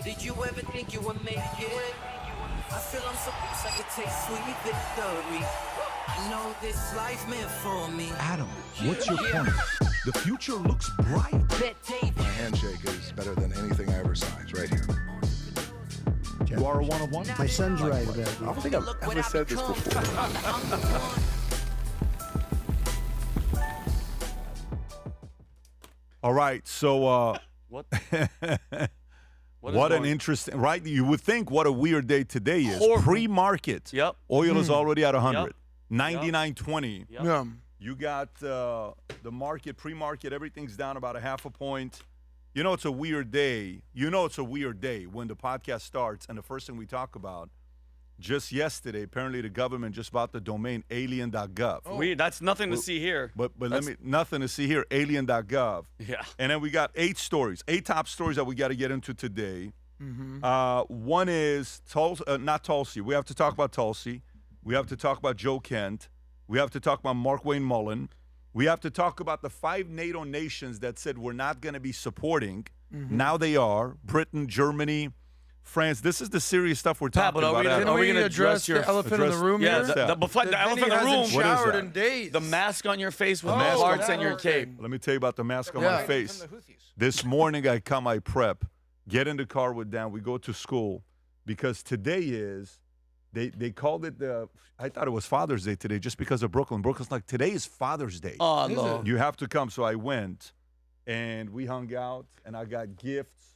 Did you ever think you would make it? I feel I'm so close I could taste sweet victory. I know this life meant for me. Adam, what's your point? The future looks bright. My handshake is better than anything I ever saw. It's right here. You are a one-of-one? My son's right about I don't think I've ever said this before. All right, so What? what an interesting, right? You would think what a weird day today is. Horrible. Pre-market. Yep. Oil is already at 100. Yep. 99.20. Yep. Yeah. You got the market, pre-market, everything's down about a half a point. You know it's a weird day. You know it's a weird day when the podcast starts and the first thing we talk about, just yesterday, apparently the government just bought the domain alien.gov. Weird. That's nothing to see here. But nothing to see here, alien.gov. Yeah. And then we got 8 top stories that we got to get into today. One is not Tulsi. We have to talk about Tulsi. We have to talk about Joe Kent. We have to talk about Markwayne Mullin. We have to talk about the 5 NATO nations that said we're not going to be supporting. Now they are. Britain, Germany, France. This is the serious stuff we're talking about. Can we gonna address the elephant in the room Yeah, here? the elephant in the room. Hasn't showered that? in days. The mask on your face with mask the on- hearts and your cape. Let me tell you about the mask on my face. This morning I come, I prep, get in the car with Dan. We go to school because today is, they called it I thought it was Father's Day today just because of Brooklyn. Brooklyn's like, today is Father's Day. Oh, no. You have to come. So I went and we hung out and I got gifts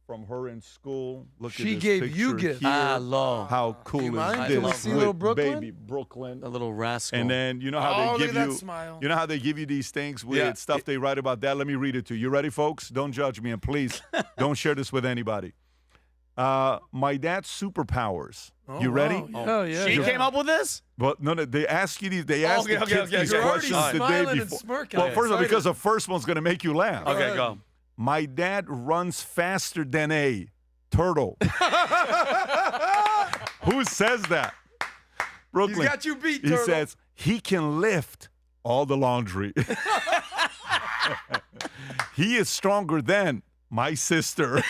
from her in school. Look She at this gave you picture gifts. here. Hello. How cool is mind? this? Can we see little Brooklyn? Baby Brooklyn. A little rascal. And then you know how Oh, they look give at you that smile. you know how they give you these things with Yeah. stuff they write about that. Let me read it to you. You ready, folks? Don't judge me, and please don't share this with anybody. My dad's superpowers. You ready? Wow. Oh, yeah. She came up with this? But no, they ask you these. They ask okay, the okay, kids okay. these You're already questions the day smiling and before. smirking. Well, first of all, Excited. because the first one's going to make you laugh. Okay, go. My dad runs faster than a turtle. Who says that? Brooklyn. He's got you beat, He Turtle. says he can lift all the laundry. He is stronger than my sister.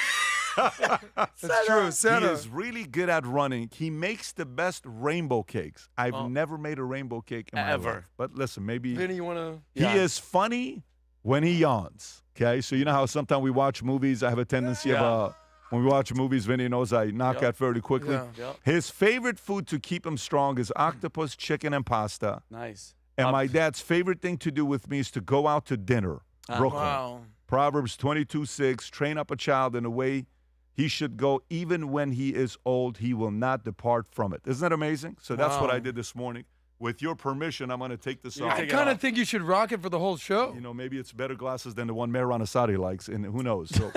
That's true. He Santa. is really good at running. He makes the best rainbow cakes. I've never made a rainbow cake in my Ever. life. But listen, maybe Vinny, you want to? he is funny when he yawns. Okay, so you know how sometimes we watch movies. I have a tendency of when we watch movies, Vinny knows I knock out fairly quickly. Yeah. Yep. His favorite food to keep him strong is octopus, chicken, and pasta. Nice. And my dad's favorite thing to do with me is to go out to dinner. Brooklyn. Wow. Proverbs 22:6, train up a child in a way he should go. Even when he is old, he will not depart from it. Isn't that amazing? So that's what I did this morning. With your permission, I'm going to take this off. I kind of think you should rock it for the whole show. You know, maybe it's better glasses than the one Mehran Asadi likes, and who knows? So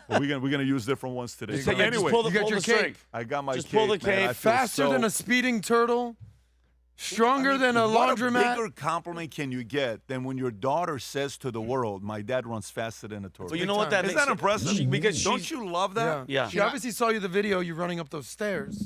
we're gonna use different ones today. So Yeah, anyway, just pull you got pull your the string. cape. I got my Just cape, pull the man. cape. I feel Faster so, than a speeding turtle. Stronger than a What laundromat. bigger compliment can you get than when your daughter says to the world, "My dad runs faster than a turtle"? Well, you know what that Isn't makes that impressive? because Don't she's- you love that? Yeah. She obviously saw you the video. You running up those stairs.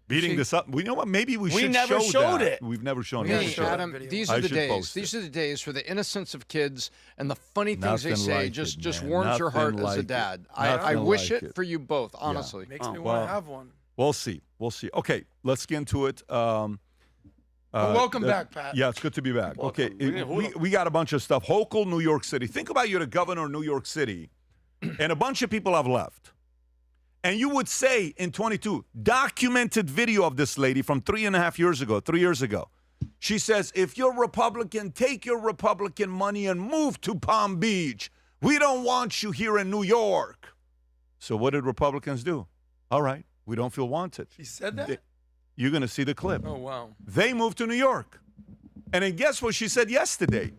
Beating this up. We know what? Maybe we should never show showed that. it. We've never shown Yeah, it. you should. Adam, Video. these I are the should days. post These it. are the days for the innocence of kids and the funny things they Nothing say. like just it, man. warms your heart Nothing as a like it. dad. Nothing I wish like it it. for you both, honestly. Makes me well, want to have one. We'll see. We'll see. Okay, let's get into it. Welcome back, Pat. Yeah, it's good to be back. Welcome. Okay, we got a bunch of stuff. Hochul, New York City. Think about you're the governor of New York City, and a bunch of people have left. And you would say in 22, documented video of this lady from 3.5 years ago, 3 years ago. She says, if you're Republican, take your Republican money and move to Palm Beach. We don't want you here in New York. So what did Republicans do? All right, we don't feel wanted. She said that? You're going to see the clip. Oh, wow. They moved to New York. And then guess what she said yesterday?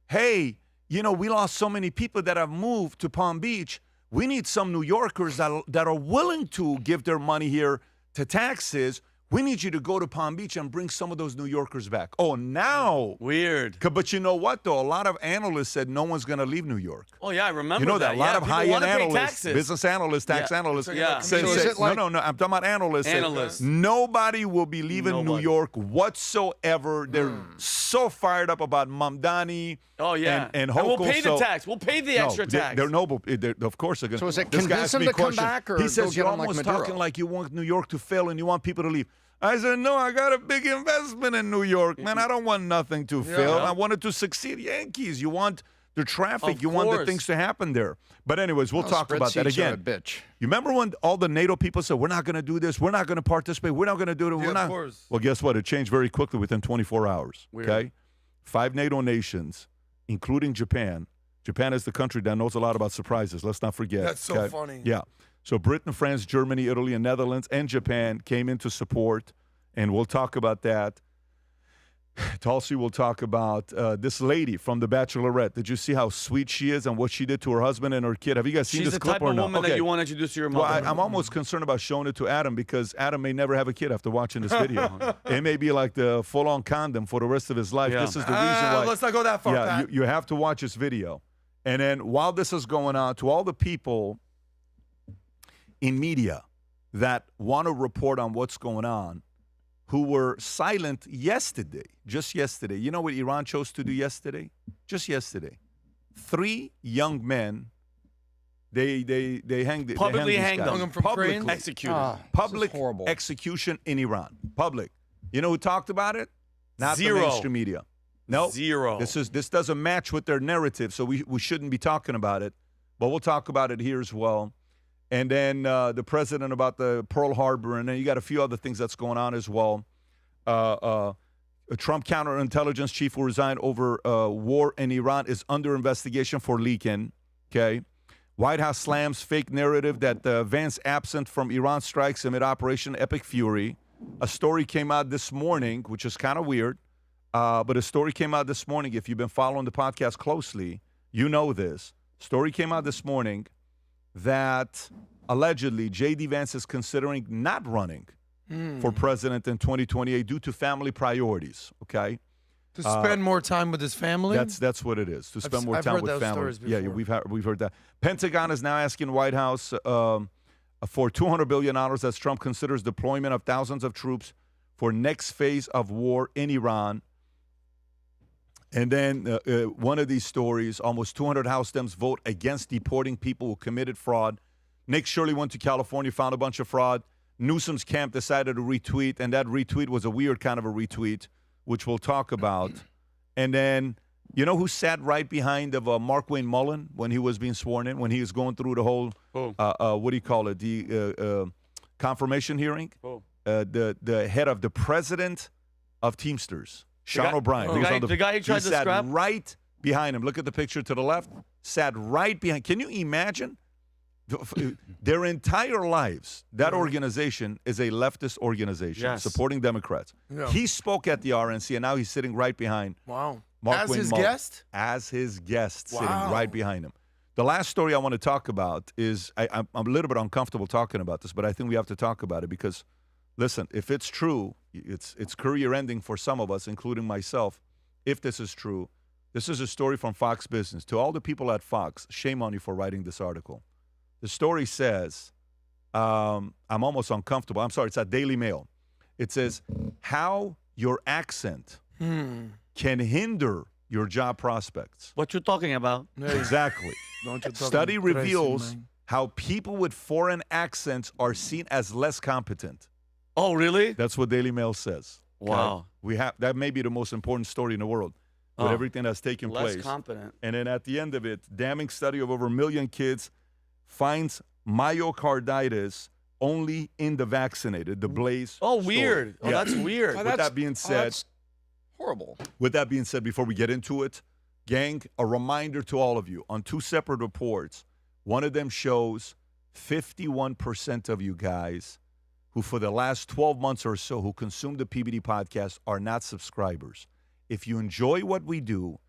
Hey, you know, we lost so many people that have moved to Palm Beach. We need some New Yorkers that are willing to give their money here to taxes. We need you to go to Palm Beach and bring some of those New Yorkers back. Oh, now. Weird. But you know what, though? A lot of analysts said no one's going to leave New York. Oh, yeah, I remember You know that. A lot of People high-end wanna pay analysts, taxes. business analysts, tax Yeah. analysts. Yeah. Said, So is it like- no, I'm talking about analysts. said, Analysts. Nobody will be leaving New Nobody. York whatsoever. They're so fired up about Mamdani Oh, yeah. and we'll Hochul. pay the So- tax. We'll pay the extra tax. They're noble. Of course they're going to. So is it This guy convince asked them me to a come question. back or he go says, get you're them like almost Maduro? talking like you want New York to fail and you want people to leave. I said, no, I got a big investment in New York. Man, I don't want nothing to fail. I want it to succeed. Yankees, you want the traffic. Of You want the course. things to happen there. But anyways, we'll talk about that Spreadsheets are a again. bitch. You remember when all the NATO people said, we're not going to do this, we're not going to participate, we're not going to do it, we're of not. course. Well, guess what? It changed very quickly within 24 hours. Weird. Okay? 5 NATO nations, including Japan. Japan is the country that knows a lot about surprises. Let's not forget. That's so funny. Yeah. So Britain, France, Germany, Italy, and Netherlands, and Japan came into support, and we'll talk about that. Tulsi will talk about this lady from The Bachelorette. Did you see how sweet she is and what she did to her husband and her kid? Have you guys seen She's this the clip type or of not? woman that you want to introduce to your mother. Well, I'm almost concerned about showing it to Adam because Adam may never have a kid after watching this video. It may be like the full-on condom for the rest of his life. Yeah. This is the reason why. Let's not go that far. Yeah, Pat. you have to watch this video. And then while this is going on, to all the people in media that want to report on what's going on, who were silent yesterday, just yesterday. You know what Iran chose to do yesterday? Just yesterday. 3 young men, they hanged Publicly these hanged guys. them. Hung them from Publicly. cranes? Executed. Ah, this is Public horrible. execution in Iran. Public. You know who talked about it? Not Zero. the mainstream media. No. Zero. This doesn't match with their narrative, so we shouldn't be talking about it. But we'll talk about it here as well. And then the president about the Pearl Harbor, and then you got a few other things that's going on as well. A Trump counterintelligence chief who resigned over war in Iran is under investigation for leaking. Okay. White House slams fake narrative that Vance absent from Iran strikes amid Operation Epic Fury. A story came out this morning, which is kind of weird. But a story came out this morning. If you've been following the podcast closely, you know this. Story came out this morning that allegedly J.D. Vance is considering not running for president in 2028 due to family priorities. Okay, To spend more time with his family? that's what it is. To spend more I've time heard with those family. stories Yeah, before. we've heard that. Pentagon is now asking White House for $200 billion as Trump considers deployment of thousands of troops for next phase of war in Iran. And then one of these stories, almost 200 House Dems vote against deporting people who committed fraud. Nick Shirley went to California, found a bunch of fraud. Newsom's camp decided to retweet, and that retweet was a weird kind of a retweet, which we'll talk about. And then, you know who sat right behind of Markwayne Mullin when he was being sworn in, when he was going through the whole, what do you call it, the confirmation hearing? The head of the president of Teamsters. Sean O'Brien. the He was guy- on the guy who tried he to sat scrap? right behind him. Look at the picture to the left. Sat right behind. Can you imagine? Their entire lives, that organization is a leftist organization Yes. supporting Democrats. Yeah. He spoke at the RNC, and now he's sitting right behind Wow. Markwayne As his Mullin. guest? As his guest, sitting Wow. right behind him. The last story I want to talk about is I'm a little bit uncomfortable talking about this, but I think we have to talk about it because, listen, if it's true, it's career ending for some of us, including myself. If this is true, this is a story from Fox Business. To all the people at Fox, shame on you for writing this article. The story says, I'm almost uncomfortable. I'm sorry, it's at Daily Mail. It says, how your accent can hinder your job prospects. What you talking about? Exactly. Don't you talk Study crazy, reveals man. how people with foreign accents are seen as less competent. Oh, really? That's what Daily Mail says. Okay? Wow. That may be the most important story in the world with Oh. everything that's taking Less place. competent. And then at the end of it, damning study of over 1 million kids finds myocarditis only in the vaccinated. The Blaze. Oh, story. weird. Oh, Yeah. that's weird. With that being said, that's horrible. With that being said, before we get into it, gang, a reminder to all of you on 2 separate reports. One of them shows 51% of you guys who for the last 12 months or so who consume the PBD podcast are not subscribers. If you enjoy what we do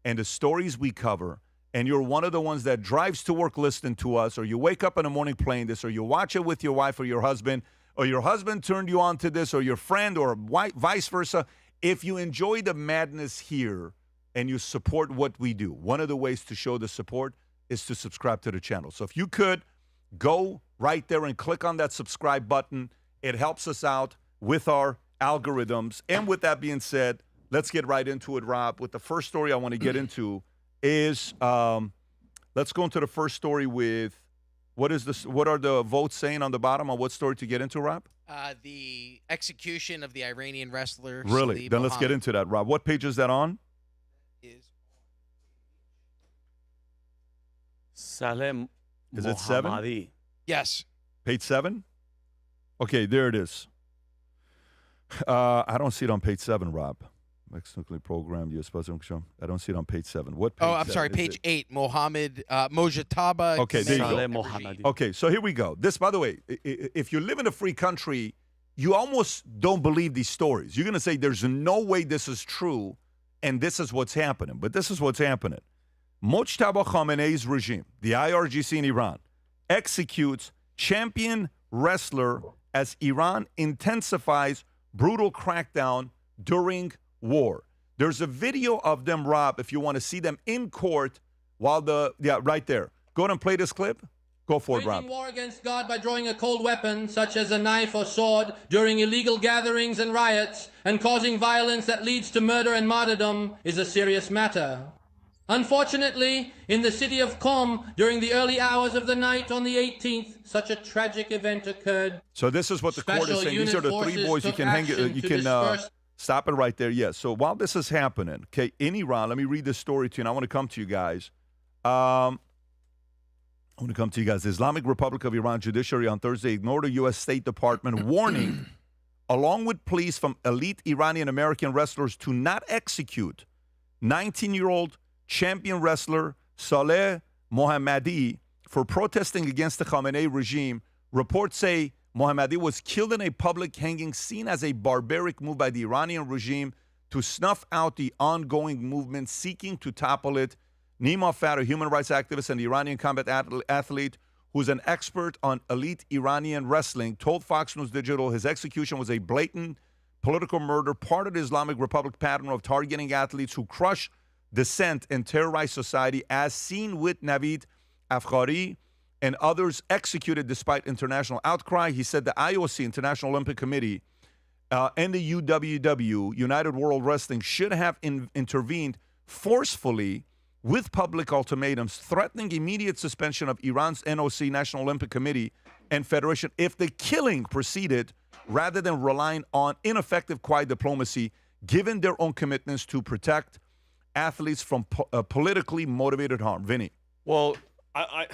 and the stories we cover, and you're one of the ones that drives to work listening to us, or you wake up in the morning playing this, or you watch it with your wife or your husband, or your husband turned you on to this, or your friend, or vice versa. If you enjoy the madness here and you support what we do, one of the ways to show the support is to subscribe to the channel. So if you could go right there and click on that subscribe button, it helps us out with our algorithms. And with that being said, let's get right into it, Rob. With the first story I want to get into is, let's go into the first story with, what are the votes saying on the bottom on what story to get into, Rob? The execution of the Iranian wrestler. Really? Saleh Then let's get Mohammadi into that, Rob. What page is that on? is Saleh Is it 7? Mohammadi. yes. Page 7? Okay, there it is. I don't see it on page 7, Rob. Nuclear program, U.S. President. I don't see it on page 7. What page? Oh, I'm sorry. Page 8. Mojtaba. Okay, there you go. Saleh Mohammadi. Okay, so here we go. This, by the way, if you live in a free country, you almost don't believe these stories. You're going to say there's no way this is true, and this is what's happening. But this is what's happening. Mojtaba Khamenei's regime, the IRGC in Iran, executes champion wrestler as Iran intensifies brutal crackdown during war. There's a video of them, Rob, if you want to see them in court while right there. Go ahead and play this clip. Go for it, Rob. Waging war against God by drawing a cold weapon, such as a knife or sword, during illegal gatherings and riots, and causing violence that leads to murder and martyrdom is a serious matter. Unfortunately, in the city of Qom, during the early hours of the night on the 18th, such a tragic event occurred. So this is what the court is saying. These are the 3 boys. You can stop it right there. Yes. So while this is happening, okay, in Iran, let me read this story to you, and I want to come to you guys. The Islamic Republic of Iran judiciary on Thursday ignored a U.S. State Department warning, along with pleas from elite Iranian-American wrestlers to not execute 19-year-old champion wrestler Saleh Mohammadi for protesting against the Khamenei regime. Reports say Mohammadi was killed in a public hanging seen as a barbaric move by the Iranian regime to snuff out the ongoing movement seeking to topple it. Nima Fat, a human rights activist and Iranian combat athlete who's an expert on elite Iranian wrestling, told Fox News Digital his execution was a blatant political murder, part of the Islamic Republic pattern of targeting athletes who crush dissent and terrorize society, as seen with Navid Afghari and others executed despite international outcry. He said the IOC, International Olympic Committee, and the UWW, United World Wrestling, should have intervened forcefully with public ultimatums threatening immediate suspension of Iran's NOC, National Olympic Committee, and Federation if the killing proceeded rather than relying on ineffective quiet diplomacy, given their own commitments to protect athletes from politically motivated harm. Vinny. Well, I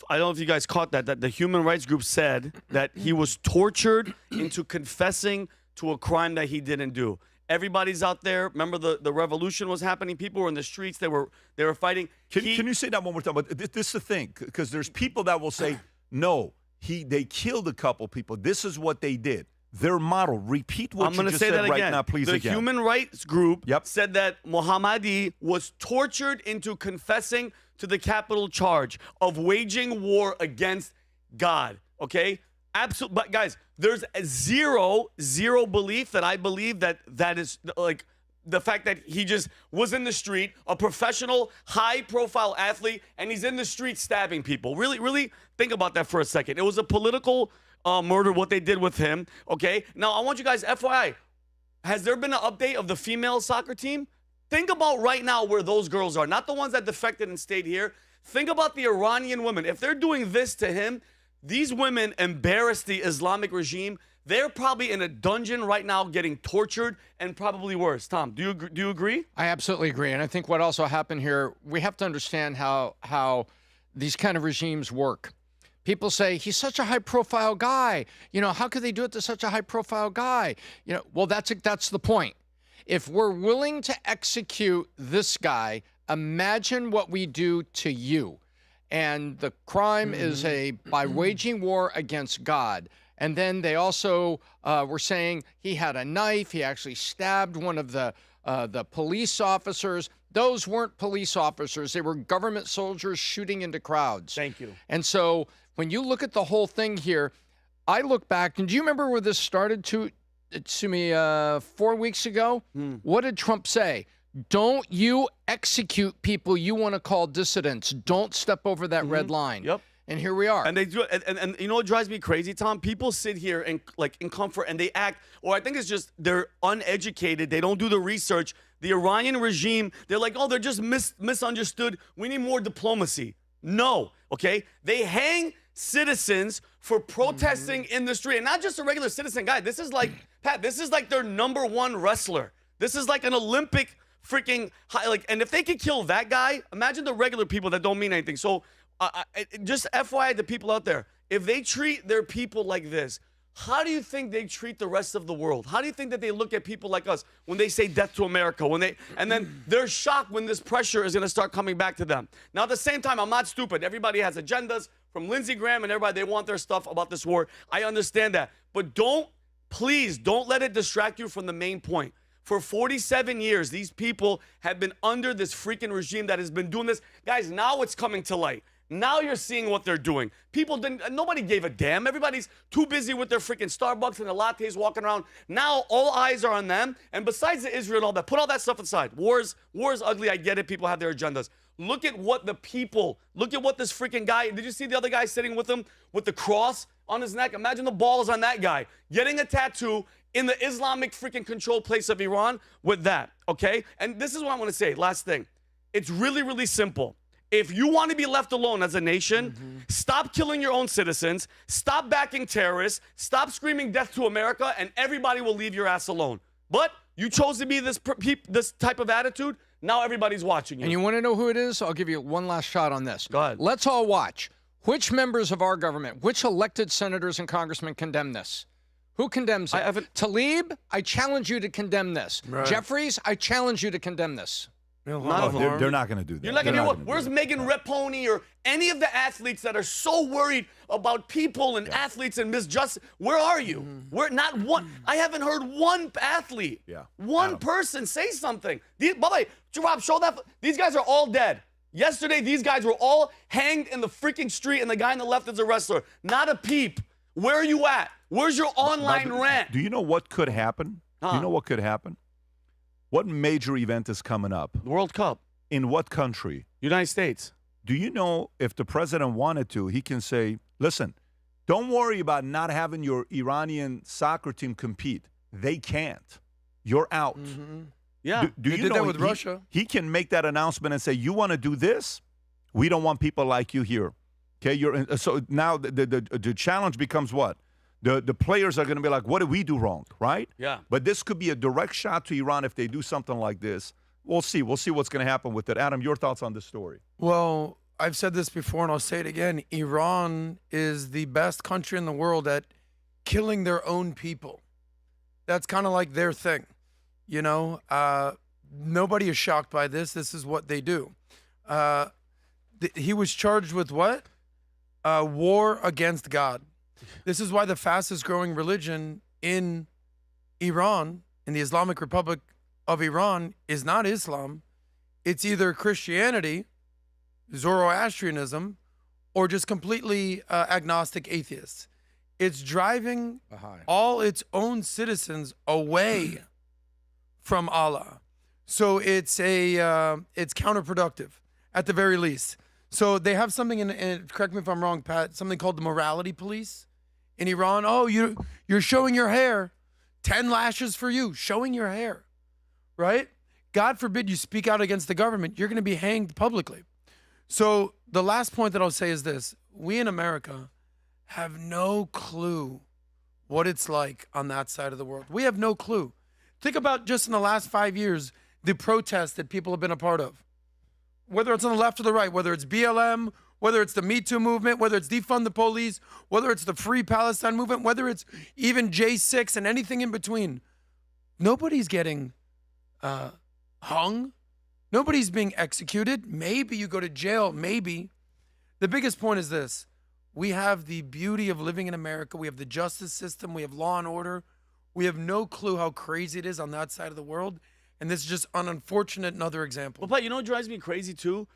don't know if you guys caught that the human rights group said that he was tortured into confessing to a crime that he didn't do. Everybody's out there. Remember the revolution was happening. People were in the streets. They were fighting. Can you say that one more time? But this is the thing, because there's people that will say, no, they killed a couple people. This is what they did. Their model. Repeat what you just said right now, please. The human rights group said that Mohammadi was tortured into confessing to the capital charge of waging war against God. Okay? Absolutely. But guys, there's zero belief that I believe that is like the fact that he just was in the street, a professional, high-profile athlete, and he's in the street stabbing people. Really think about that for a second. It was a political murder, what they did with him, okay? Now, I want you guys, FYI, has there been an update of the female soccer team? Think about right now where those girls are, not the ones that defected and stayed here. Think about the Iranian women. If they're doing this to him, these women embarrass the Islamic regime. They're probably in a dungeon right now getting tortured and probably worse. Tom, do you agree? I absolutely agree. And I think what also happened here, we have to understand how these kind of regimes work. People say, he's such a high-profile guy. You know, how could they do it to such a high-profile guy? You know, well, that's the point. If we're willing to execute this guy, imagine what we do to you. And the crime is by waging war against God. And then they also were saying he had a knife. He actually stabbed one of the police officers. Those weren't police officers. They were government soldiers shooting into crowds. Thank you. And so when you look at the whole thing here, I look back, and do you remember where this started to me 4 weeks ago? What did Trump say? Don't you execute people you want to call dissidents. Don't step over that red line. Yep. And here we are. And they do, and you know what drives me crazy, Tom? People sit here and in comfort and they act, or I think it's just they're uneducated. They don't do the research. The Iranian regime, they're like, oh, they're just misunderstood. We need more diplomacy. No, okay? They hang citizens for protesting in the street, and not just a regular citizen guy. This is like, Pat, this is like their #1 wrestler. This is like an Olympic freaking high, and if they could kill that guy, imagine the regular people that don't mean anything. So just FYI to people out there, if they treat their people like this, how do you think they treat the rest of the world? How do you think that they look at people like us when they say death to America? And then they're shocked when this pressure is going to start coming back to them. Now, at the same time, I'm not stupid. Everybody has agendas, from Lindsey Graham and everybody. They want their stuff about this war. I understand that. But please don't let it distract you from the main point. For 47 years, these people have been under this freaking regime that has been doing this. Guys, now it's coming to light. Now you're seeing what they're doing. Nobody gave a damn. Everybody's too busy with their freaking Starbucks and the lattes walking around. Now all eyes are on them. And besides the Israel and all that, put all that stuff aside. War's ugly. I get it. People have their agendas. Look at what this freaking guy, did you see the other guy sitting with him with the cross on his neck? Imagine the balls on that guy getting a tattoo in the Islamic freaking controlled place of Iran with that, okay? And this is what I want to say, last thing. It's really, really simple. If you want to be left alone as a nation, stop killing your own citizens, stop backing terrorists, stop screaming death to America, and everybody will leave your ass alone. But you chose to be this type of attitude, now everybody's watching you. And you want to know who it is? I'll give you one last shot on this. Go ahead. Let's all watch. Which members of our government, which elected senators and congressmen condemn this? Who condemns it? Tlaib, I challenge you to condemn this. Right. Jeffries, I challenge you to condemn this. They're not going to do that. You're not gonna do where's Megan Rapinoe or any of the athletes that are so worried about people and athletes and misjustice? Where are you? We're not one. I haven't heard one athlete, one person say something. By the way, Rob, show that. These guys are all dead. Yesterday, these guys were all hanged in the freaking street, and the guy on the left is a wrestler. Not a peep. Where are you at? Where's your online rant? Do you know what could happen? Do you know what could happen? What major event is coming up? The World Cup. In what country? United States. Do you know if the president wanted to, he can say, listen, don't worry about not having your Iranian soccer team compete. They can't. You're out. Yeah. Do you did know that with Russia. He can make that announcement and say, you want to do this? We don't want people like you here. Okay. So now the challenge becomes what? The players are going to be like, what did we do wrong, right? Yeah. But this could be a direct shot to Iran if they do something like this. We'll see. We'll see what's going to happen with it. Adam, your thoughts on this story? Well, I've said this before, and I'll say it again. Iran is the best country in the world at killing their own people. That's kind of like their thing. You know, nobody is shocked by this. This is what they do. He was charged with what? War against God. This is why the fastest growing religion in Iran, in the Islamic Republic of Iran, is not Islam. It's either Christianity, Zoroastrianism, or just completely agnostic atheists. It's driving all its own citizens away from Allah. So it's counterproductive at the very least. So they have something in correct me if I'm wrong, Pat, something called the morality police in Iran. Oh, you're showing your hair. 10 lashes for you, showing your hair, right? God forbid you speak out against the government. You're going to be hanged publicly. So the last point that I'll say is this. We in America have no clue what it's like on that side of the world. We have no clue. Think about just in the last 5 years, the protests that people have been a part of. Whether it's on the left or the right, whether it's BLM, whether it's the Me Too movement, whether it's defund the police, whether it's the Free Palestine movement, whether it's even J6 and anything in between. Nobody's getting hung. Nobody's being executed. Maybe you go to jail, maybe. The biggest point is this. We have the beauty of living in America. We have the justice system. We have law and order. We have no clue how crazy it is on that side of the world. And this is just an unfortunate another example. Well, but you know what drives me crazy too?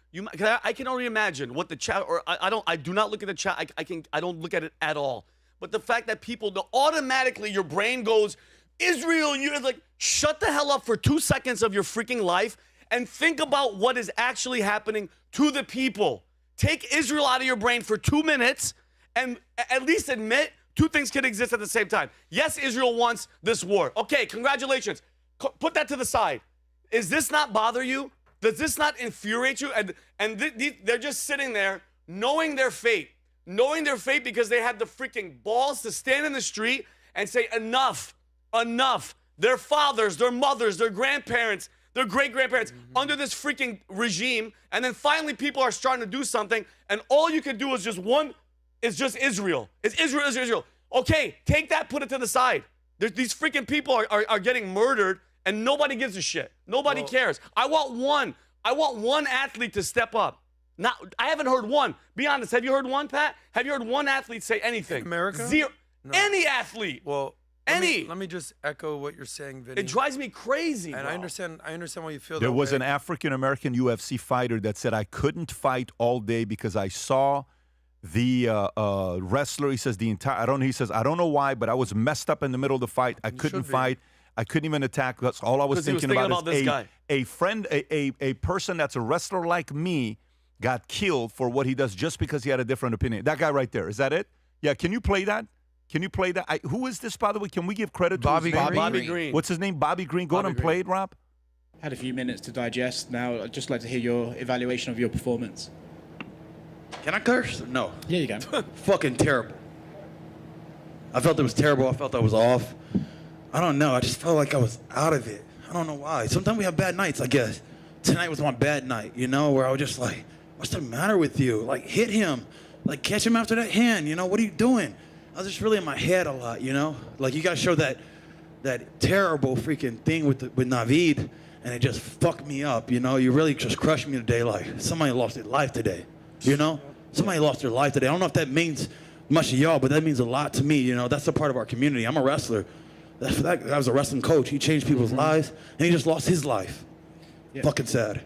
I can only imagine what the chat, or I do not look at the chat. I don't look at it at all. But the fact that people, automatically your brain goes, Israel, and you're like, shut the hell up for 2 seconds of your freaking life and think about what is actually happening to the people. Take Israel out of your brain for 2 minutes and at least admit two things can exist at the same time. Yes, Israel wants this war. Okay, congratulations. Put that to the side. Is this not bother you? Does this not infuriate you? And they're just sitting there knowing their fate because they had the freaking balls to stand in the street and say, enough. Their fathers, their mothers, their grandparents, their great-grandparents under this freaking regime. And then finally people are starting to do something. And all you can do is just Israel. It's Israel. Okay, take that, put it to the side. These freaking people are getting murdered and nobody gives a shit. Nobody cares. I want one athlete to step up. I haven't heard one. Be honest, have you heard one, Pat? Have you heard one athlete say anything? In America? Zero. No. Any athlete. Well, any. Let me just echo what you're saying, Vinny. It drives me crazy, And bro. I understand why you feel There that was way. an African-American UFC fighter that said, I couldn't fight all day because I saw the wrestler. He says, I don't know why, but I was messed up in the middle of the fight. I couldn't fight. I couldn't even attack. That's all I was thinking about this guy. A friend, a person that's a wrestler like me got killed for what he does just because he had a different opinion. That guy right there. Is that it? Yeah, can you play that? Who is this, by the way? Can we give credit to his name? Bobby Green. What's his name? Bobby Green. Go ahead and play it, Rob. Had a few minutes to digest. Now, I'd just like to hear your evaluation of your performance. Can I curse? No. Yeah, you can. Fucking terrible. I felt it was terrible. I felt I was off. I don't know. I just felt like I was out of it. I don't know why. Sometimes we have bad nights, I guess. Tonight was my bad night, where I was just like, what's the matter with you? Like, hit him. Like, catch him after that hand, what are you doing? I was just really in my head a lot, Like, you got to show that terrible freaking thing with Naveed, and it just fucked me up, You really just crushed me today. Like, somebody lost their life today, Somebody lost their life today. I don't know if that means much to y'all, but that means a lot to me, That's a part of our community. I'm a wrestler. That guy was a wrestling coach. He changed people's lives, and he just lost his life. Yeah. Fucking sad.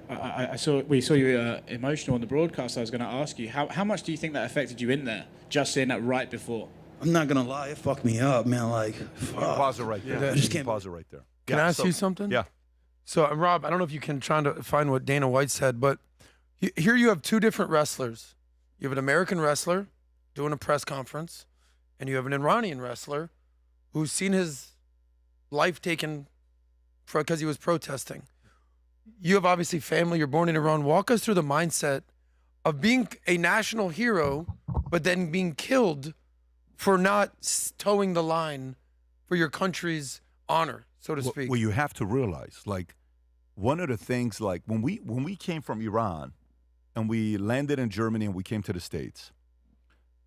We saw you emotional on the broadcast. I was going to ask you, how much do you think that affected you in there, just saying that right before? I'm not going to lie. It fucked me up, man. Like, fuck. Pause it right there. Yeah. I just can't pause it right there. Can I ask you something? Yeah. So, Rob, I don't know if you can try to find what Dana White said, but here you have two different wrestlers. You have an American wrestler doing a press conference, and you have an Iranian wrestler who's seen his life taken because he was protesting. You have obviously family. You're born in Iran. Walk us through the mindset of being a national hero, but then being killed for not towing the line for your country's honor, so to speak. Well, you have to realize, like, one of the things, like, when we came from Iran and we landed in Germany and we came to the States,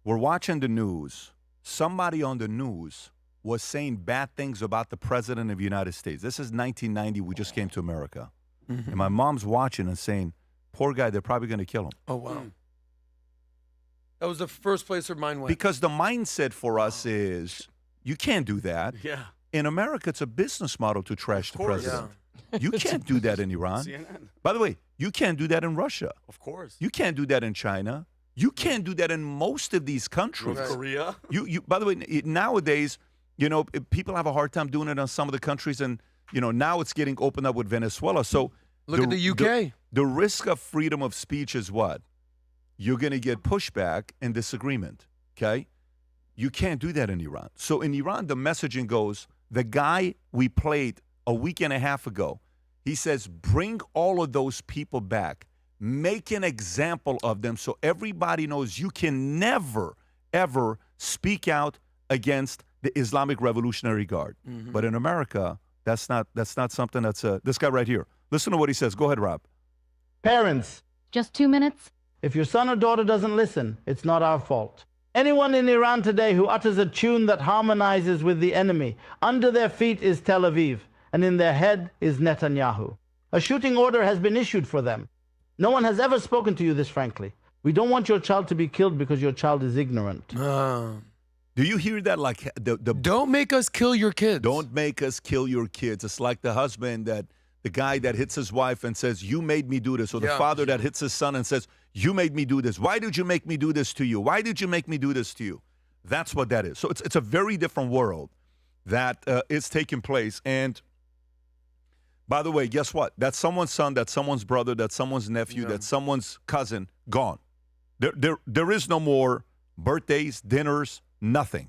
we're watching the news. Somebody on the news was saying bad things about the president of the United States. This is 1990. We just came to America. And my mom's watching and saying, poor guy, they're probably going to kill him. Oh, wow. That was the first place her mind went. Because the mindset for us is, you can't do that. Yeah. In America, it's a business model to trash the president. Yeah. You can't do that in Iran. CNN. By the way, you can't do that in Russia. Of course. You can't do that in China. You can't do that in most of these countries. North Korea. By the way, nowadays, people have a hard time doing it on some of the countries, and now it's getting opened up with Venezuela. So look at the UK. The risk of freedom of speech is what? You're going to get pushback and disagreement. Okay, you can't do that in Iran. So in Iran, the messaging goes: the guy we played a week and a half ago, he says, bring all of those people back. Make an example of them so everybody knows you can never, ever speak out against the Islamic Revolutionary Guard. But in America, that's not something that's this guy right here. Listen to what he says. Go ahead, Rob. Parents. Just 2 minutes. If your son or daughter doesn't listen, it's not our fault. Anyone in Iran today who utters a tune that harmonizes with the enemy, under their feet is Tel Aviv, and in their head is Netanyahu. A shooting order has been issued for them. No one has ever spoken to you this frankly. We don't want your child to be killed because your child is ignorant. Do you hear that? Like don't make us kill your kids. Don't make us kill your kids. It's like the husband the guy that hits his wife and says, you made me do this. Or the father that hits his son and says, you made me do this. Why did you make me do this to you? Why did you make me do this to you? That's what that is. So it's a very different world that is taking place. And by the way, guess what? That's someone's son, that's someone's brother, that's someone's nephew, that's someone's cousin, gone. There is no more birthdays, dinners, nothing.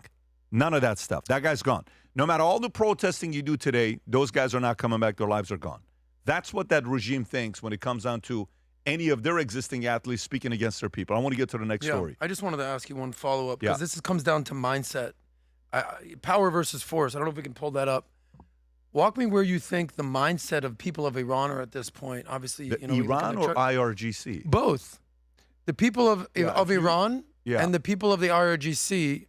None of that stuff. That guy's gone. No matter all the protesting you do today, those guys are not coming back. Their lives are gone. That's what that regime thinks when it comes down to any of their existing athletes speaking against their people. I want to get to the next story. I just wanted to ask you one follow-up because this comes down to mindset. Power versus force. I don't know if we can pull that up. Walk me where you think the mindset of people of Iran are at this point. Obviously, Iran or IRGC? Both. The people of Iran and the people of the IRGC,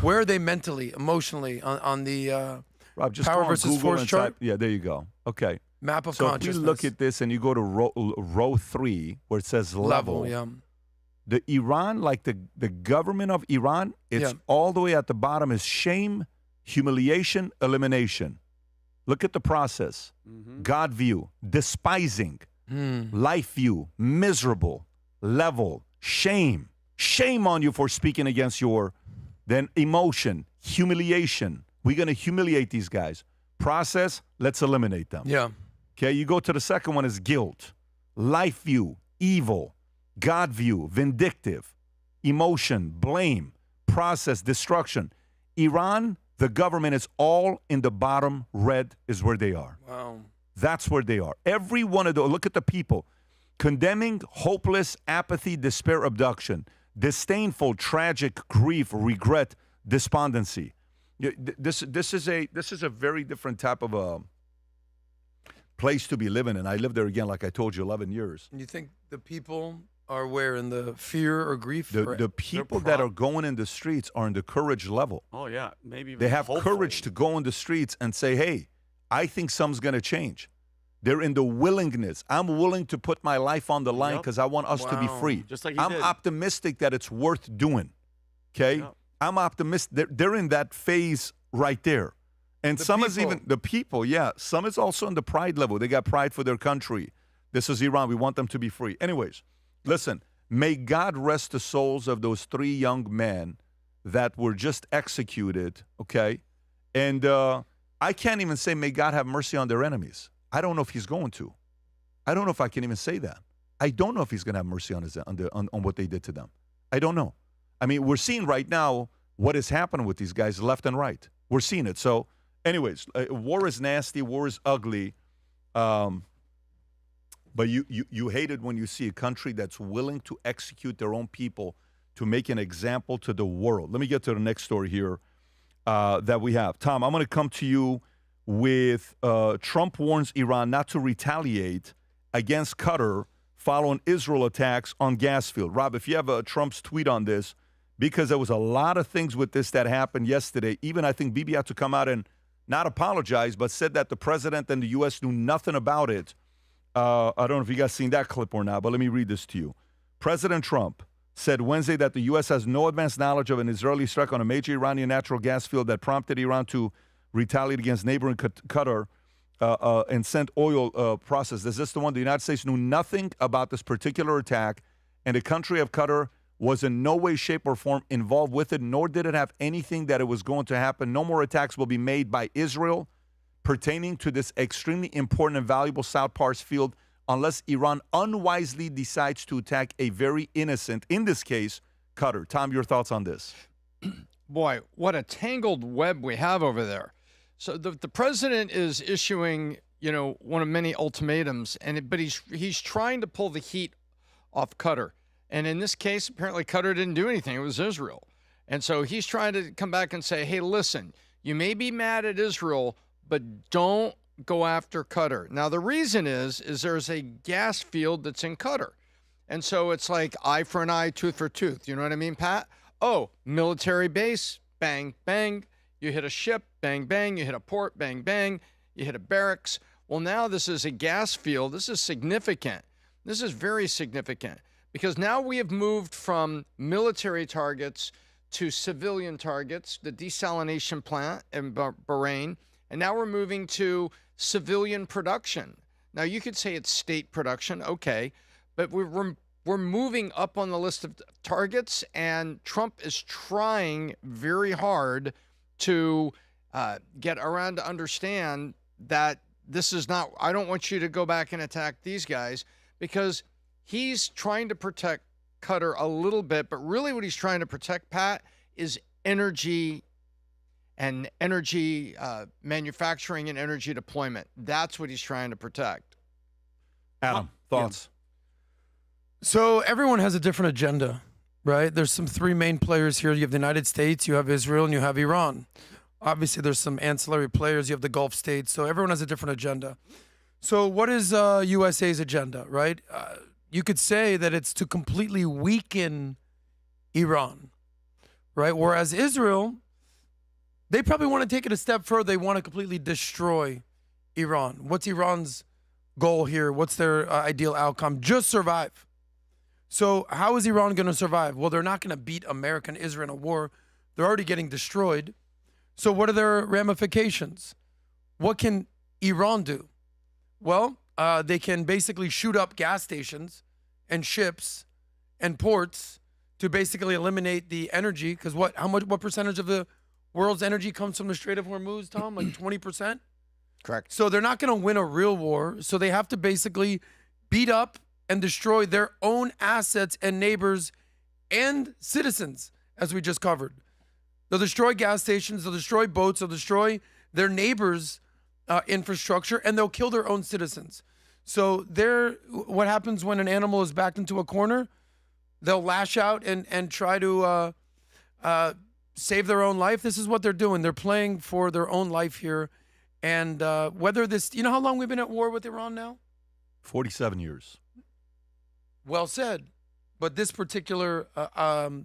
where are they mentally, emotionally on the Rob, just power go on versus Google force and chart? type, yeah, there you go. Okay. Map of so consciousness. if you look at this and you go to row 3 where it says level, the Iran, like the government of Iran, it's all the way at the bottom is shame, humiliation, elimination. Look at the process. God view, despising, life view, miserable, level, shame. Shame on you for speaking against your, then emotion, humiliation. We're going to humiliate these guys. Process, let's eliminate them. Yeah. Okay, you go to the second one is guilt, life view, evil, God view, vindictive, emotion, blame, process, destruction. Iran, the government is all in the bottom red is where they are. Wow. That's where they are. Every one of those, look at the people. Condemning, hopeless, apathy, despair, abduction, disdainful, tragic, grief, regret, despondency. This is a very different type of a place to be living in. I lived there again, like I told you, 11 years. And you think the people are where in the fear or grief? The people that are going in the streets are in the courage level. Oh yeah, maybe even they have hopeful. courage to go in the streets and say, "Hey, I think something's going to change." They're in the willingness. I'm willing to put my life on the line because I want us to be free. Just like I'm optimistic that it's worth doing. Okay, I'm optimistic. They're in that phase right there. And some is even the people, some is also on the pride level. They got pride for their country. This is Iran. We want them to be free. Anyways, listen, may God rest the souls of those 3 young men that were just executed, okay? And I can't even say may God have mercy on their enemies. I don't know if he's going to. I don't know if I can even say that. I don't know if he's going to have mercy on what they did to them. I don't know. I mean, we're seeing right now what is happening with these guys left and right. We're seeing it. So, anyways, war is nasty. War is ugly. But you hate it when you see a country that's willing to execute their own people to make an example to the world. Let me get to the next story here that we have. Tom, I'm going to come to you with Trump warns Iran not to retaliate against Qatar following Israel attacks on gas field. Rob, if you have Trump's tweet on this, because there was a lot of things with this that happened yesterday. Even I think Bibi had to come out and not apologize, but said that the president and the U.S. knew nothing about it. I don't know if you guys seen that clip or not, but let me read this to you. President Trump said Wednesday that the U.S. has no advanced knowledge of an Israeli strike on a major Iranian natural gas field that prompted Iran to retaliate against neighboring Qatar and sent oil process. Is this the one? The United States knew nothing about this particular attack, and the country of Qatar was in no way, shape, or form involved with it, nor did it have anything that it was going to happen. No more attacks will be made by Israel pertaining to this extremely important and valuable South Pars field unless Iran unwisely decides to attack a very innocent, in this case, Qatar. Tom, your thoughts on this? Boy, what a tangled web we have over there. So the president is issuing, one of many ultimatums, but he's trying to pull the heat off Qatar. And in this case, apparently Qatar didn't do anything. It was Israel. And so he's trying to come back and say, hey, listen, you may be mad at Israel, but don't go after Qatar. Now, the reason is there's a gas field that's in Qatar. And so it's like eye for an eye, tooth for tooth. You know what I mean, Pat? Oh, military base, bang, bang. You hit a ship, bang, bang. You hit a port, bang, bang. You hit a barracks. Well, now this is a gas field. This is significant. This is very significant because now we have moved from military targets to civilian targets, the desalination plant in Bahrain, and now we're moving to civilian production. Now, you could say it's state production, okay, but we're we're moving up on the list of targets, and Trump is trying very hard to get Iran to understand that this is not, I don't want you to go back and attack these guys, because he's trying to protect Qatar a little bit, but really what he's trying to protect, Pat, is energy and energy manufacturing and energy deployment. That's what he's trying to protect. Adam, thoughts? So everyone has a different agenda, right? There's some three main players here. You have the United States, you have Israel, and you have Iran. Obviously, there's some ancillary players. You have the Gulf states. So everyone has a different agenda. So what is USA's agenda, right? You could say that it's to completely weaken Iran, right? Whereas Israel, they probably want to take it a step further. They want to completely destroy Iran. What's Iran's goal here? What's their ideal outcome? Just survive. So how is Iran going to survive? Well, they're not going to beat America and Israel in a war. They're already getting destroyed. So what are their ramifications? What can Iran do? Well, they can basically shoot up gas stations and ships and ports to basically eliminate the energy. Because what percentage of the world's energy comes from the Strait of Hormuz, Tom? Like 20%? Correct. So they're not going to win a real war. So they have to basically beat up and destroy their own assets and neighbors and citizens, as we just covered. They'll destroy gas stations, they'll destroy boats, they'll destroy their neighbors' infrastructure, and they'll kill their own citizens. So what happens when an animal is backed into a corner? They'll lash out and try to save their own life. This is what they're doing. They're playing for their own life here. And whether this, you know how long we've been at war with Iran now? 47 years. Well said. But this particular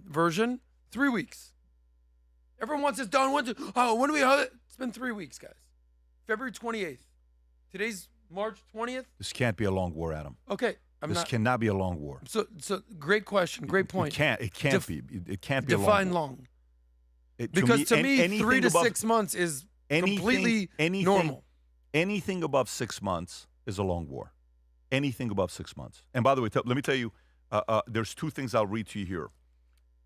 version, 3 weeks. Everyone wants this done. When do we have it? It's been 3 weeks, guys. February 28th. Today's March 20th. This can't be a long war, Adam. Okay. This cannot be a long war. So great question. Great point. It can't be. It can't be a long war. Define long. Because to me, 3 to 6 months is completely normal. Anything above 6 months is a long war. Anything above 6 months. And by the way, let me tell you, there's two things I'll read to you here.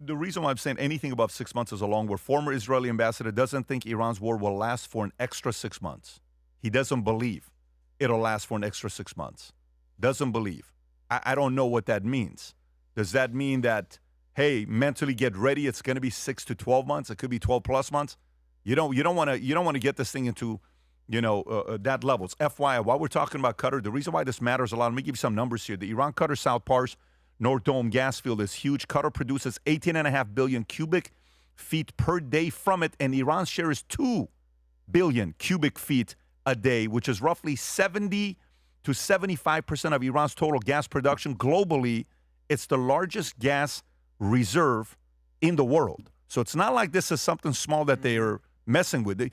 The reason why I'm saying anything above 6 months is a long war, former Israeli ambassador doesn't think Iran's war will last for an extra 6 months. He doesn't believe it'll last for an extra 6 months. Doesn't believe. I don't know what that means. Does that mean that, hey, mentally get ready, it's going to be 6 to 12 months? It could be 12 plus months. You don't want to get this thing into, that levels. FYI, while we're talking about Qatar, the reason why this matters a lot, let me give you some numbers here. The Iran-Qatar South Pars North Dome gas field is huge. Qatar produces 18.5 billion cubic feet per day from it, and Iran's share is 2 billion cubic feet a day, which is roughly 70 to 75% of Iran's total gas production. Globally, it's the largest gas reserve in the world. So it's not like this is something small that they are messing with. The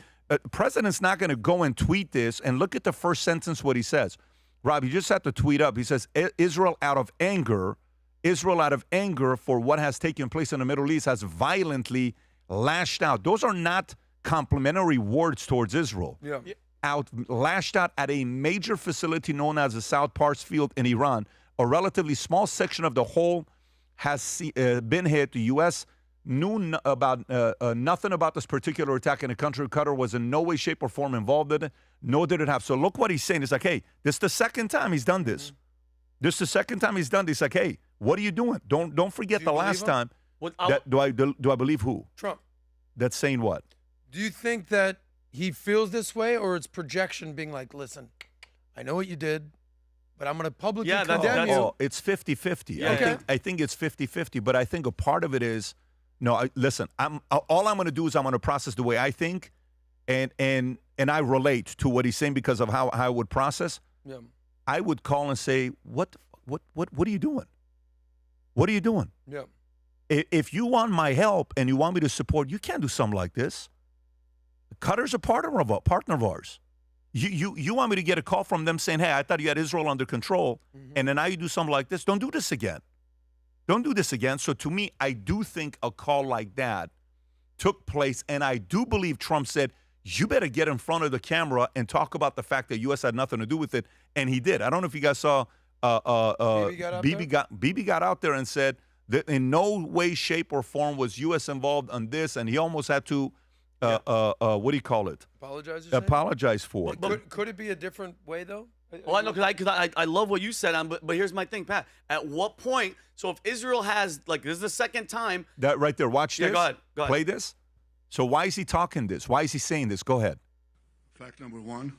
president's not going to go and tweet this, and look at the first sentence, what he says. Rob, you just have to tweet up. He says, Israel out of anger for what has taken place in the Middle East has violently lashed out. Those are not complimentary words towards Israel. Yeah. Lashed out at a major facility known as the South Pars field in Iran. A relatively small section of the whole has been hit. The U.S. knew about nothing about this particular attack in the country. Qatar was in no way, shape, or form involved in it, nor did it have. So look what he's saying. It's like, hey, this is the second time he's done this. This is the second time he's done this. Like, hey, what are you doing? Don't forget the last time. Do I believe who? Trump. That's saying what? Do you think that he feels this way, or it's projection being like, listen, I know what you did, but I'm going to publicly condemn you? Oh, it's 50-50. Yeah. I think it's 50-50, but I think a part of it is, listen, all I'm going to do is I'm going to process the way I think, and I relate to what he's saying because of how I would process. Yeah. I would call and say, what are you doing? What are you doing? Yeah. If you want my help and you want me to support, you can't do something like this. Qatar's a partner of ours. You want me to get a call from them saying, hey, I thought you had Israel under control, and then now you do something like this? Don't do this again. Don't do this again. So to me, I do think a call like that took place, and I do believe Trump said, you better get in front of the camera and talk about the fact that U.S. had nothing to do with it, and he did. I don't know if you guys saw Bibi got out there and said that in no way, shape, or form was U.S. involved on this, and he almost had to, what do you call it? Apologize for it. Could it be a different way, though? Well, I know, because I love what you said, but here's my thing, Pat. At what point, so if Israel has, like, this is the second time. That right there, watch this. Go ahead. Play this. So why is he talking this? Why is he saying this? Go ahead. Fact number one,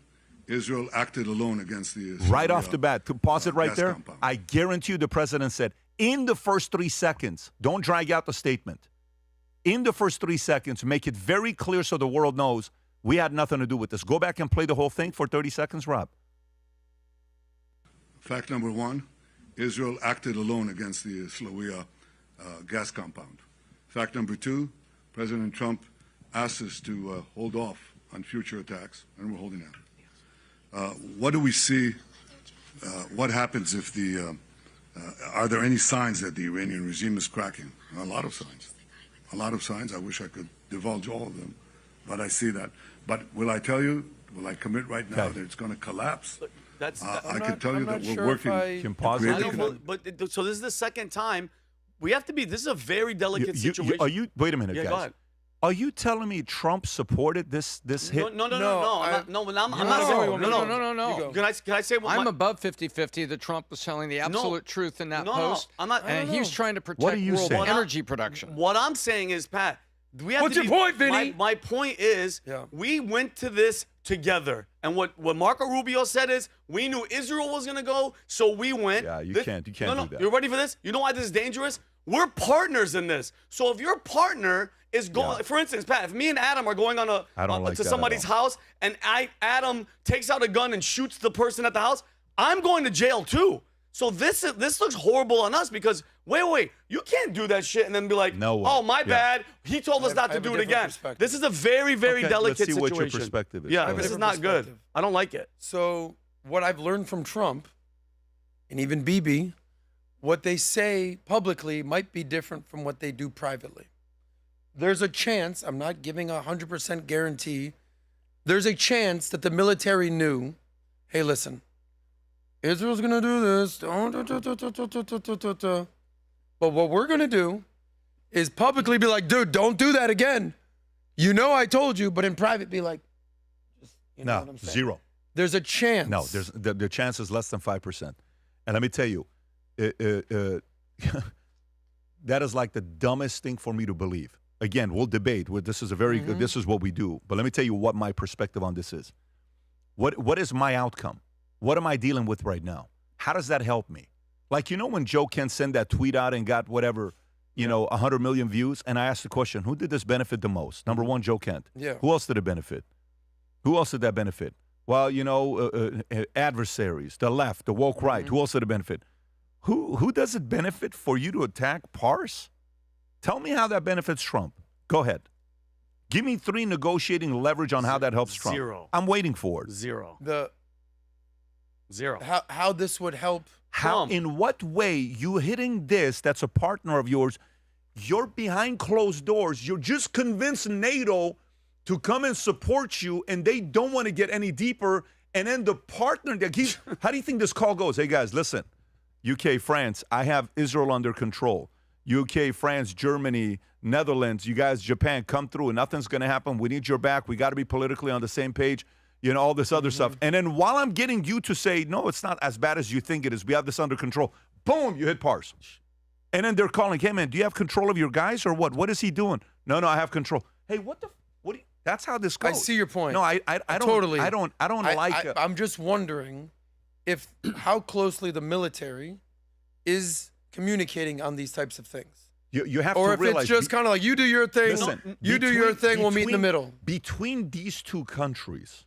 Israel acted alone against the right off the bat. Pause it right there. Compound. I guarantee you the president said, in the first 3 seconds, don't drag out the statement. In the first 3 seconds, make it very clear so the world knows we had nothing to do with this. Go back and play the whole thing for 30 seconds, Rob. Fact number one, Israel acted alone against the Slawia gas compound. Fact number two, President Trump asked us to hold off on future attacks, and we're holding out. What do we see? What happens if are there any signs that the Iranian regime is cracking? A lot of signs. A lot of signs. I wish I could divulge all of them, but I see that. But will I tell you, will I commit right now that it's going to collapse? I can tell you that we're working. So this is the second time. We have to be. This is a very delicate situation. Wait a minute, guys. Go ahead. Are you telling me Trump supported this hit? No. I'm not saying. No. Can I say what? I'm above 50-50 that Trump was telling the absolute truth in that post. I'm not. And he was trying to protect world energy production. What I'm saying is, Pat, we have What's to your point, Vinny? My point is, we went to this together. And what Marco Rubio said is, we knew Israel was going to go, so we went. Yeah, you can't do that. You're ready for this? You know why this is dangerous? We're partners in this. So if your partner is going, for instance, Pat, if me and Adam are going on to somebody's house and Adam takes out a gun and shoots the person at the house, I'm going to jail too. So this looks horrible on us because wait, you can't do that shit and then be like, oh, my bad. He told us not to do it again. This is a very, very delicate situation. Let's see what your perspective is. Yeah, this is not good. I don't like it. So what I've learned from Trump and even Bibi, what they say publicly might be different from what they do privately. There's a chance, I'm not giving a 100% guarantee, there's a chance that the military knew, hey, listen, Israel's going to do this. But what we're going to do is publicly be like, dude, don't do that again. You know I told you, but in private be like, you know what I'm saying? Zero. There's a chance. No, the chance is less than 5%. And let me tell you, that is like the dumbest thing for me to believe. Again, we'll debate. This is this is what we do. But let me tell you what my perspective on this is. What is my outcome? What am I dealing with right now? How does that help me? Like, you know, when Joe Kent sent that tweet out and got whatever, 100 million views, and I asked the question, who did this benefit the most? Number one, Joe Kent. Yeah. Who else did it benefit? Who else did that benefit? Well, adversaries, the left, the woke right. Who else did it benefit? Who does it benefit for you to attack Parse? Tell me how that benefits Trump. Go ahead. Give me 3 negotiating leverage on how that helps Trump. Zero. I'm waiting for it. Zero. How this would help Trump. In what way you hitting this that's a partner of yours, you're behind closed doors. You're just convincing NATO to come and support you, and they don't want to get any deeper. And then the partner, how do you think this call goes? Hey, guys, listen. UK, France, I have Israel under control. UK, France, Germany, Netherlands, you guys, Japan, come through. Nothing's going to happen. We need your back. We got to be politically on the same page. All this other stuff. And then while I'm getting you to say, no, it's not as bad as you think it is. We have this under control. Boom, you hit Parse. And then they're calling, hey, man, do you have control of your guys or what? What is he doing? No, I have control. Hey, what do you, that's how this goes. I see your point. No, I don't. Totally. I don't like it. I'm just wondering how closely the military is communicating on these types of things. You have or to if realize. It's just kind of like, you do your thing, listen, you do your thing, we'll meet in the middle. Between these two countries,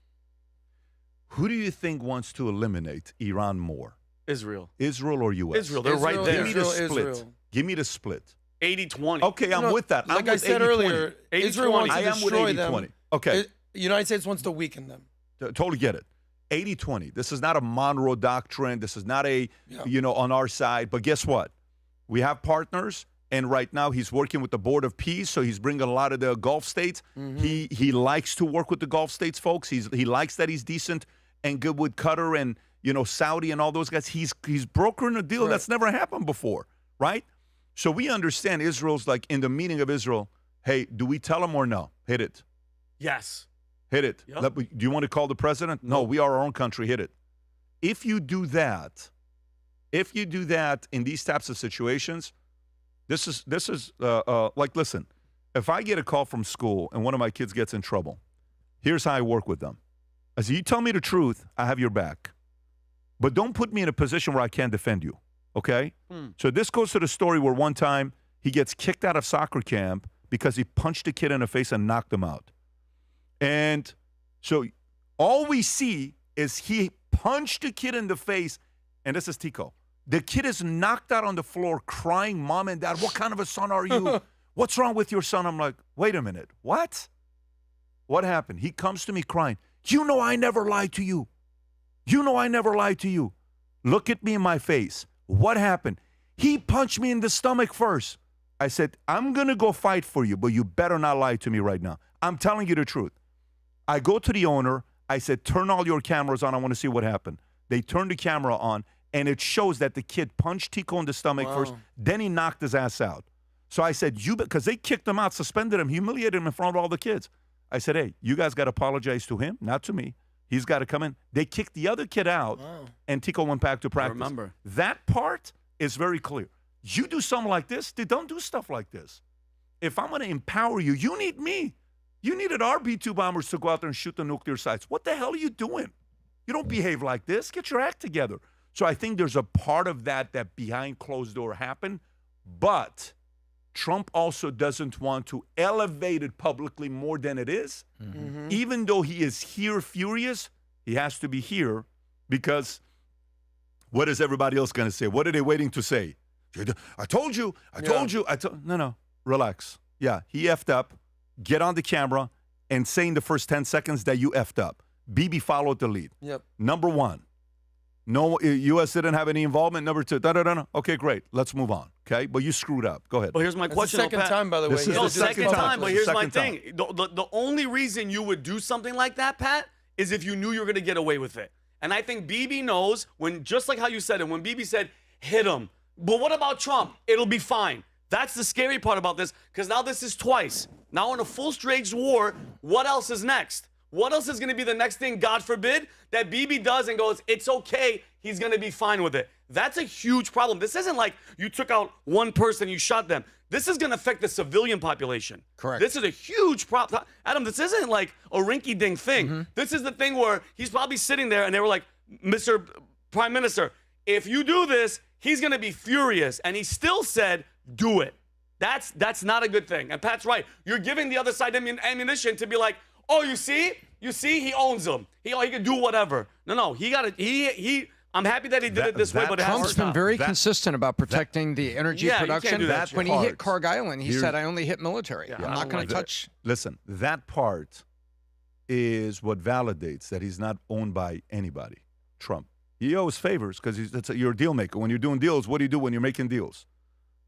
who do you think wants to eliminate Iran more? Israel or U.S.? Israel. They're right there. Give me the split. Give me the split. 80-20. Okay, I'm with that. Like I said earlier, Israel wants to destroy them. 80-20. Okay. The United States wants to weaken them. Totally get it. 80-20. This is not a Monroe Doctrine. This is not on our side. But guess what? We have partners, and right now he's working with the Board of Peace, so he's bringing a lot of the Gulf states. He likes to work with the Gulf states, folks. He likes that he's decent and good with Qatar, and Saudi and all those guys. He's brokering a deal that's never happened before, right? So we understand Israel's like in the meeting of Israel, hey, do we tell them or no? Hit it. Yes. Hit it. Yep. Do you want to call the president? No, we are our own country. Hit it. If you do that in these types of situations, this is like, listen, if I get a call from school and one of my kids gets in trouble, here's how I work with them. I say, you tell me the truth, I have your back. But don't put me in a position where I can't defend you, okay? So this goes to the story where one time he gets kicked out of soccer camp because he punched a kid in the face and knocked him out. And so all we see is he punched a kid in the face, and this is Tico. The kid is knocked out on the floor crying, Mom and Dad, what kind of a son are you? What's wrong with your son? I'm like, wait a minute, what? What happened? He comes to me crying, you know I never lied to you. You know I never lied to you. Look at me in my face. What happened? He punched me in the stomach first. I said, I'm going to go fight for you, but you better not lie to me right now. I'm telling you the truth. I go to the owner. I said, turn all your cameras on. I want to see what happened. They turned the camera on, and it shows that the kid punched Tico in the stomach first. Then he knocked his ass out. So I said, because they kicked him out, suspended him, humiliated him in front of all the kids. I said, hey, you guys got to apologize to him, not to me. He's got to come in. They kicked the other kid out, and Tico went back to practice. I remember. That part is very clear. You do something like this, they don't do stuff like this. If I'm going to empower you, you need me. You needed our B-2 bombers to go out there and shoot the nuclear sites. What the hell are you doing? You don't behave like this. Get your act together. So I think there's a part of that behind closed door happened, but Trump also doesn't want to elevate it publicly more than it is. Even though he is here furious, he has to be here because what is everybody else going to say? What are they waiting to say? I told you. No, relax. Yeah, he effed up. Get on the camera and say in the first 10 seconds that you effed up. Bibi followed the lead. Yep. Number one, no, U.S. didn't have any involvement. Number two, okay, great. Let's move on. Okay, but you screwed up. Go ahead. But here's my question. The second time, by the way. This is No, the second time, but here's my time. thing. The only reason you would do something like that, Pat, is if you knew you were going to get away with it. And I think Bibi knows when, just like how you said it, when Bibi said, hit him. But what about Trump? It'll be fine. That's the scary part about this, because now this is twice. Now in a full-staged war, what else is next? What else is going to be the next thing, God forbid, that Bibi does and goes, it's okay, he's going to be fine with it. That's a huge problem. This isn't like you took out one person, you shot them. This is going to affect the civilian population. Correct. This is a huge problem. Adam, this isn't like a rinky-dink thing. This is the thing where he's probably sitting there and they were like, Mr. Prime Minister, if you do this, he's going to be furious. And he still said, do it. That's not a good thing. And Pat's right. You're giving the other side ammunition to be like, oh, you see, he owns them. He can do whatever. No, he got it. I'm happy that he did it this way, but it has to Trump's been stop. very consistent about protecting the energy Yeah, you can't production. do that When he hit Carg Island, he said, I only hit military. Yeah, I'm I not don't going like to that. touch. Listen, that part is what validates that he's not owned by anybody. Trump. He owes favors because you're a deal maker. When you're doing deals, what do you do when you're making deals?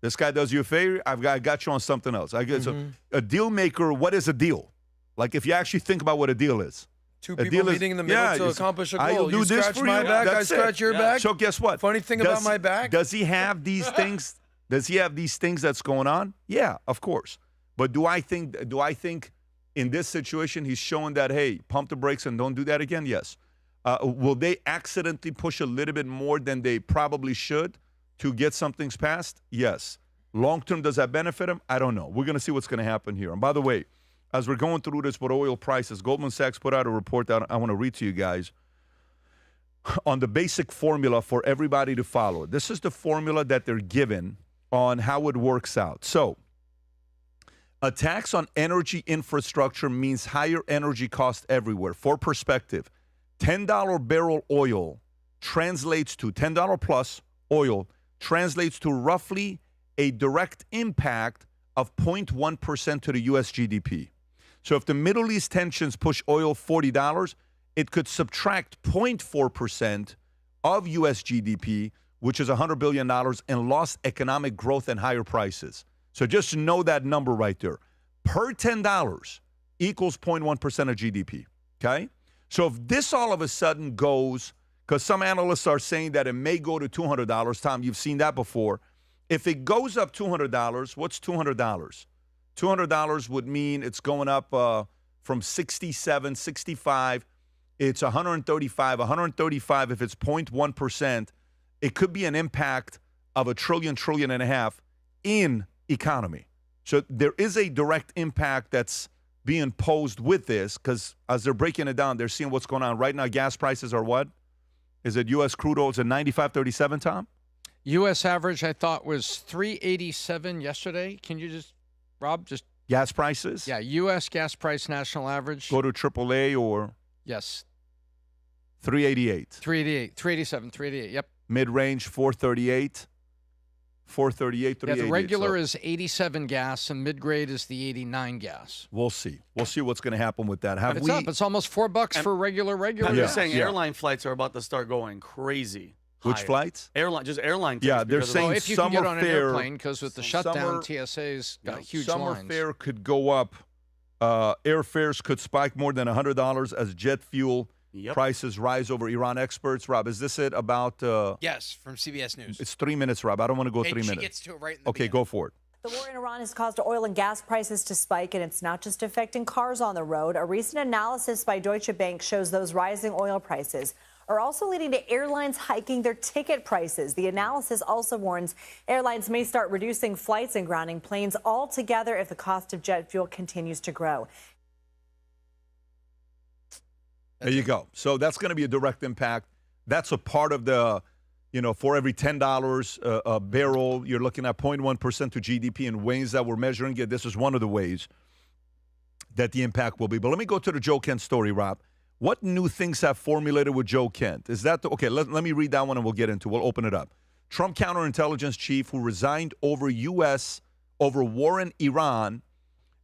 This guy does you a favor, I got you on something else. So a deal maker, what is a deal? Like if you actually think about what a deal is. Two people meeting in the middle to accomplish a goal. I'll do You this scratch for my you. back, I That's scratch your back. So guess what? Funny thing about my back? Does he have these things? Does he have these things that's going on? Yeah, of course. But do I think in this situation he's showing that, hey, pump the brakes and don't do that again? Yes. Will they accidentally push a little bit more than they probably should to get some things passed? Yes. Long term, does that benefit him? I don't know. We're going to see what's going to happen here. And by the way, as we're going through this with oil prices, Goldman Sachs put out a report that I want to read to you guys on the basic formula for everybody to follow. This is the formula that they're given on how it works out. So, a tax on energy infrastructure means higher energy costs everywhere. For perspective, $10 barrel oil translates to $10 plus oil translates to roughly a direct impact of 0.1% to the U.S. GDP. So if the Middle East tensions push oil $40, it could subtract 0.4% of U.S. GDP, which is $100 billion, and lost economic growth and higher prices. So just know that number right there. Per $10 equals 0.1% of GDP, okay? So if this all of a sudden goes, because some analysts are saying that it may go to $200. Tom, you've seen that before. If it goes up $200, what's $200? $200 would mean it's going up from 67, 65. It's 135. 135, if it's 0.1%, it could be an impact of $1 trillion, $1.5 trillion in economy. So there is a direct impact that's being posed with this, because as they're breaking it down, they're seeing what's going on. Right now, gas prices are what? Is it U.S. crude oil? Is it 95.37, Tom? U.S. average, I thought, was 387 yesterday. Can you just, Rob, just... Gas prices? Yeah, U.S. gas price national average. Go to AAA or... Yes. 388. 388, 387, 388, yep. Mid-range, 438. 438, 388. Yeah, the regular is 87 gas, and mid-grade is the 89 gas. We'll see. We'll see what's going to happen with that. It's up. It's almost $4 for regular. I'm just saying airline flights are about to start going crazy. Which flights? Airline tickets. Yeah, they're saying if you summer can get on an fare, airplane, because with the shutdown, TSA's got huge summer lines. fare could go up. Airfares could spike more than $100 as jet fuel prices rise over Iran. Experts, Rob, is this it about? Yes, from CBS News. It's 3 minutes, Rob. I don't want to go 3 minutes. She gets to it right in the Okay, go for it. The war in Iran has caused oil and gas prices to spike, and it's not just affecting cars on the road. A recent analysis by Deutsche Bank shows those rising oil prices are also leading to airlines hiking their ticket prices. The analysis also warns airlines may start reducing flights and grounding planes altogether if the cost of jet fuel continues to grow. There you go. So that's going to be a direct impact. That's a part of the, for every $10 a barrel, you're looking at 0.1% to GDP in ways that we're measuring it. This is one of the ways that the impact will be. But let me go to the Joe Kent story, Rob. What new things have formulated with Joe Kent? Is that okay? Let me read that one and we'll get into. We'll open it up. Trump counterintelligence chief who resigned over war in Iran,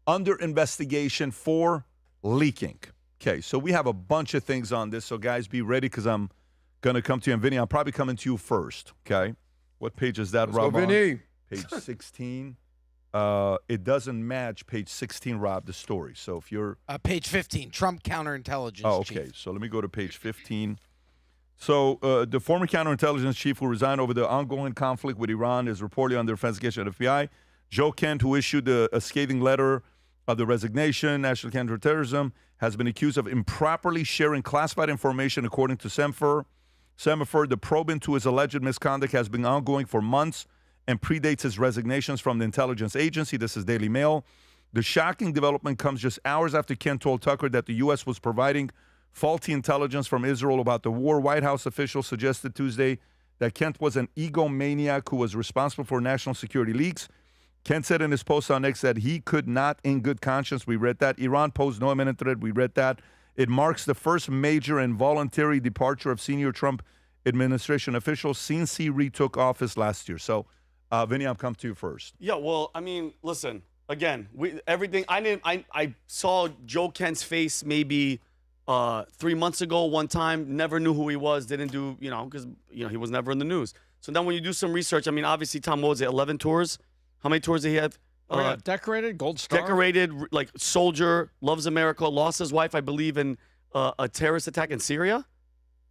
under investigation for leaking. Okay, so we have a bunch of things on this. So guys, be ready because I'm going to come to you. And Vinny, I'm probably coming to you first. Okay, what page is that, Rob? Vinny. Page 16. It doesn't match page 16, Rob, the story. So if you're... page 15, Trump counterintelligence okay. chief. So let me go to page 15. So the former counterintelligence chief who resigned over the ongoing conflict with Iran is reportedly under investigation at FBI. Joe Kent, who issued a scathing letter of the resignation, National Counterterrorism, has been accused of improperly sharing classified information, according to Semper. The probe into his alleged misconduct has been ongoing for months and predates his resignations from the intelligence agency. This is Daily Mail. The shocking development comes just hours after Kent told Tucker that the U.S. was providing faulty intelligence from Israel about the war. White House officials suggested Tuesday that Kent was an egomaniac who was responsible for national security leaks. Kent said in his post on X that he could not, in good conscience, we read that. Iran posed no imminent threat, we read that. It marks the first major and voluntary departure of senior Trump administration officials since he retook office last year. So, Vinny, I'll come to you first. Yeah, well, I mean, listen, again, I saw Joe Kent's face maybe 3 months ago one time, never knew who he was, didn't do, because, he was never in the news. So then when you do some research, I mean, obviously, Tom, what was it, 11 tours? How many tours did he have? Decorated, gold star. Decorated, like soldier, loves America, lost his wife, I believe, in a terrorist attack in Syria.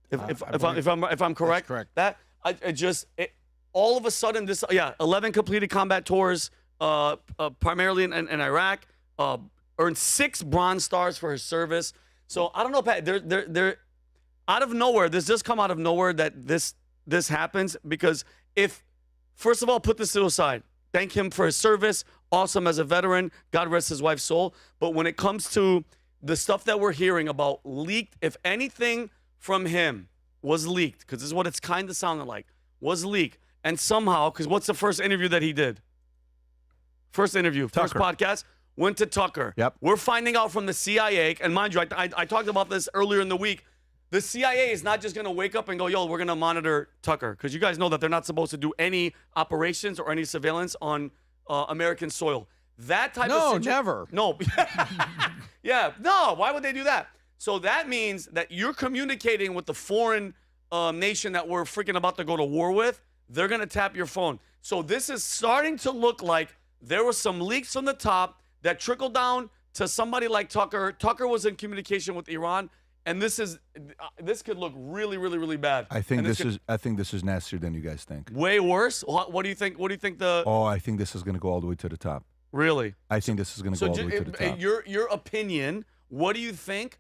If I'm correct. That's correct. All of a sudden, 11 completed combat tours, primarily in Iraq. Earned 6 Bronze Stars for his service. So I don't know, Pat. They're out of nowhere. This just come out of nowhere that this happens, because first of all, put this to the side. Thank him for his service. Awesome as a veteran. God rest his wife's soul. But when it comes to the stuff that we're hearing about leaked, if anything from him was leaked, because this is what it's kind of sounded like, was leaked, and somehow, because what's the first interview that he did? First interview, Tucker. first podcast, went to Tucker. Yep. We're finding out from the CIA, and mind you, I talked about this earlier in the week. The CIA is not just going to wake up and go, yo, we're going to monitor Tucker, because you guys know that they're not supposed to do any operations or any surveillance on American soil. That type of situation. No, never. No. Yeah, no, why would they do that? So that means that you're communicating with the foreign nation that we're freaking about to go to war with. They're going to tap your phone. So this is starting to look like there were some leaks from the top that trickled down to somebody like Tucker. Tucker was in communication with Iran. And this could look really, really, really bad. I think this is nastier than you guys think. Way worse. What do you think? What do you think the? Oh, I think this is going to go all the way to the top. Really? I think this is going to go all the way to the top. Your opinion. What do you think?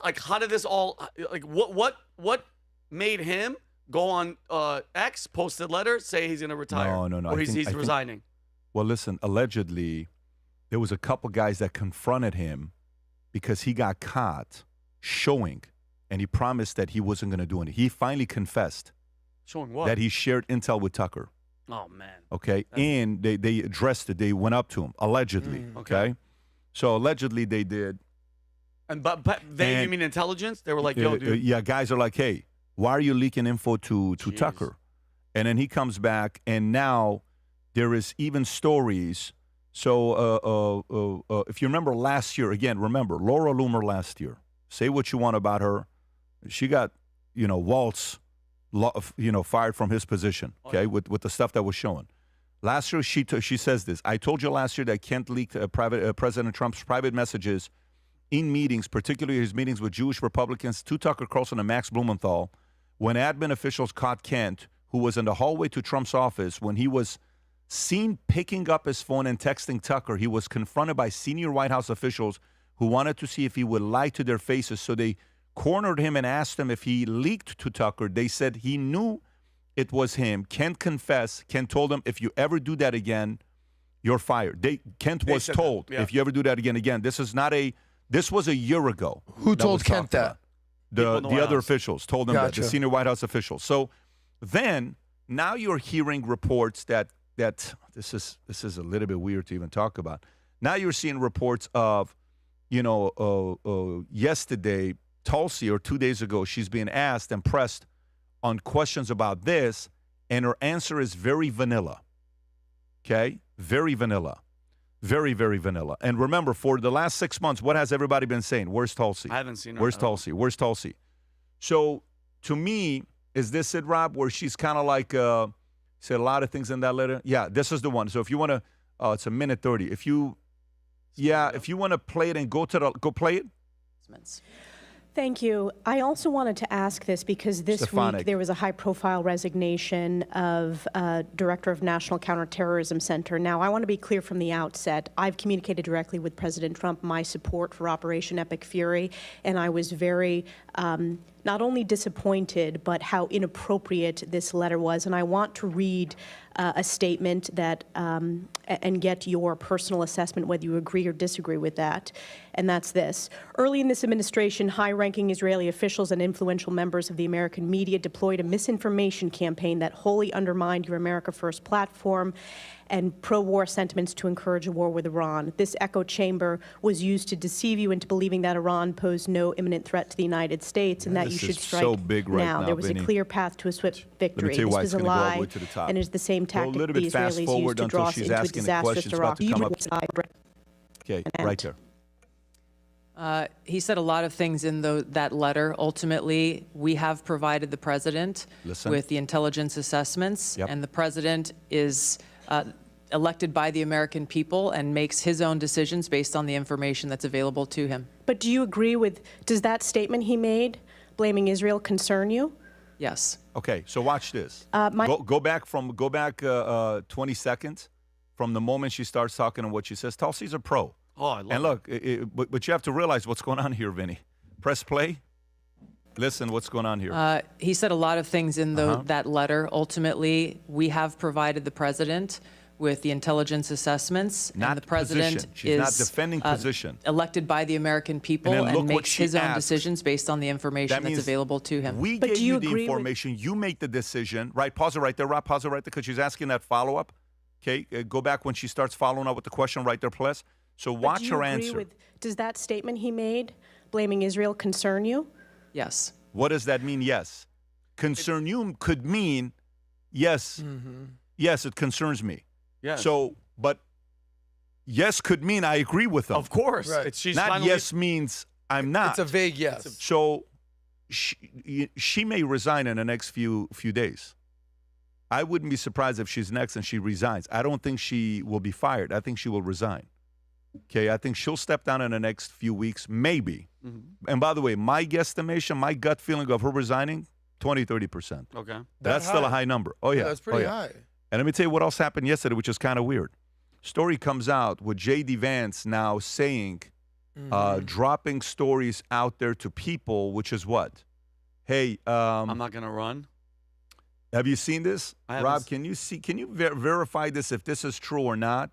Like, how did this all? Like, what made him go on X, post a letter, say he's going to retire? No. Or he's resigning. Well, listen. Allegedly, there was a couple guys that confronted him because he got caught showing, and he promised that he wasn't going to do anything. He finally confessed. Showing what? That he shared intel with Tucker. Oh, man. Okay, and they addressed it. They went up to him, allegedly. Okay. So allegedly they did. And but they, you mean intelligence? They were like, yo, dude. Yeah, guys are like, hey, why are you leaking info to Tucker? And then he comes back, and now there is even stories. So if you remember last year, again, remember Laura Loomer last year. Say what you want about her. She got, Waltz, fired from his position, okay, with the stuff that was shown. Last year, she says this. I told you last year that Kent leaked President Trump's private messages in meetings, particularly his meetings with Jewish Republicans, to Tucker Carlson and Max Blumenthal, when admin officials caught Kent, who was in the hallway to Trump's office, when he was seen picking up his phone and texting Tucker. He was confronted by senior White House officials who wanted to see if he would lie to their faces. So they cornered him and asked him if he leaked to Tucker. They said he knew it was him. Kent confessed. Kent told him, if you ever do that again, you're fired. Kent was told, if you ever do that again. This was a year ago. Who told Kent that? The other officials told him that, the senior White House officials. So then, now you're hearing reports that this is a little bit weird to even talk about. Now you're seeing reports of, yesterday, Tulsi, or 2 days ago, she's being asked and pressed on questions about this, and her answer is very vanilla. Okay? Very vanilla. Very, very vanilla. And remember, for the last 6 months, what has everybody been saying? Where's Tulsi? I haven't seen her. Where's Tulsi? Where's Tulsi? So, to me, is this it, Rob, where she's kind of like said a lot of things in that letter? Yeah, this is the one. So if you want to, it's a minute 30. If you want to play it and go play it. Thank you. I also wanted to ask this because this week there was a high-profile resignation of Director of National Counterterrorism Center. Now, I want to be clear from the outset. I've communicated directly with President Trump my support for Operation Epic Fury, and I was very not only disappointed, but how inappropriate this letter was. And I want to read a statement that and get your personal assessment, whether you agree or disagree with that. And that's this. Early in this administration, high-ranking Israeli officials and influential members of the American media deployed a misinformation campaign that wholly undermined your America First platform and pro-war sentiments to encourage a war with Iran. This echo chamber was used to deceive you into believing that Iran posed no imminent threat to the United States and that you should strike so big right now. There was Vinny. A clear path to a swift victory. This was a lie and is the same tactic the Israelis used to draw us into a disastrous Iraq. Okay, right there. He said a lot of things in that letter. Ultimately, we have provided the president with the intelligence assessments, and the president is elected by the American people and makes his own decisions based on the information that's available to him. But do you agree with, does that statement he made, blaming Israel, concern you? Yes. Okay, so watch this. Go back 20 seconds from the moment she starts talking and what she says. Tulsi's a pro. Oh, I love and look, but you have to realize what's going on here, Vinny. Press play. Listen, what's going on here? He said a lot of things in that letter. Ultimately, we have provided the president with the intelligence assessments, and the president She's not defending position. Elected by the American people and makes his own decisions based on the information that's available to him. We gave you the information. You make the decision, right? Pause it right there, Rob. Pause it right there because she's asking that follow-up. Okay, go back when she starts following up with the question right there, please. So watch her answer. Does that statement he made, blaming Israel, concern you? Yes. What does that mean, yes? Concern you could mean, yes, yes, it concerns me. Yes. So, but yes could mean I agree with them. Of course. Right. She's not yes means I'm not. It's a vague yes. So she may resign in the next few days. I wouldn't be surprised if she's next and she resigns. I don't think she will be fired. I think she will resign. Okay, I think she'll step down in the next few weeks, maybe. And by the way, my guesstimation, my gut feeling of her resigning, 20, 30%. Okay. That's still a high number. Oh, yeah. That's pretty Oh, yeah. high. And let me tell you what else happened yesterday, which is kind of weird. Story comes out with J.D. Vance now saying, dropping stories out there to people, which is what? Hey, I'm not going to run. Have you seen this? Rob, haven't can you verify this if this is true or not?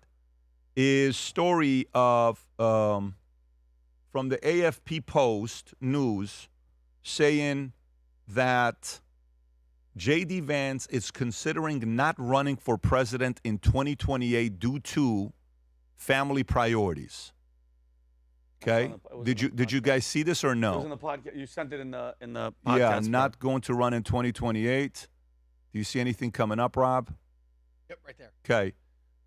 Is story of from the AFP Post News saying that J.D. Vance is considering not running for president in 2028 due to family priorities. Okay, did you guys see this or no? It was in the podcast. You sent it in the podcast. Yeah, not going to run in 2028. Do you see anything coming up, Rob? Yep, right there. Okay.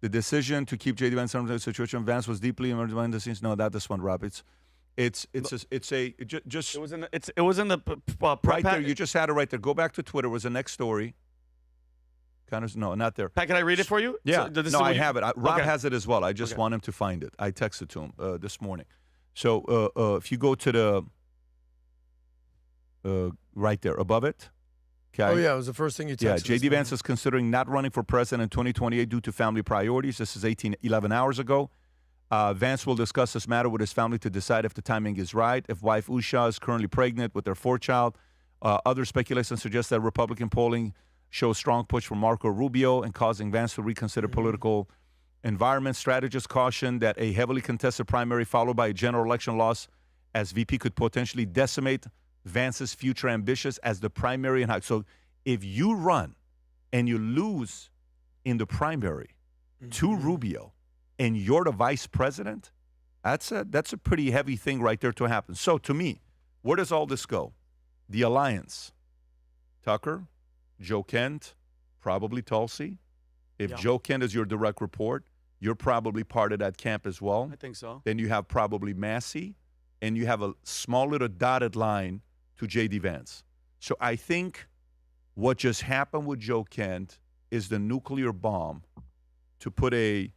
The decision to keep J.D. Vance in the situation Vance was deeply behind the scenes. No, not this one, Rob. Just It was in the right there. You just had it right there. Go back to Twitter. It was the next story. Kind of no, not there. Pat, can I read it for you? Yeah. So, I have it. Rob Okay. has it as well. I just want him to find it. I texted to him this morning. So if you go to the right there above it. Okay. Oh, yeah, it was the first thing you texted. Yeah, J.D. Vance is considering not running for president in 2028 due to family priorities. This is 11 hours ago. Vance will discuss this matter with his family to decide if the timing is right. If wife Usha is currently pregnant with their fourth child, other speculation suggests that Republican polling shows strong push for Marco Rubio and causing Vance to reconsider political environment. Strategists caution that a heavily contested primary followed by a general election loss as VP could potentially decimate Vance's future ambitions as the primary and high. So if you run and you lose in the primary to Rubio and you're the vice president, that's a pretty heavy thing right there to happen. So to me, where does all this go? The alliance. Tucker, Joe Kent, probably Tulsi. If Joe Kent is your direct report, you're probably part of that camp as well. I think so. Then you have probably Massey, and you have a small little dotted line to J.D. Vance. So I think what just happened with Joe Kent is the nuclear bomb to put a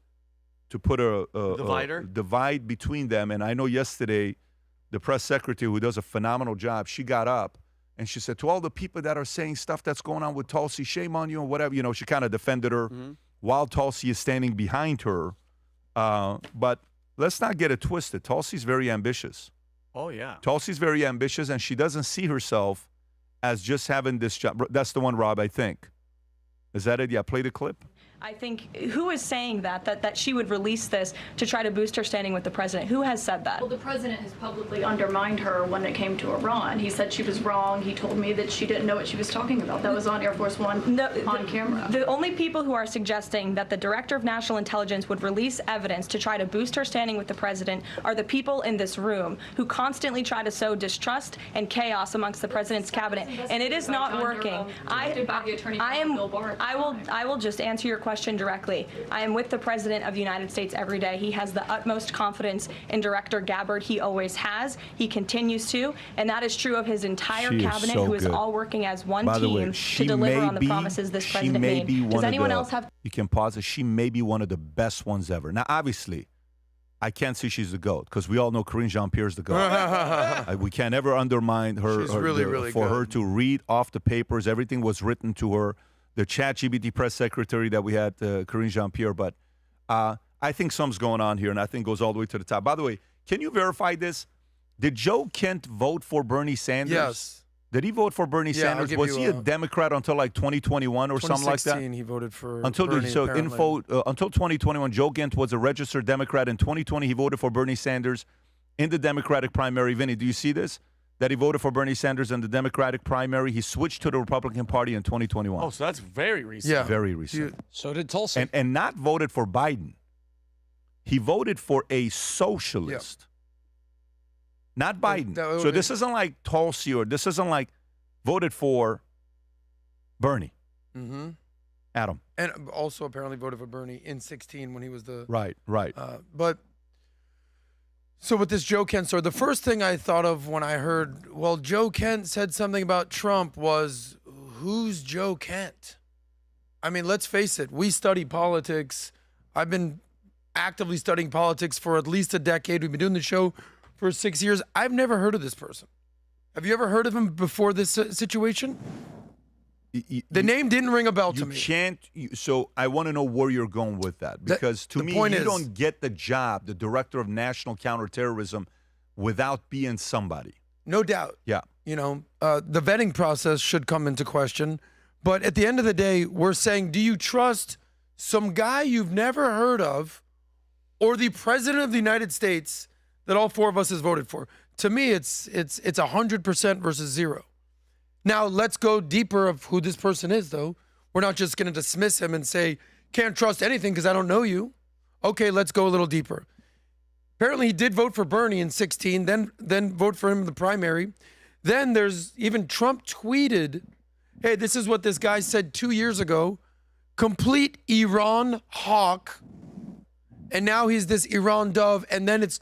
divider? Divide between them. And I know yesterday the press secretary, who does a phenomenal job, she got up and she said to all the people that are saying stuff that's going on with Tulsi, shame on you and whatever, she kind of defended her while Tulsi is standing behind her. But let's not get it twisted. Tulsi's very ambitious. Oh, yeah. Tulsi's very ambitious, and she doesn't see herself as just having this job. That's the one, Rob, I think. Is that it? Yeah, play the clip. I think, who is saying that she would release this to try to boost her standing with the president? Who has said that? Well, the president has publicly undermined her when it came to Iran. He said she was wrong. He told me that she didn't know what she was talking about. That was on Air Force One on camera. The only people who are suggesting that the director of national intelligence would release evidence to try to boost her standing with the president are the people in this room who constantly try to sow distrust and chaos amongst the president's cabinet, and it is not working. I will just answer your question directly. I am with the President of the United States every day. He has the utmost confidence in Director Gabbard. He always has. He continues to. And that is true of his entire cabinet, who is all working as one team to deliver on the promises this president made. Does anyone else have... You can pause it. She may be one of the best ones ever. Now, obviously, I can't say she's the GOAT because we all know Karine Jean-Pierre is the GOAT. We can't ever undermine her. She's really for good. her to read off the papers, everything was written to her. The ChatGPT press secretary that we had, Karine Jean-Pierre. But I think something's going on here, and I think goes all the way to the top. By the way, can you verify this? Did Joe Kent vote for Bernie Sanders? Yes. Did he vote for Bernie Sanders? Was he a Democrat until like 2021 or something like that? 2016, he voted for until Bernie, until 2021, Joe Kent was a registered Democrat. In 2020, he voted for Bernie Sanders in the Democratic primary. Vinny, do you see this? That he voted for Bernie Sanders in the Democratic primary. He switched to the Republican Party in 2021. Oh, so that's very recent. Yeah. Very recent. So did Tulsi. And not voted for Biden. He voted for a socialist. Not Biden. So this isn't like Tulsi or this isn't like voted for Bernie. Mm-hmm. Adam. And also apparently voted for Bernie in 2016 when he was the... Right. But... So with this Joe Kent story, the first thing I thought of when I heard, well, Joe Kent said something about Trump was, who's Joe Kent? I mean, let's face it. We study politics. I've been actively studying politics for at least a decade. We've been doing the show for 6 years. I've never heard of this person. Have you ever heard of him before this situation? The name didn't ring a bell to me. So I want to know where you're going with that. Because to me, you don't get the job, the Director of National Counterterrorism, without being somebody. No doubt. Yeah. You know, the vetting process should come into question. But at the end of the day, we're saying, do you trust some guy you've never heard of or the President of the United States that all four of us has voted for? To me, it's 100% versus 0. Now, let's go deeper of who this person is, though. We're not just going to dismiss him and say, can't trust anything because I don't know you. Okay, let's go a little deeper. Apparently, he did vote for Bernie in 2016, then vote for him in the primary. Then there's even Trump tweeted, hey, this is what this guy said 2 years ago, complete Iran hawk. And now he's this Iran dove, and then it's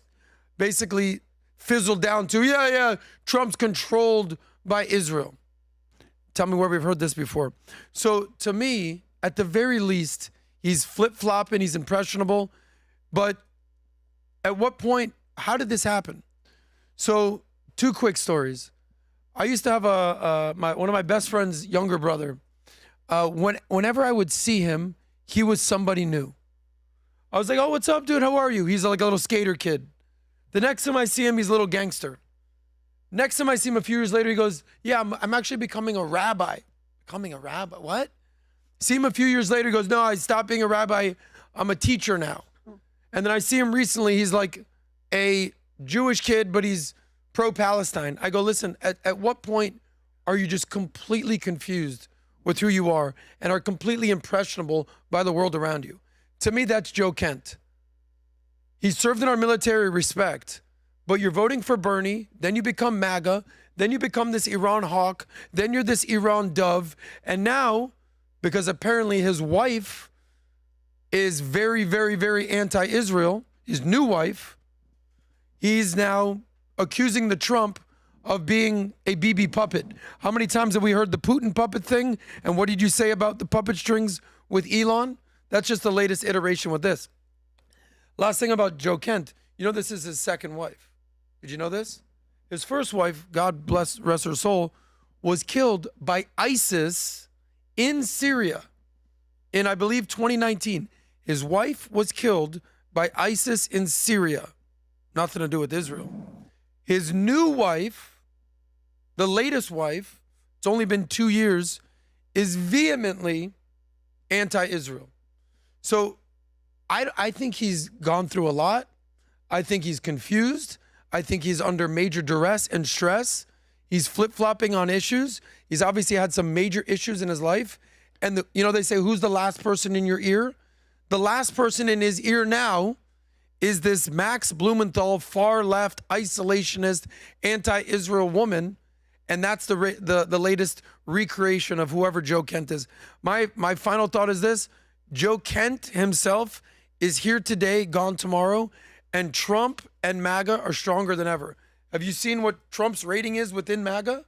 basically fizzled down to, yeah, Trump's controlled by Israel. Tell me where we've heard this before. So to me, at the very least, he's flip-flopping, he's impressionable. But at what point, how did this happen? So 2 quick stories. I used to have one of my best friend's younger brother. Whenever I would see him, he was somebody new. I was like, oh, what's up, dude? How are you? He's like a little skater kid. The next time I see him, he's a little gangster. Next time I see him a few years later, he goes, yeah, I'm actually becoming a rabbi. Becoming a rabbi? What? See him a few years later, he goes, no, I stopped being a rabbi. I'm a teacher now. And then I see him recently. He's like a Jewish kid, but he's pro-Palestine. I go, listen, at what point are you just completely confused with who you are and are completely impressionable by the world around you? To me, that's Joe Kent. He served in our military, respect, but you're voting for Bernie, then you become MAGA, then you become this Iran hawk, then you're this Iran dove, and now, because apparently his wife is very, very, very anti-Israel, his new wife, he's now accusing the Trump of being a Bibi puppet. How many times have we heard the Putin puppet thing? And what did you say about the puppet strings with Elon? That's just the latest iteration with this. Last thing about Joe Kent, you know this is his second wife. Did you know this? His first wife, God bless, rest her soul, was killed by ISIS in Syria in, I believe, 2019. His wife was killed by ISIS in Syria. Nothing to do with Israel. His new wife, the latest wife, it's only been 2 years, is vehemently anti-Israel. So I think he's gone through a lot. I think he's confused. I think he's under major duress and stress. He's flip-flopping on issues. He's obviously had some major issues in his life. And, they say, who's the last person in your ear? The last person in his ear now is this Max Blumenthal, far-left, isolationist, anti-Israel woman. And that's the latest recreation of whoever Joe Kent is. My final thought is this. Joe Kent himself is here today, gone tomorrow, and Trump and MAGA are stronger than ever. Have you seen what Trump's rating is within MAGA? Have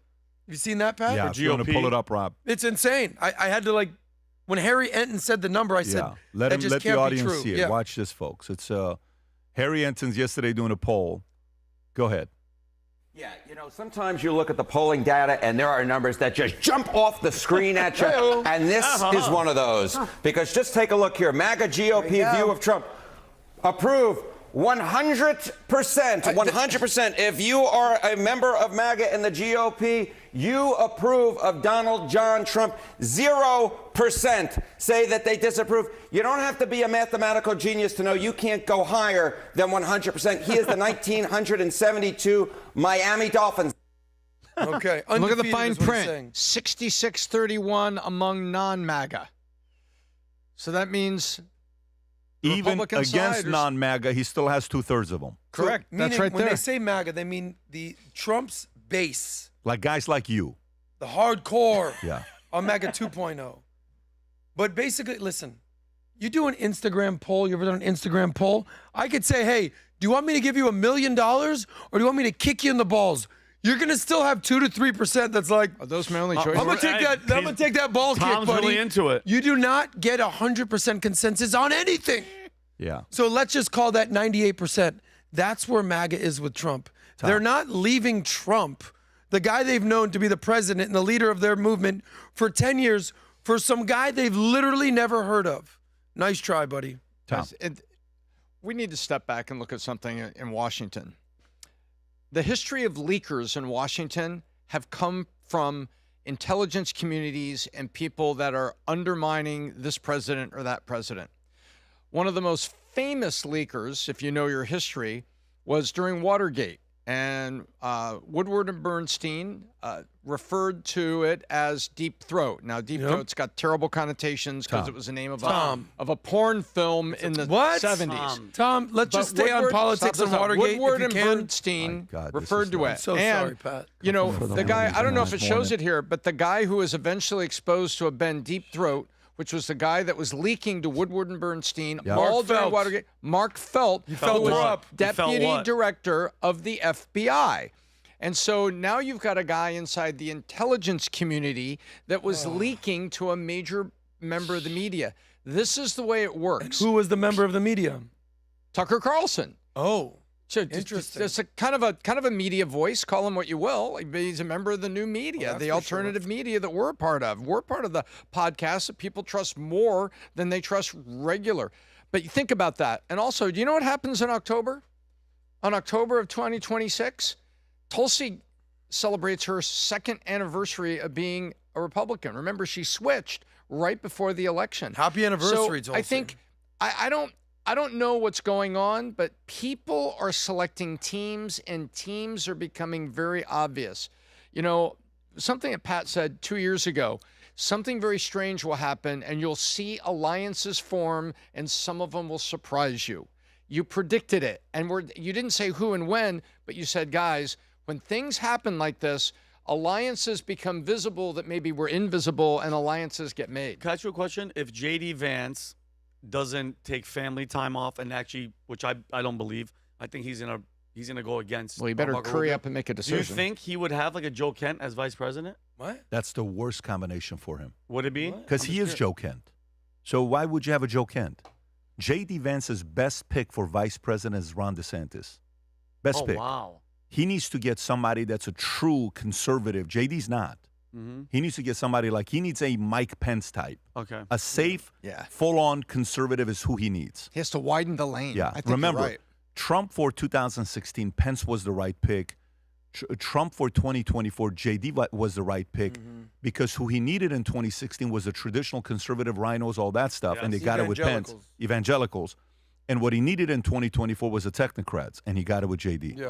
you seen that, Pat? Yeah, you're going to pull it up, Rob. It's insane. I had to, when Harry Enton said the number, I said, let that just let can't the audience be true. see it. Yeah. Watch this, folks. It's Harry Enton's yesterday doing a poll. Go ahead. Yeah, sometimes you look at the polling data and there are numbers that just jump off the screen at you, and this is one of those. Because just take a look here. MAGA GOP view of Trump. Approve 100%. 100%. If you are a member of MAGA and the GOP, you approve of Donald John Trump. 0% say that they disapprove. You don't have to be a mathematical genius to know you can't go higher than 100%. He is the 1972 Miami Dolphins. Okay. Look at the Undefeated fine is what he's print. saying. 66-31 among non-MAGA. So that means the Even Republican against side is- non-MAGA, he still has 2/3 of them. Correct. So, That's meaning right when there. they say MAGA, they mean the Trump's base, Like guys like you. the hardcore Yeah. on MAGA 2.0. But basically, listen, you do an Instagram poll, you ever done an Instagram poll? I could say, hey, do you want me to give you $1 million or do you want me to kick you in the balls? You're going to still have 2 to 3% that's like, Are those my only choices? I'm going to take that ball kick, Tom's buddy. really into it. You do not get 100% consensus on anything. Yeah. So let's just call that 98%. That's where MAGA is with Trump. They're not leaving Trump, the guy they've known to be the president and the leader of their movement for 10 years, for some guy they've literally never heard of. Nice try, buddy. Tom. We need to step back and look at something in Washington. The history of leakers in Washington have come from intelligence communities and people that are undermining this president or that president. One of the most famous leakers, if you know your history, was during Watergate. And Woodward and Bernstein referred to it as Deep Throat. Now, Deep Throat's got terrible connotations because it was the name of a porn film in the 70s. Tom, let's just stay on politics and Watergate. Woodward if you and can. Bernstein referred to it. I'm so and, sorry, Pat. You know, the guy, I don't know if it shows it here, but the guy who was eventually exposed to have been Deep Throat, which was the guy that was leaking to Woodward and Bernstein all during Watergate. Mark Felt, who was deputy director of the FBI. And so now you've got a guy inside the intelligence community that was leaking to a major member of the media. This is the way it works. Who was the member of the media? Tucker Carlson. Oh. So interesting. It's a kind of a media voice. Call him what you will. He's a member of the new media, the alternative media that we're a part of. We're part of the podcast that people trust more than they trust regular. But you think about that. And also, do you know what happens in October? On October of 2026, Tulsi celebrates her 2nd anniversary of being a Republican. Remember, she switched right before the election. Happy anniversary, Tulsi. Tulsi. I think I don't know what's going on, but people are selecting teams, and teams are becoming very obvious. You know, something that Pat said 2 years ago, something very strange will happen, and you'll see alliances form, and some of them will surprise you. You predicted it, and you didn't say who and when, but you said, guys, when things happen like this, alliances become visible that maybe were invisible, and alliances get made. Can I ask you a question? If J.D. Vance doesn't take family time off and actually, which I don't believe, I think he's gonna go against. Well, you better hurry up and make a decision. Do you think he would have like a Joe Kent as vice president? What? That's the worst combination for him. Would it be? Because he is Joe Kent. So why would you have a Joe Kent? J.D. Vance's best pick for vice president is Ron DeSantis. Best pick. Wow. He needs to get somebody that's a true conservative. J.D.'s not. Mm-hmm. He needs to get somebody he needs a Mike Pence type. Okay. A safe, full-on conservative is who he needs. He has to widen the lane. Yeah. I think Remember, you're right. Trump for 2016, Pence was the right pick. Trump for 2024, J.D. was the right pick because who he needed in 2016 was the traditional conservative rhinos, all that stuff, and they got it with Pence. Evangelicals. And what he needed in 2024 was the technocrats, and he got it with J.D. Yeah.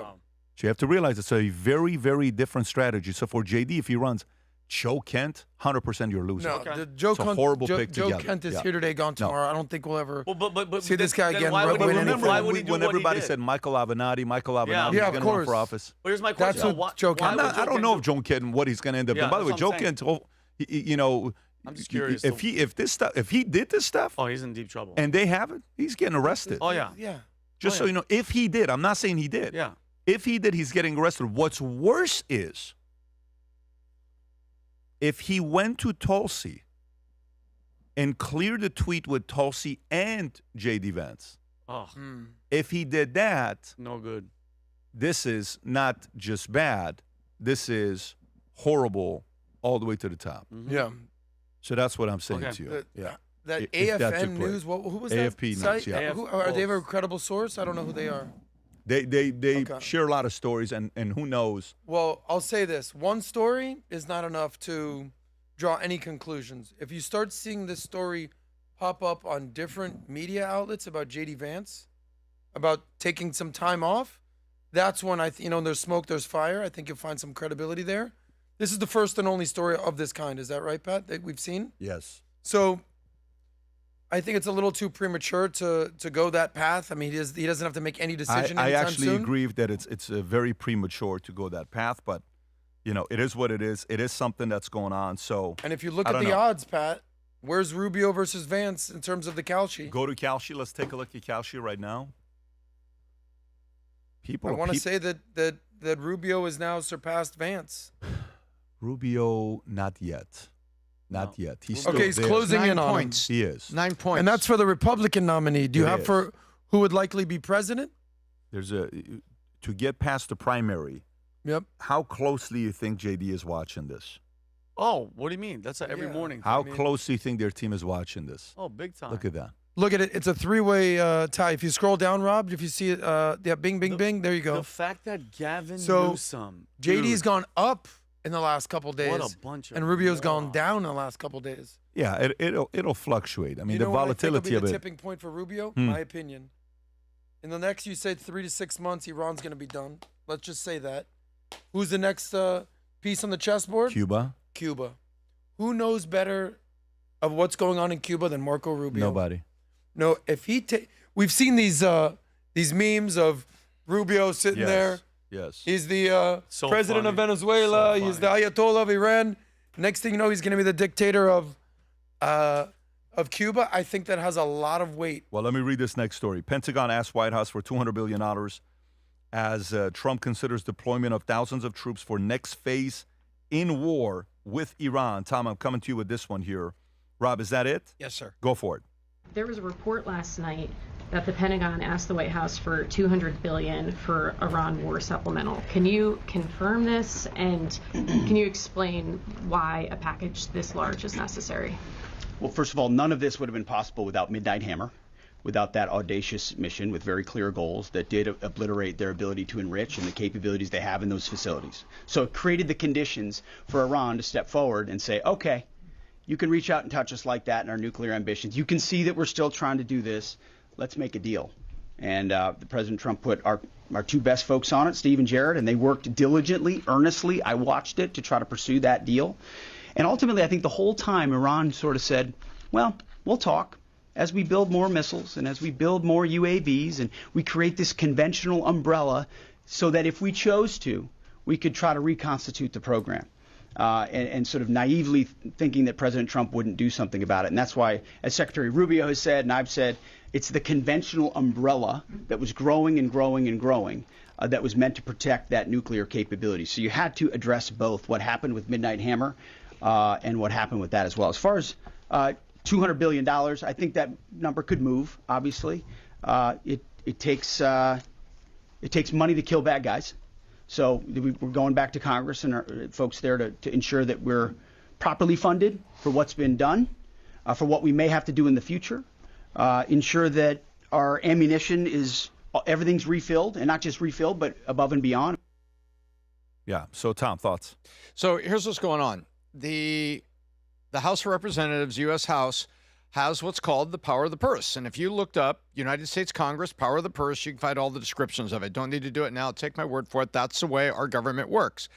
So you have to realize it's a very, very different strategy. So for J.D., if he runs Joe Kent, 100% you're losing. No, Okay. Joe It's a horrible pick Joe together. Kent is Yeah. here today, gone No. tomorrow. I don't think we'll ever But see this guy then again. why would he win do- anything. why would he do when what he everybody did? said Michael Avenatti Yeah, is of going to run course. for office. Well, here's my That's question. what Joe Kent. I don't know if Joe Kent what he's going to end up doing. By the way, that's Joe what I'm Kent, you know, I'm just curious. if he did this stuff, Oh, he's in deep trouble. and they haven't, he's getting arrested. Oh, yeah. Yeah. Just so you know, if he did, I'm not saying he did. Yeah. If he did, he's getting arrested. What's worse is if he went to Tulsi and cleared the tweet with Tulsi and J.D. Vance. Oh, If he did that, no good. this is not just bad. This is horrible all the way to the top. Yeah. So that's what I'm saying Okay. to you. Yeah. That If that took AFN place. News, who was AFP that News, site? yeah. Are they a credible source? I don't know who they are. They Okay. share a lot of stories, and who knows? Well, I'll say this. One story is not enough to draw any conclusions. If you start seeing this story pop up on different media outlets about J.D. Vance, about taking some time off, that's when there's smoke, there's fire. I think you'll find some credibility there. This is the first and only story of this kind. Is that right, Pat, that we've seen? Yes. So I think it's a little too premature to go that path. I mean, he doesn't have to make any decision I anytime actually soon. agree that it's very premature to go that path, but it is what it is. It is something that's going on. So, And if you look I at don't the know. odds, Pat, where's Rubio versus Vance in terms of the Calci? Go to Calci. Let's take a look at Calci right now. I want to say that Rubio has now surpassed Vance. Rubio, not yet. Not yet. He's still Okay, he's there. closing in on him. He is. 9 points. And that's for the Republican nominee. Do you It have is. for who would likely be president? There's a to get past the primary. Yep. How closely you think JD is watching this? Oh, what do you mean? That's every morning. How close do you think their team is watching this? Oh, big time. Look at that. Look at it. It's a three-way tie. If you scroll down, Rob, if you see it, yeah, bing, bing, bing. There you go. The fact that Gavin So, Newsom, JD's gone up in the last couple days. What a bunch of and Rubio's gone down in the last couple days. Yeah, it'll fluctuate. I mean, You the know what I think will volatility be of the it. tipping point for Rubio? Hmm. My opinion. In the next, you said 3 to 6 months, Iran's going to be done. Let's just say that. Who's the next piece on the chessboard? Cuba. Cuba. Who knows better of what's going on in Cuba than Marco Rubio? Nobody. No, if he we've seen these memes of Rubio sitting there. Yes. He's the president of Venezuela. He's the Ayatollah of Iran. Next thing you know, he's going to be the dictator of Cuba. I think that has a lot of weight. Well, let me read this next story. Pentagon asked White House for $200 billion as Trump considers deployment of thousands of troops for next phase in war with Iran. Tom, I'm coming to you with this one here. Rob, is that it? Yes, sir. Go for it. There was a report last night that the Pentagon asked the White House for $200 billion for Iran war supplemental. Can you confirm this, and can you explain why a package this large is necessary? Well, first of all, none of this would have been possible without Midnight Hammer, without that audacious mission with very clear goals that did obliterate their ability to enrich and the capabilities they have in those facilities. So it created the conditions for Iran to step forward and say, okay, you can reach out and touch us like that in our nuclear ambitions. You can see that we're still trying to do this. Let's make a deal. And President Trump put our two best folks on it, Steve and Jared, and they worked diligently, earnestly. I watched it to try to pursue that deal. And ultimately, I think the whole time Iran sort of said, well, we'll talk. As we build more missiles and as we build more UAVs and we create this conventional umbrella so that if we chose to, we could try to reconstitute the program. And sort of naively thinking that President Trump wouldn't do something about it. And that's why, as Secretary Rubio has said, and I've said, it's the conventional umbrella that was growing and growing and growing that was meant to protect that nuclear capability. So you had to address both what happened with Midnight Hammer and what happened with that as well. As far as $200 billion, I think that number could move, obviously. It takes money to kill bad guys. So we're going back to Congress and our folks there to ensure that we're properly funded for what's been done, for what we may have to do in the future, ensure that our ammunition everything's refilled, and not just refilled, but above and beyond. Yeah. So, Tom, thoughts? So here's what's going on. The House of Representatives, U.S. House, has what's called the power of the purse. And if you looked up United States Congress, power of the purse, you can find all the descriptions of it. Don't need to do it now. Take my word for it. That's the way our government works.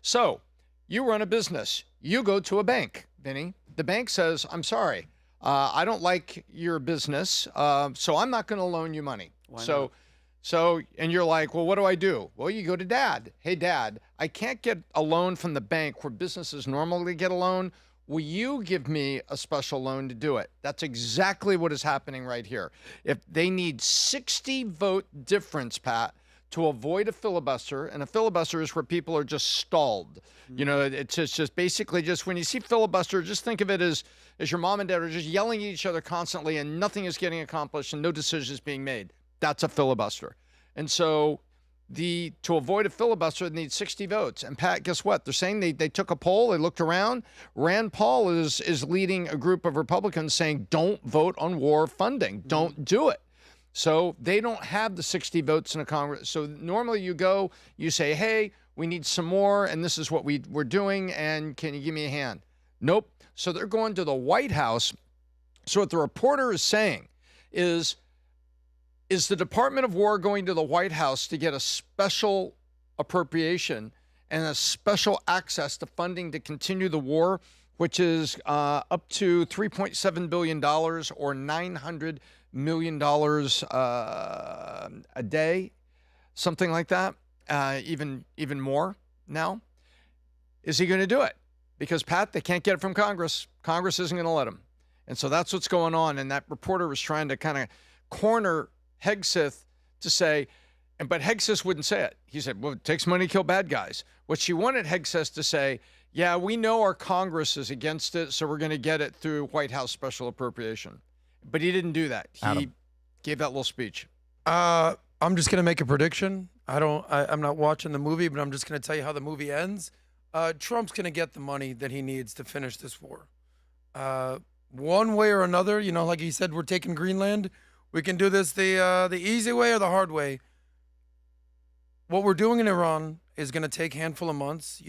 So you run a business. You go to a bank, Vinny. The bank says, I'm sorry, I don't like your business, so I'm not going to loan you money. And you're like, well, what do I do? Well, you go to Dad. Hey, Dad, I can't get a loan from the bank where businesses normally get a loan. Will you give me a special loan to do it? That's exactly what is happening right here. If they need 60 vote difference, Pat, to avoid a filibuster, and a filibuster is where people are just stalled. You know, it's just basically just when you see filibuster, just think of it as your mom and dad are just yelling at each other constantly and nothing is getting accomplished and no decision is being made. That's a filibuster. And so to avoid a filibuster, they need 60 votes. And Pat, guess what? They're saying they took a poll, they looked around. Rand Paul is leading a group of Republicans saying, don't vote on war funding. Don't do it. So they don't have the 60 votes in a Congress. So normally you say, hey, we need some more, and this is what we're doing, and can you give me a hand? Nope. So they're going to the White House. So what the reporter is saying is the Department of War going to the White House to get a special appropriation and a special access to funding to continue the war, which is up to $3.7 billion or $900 million a day, something like that, even more now. Is he going to do it? Because, Pat, they can't get it from Congress. Congress isn't going to let him. And so that's what's going on. And that reporter was trying to kind of corner Hegseth to say, but Hegseth wouldn't say it. He said, well, it takes money to kill bad guys. What she wanted Hegseth to say, yeah, we know our Congress is against it, so we're going to get it through White House special appropriation. But he didn't do that. He gave that little speech. I'm just going to make a prediction. I'm not watching the movie, but I'm just going to tell you how the movie ends. Trump's going to get the money that he needs to finish this war. One way or another, like he said, we're taking Greenland. We can do this the easy way or the hard way. What we're doing in Iran is going to take a handful of months.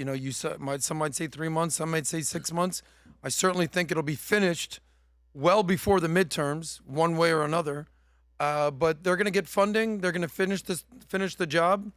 Some might say 3 months, some might say 6 months. I certainly think it'll be finished well before the midterms, one way or another. But they're going to get funding. They're going to finish the job,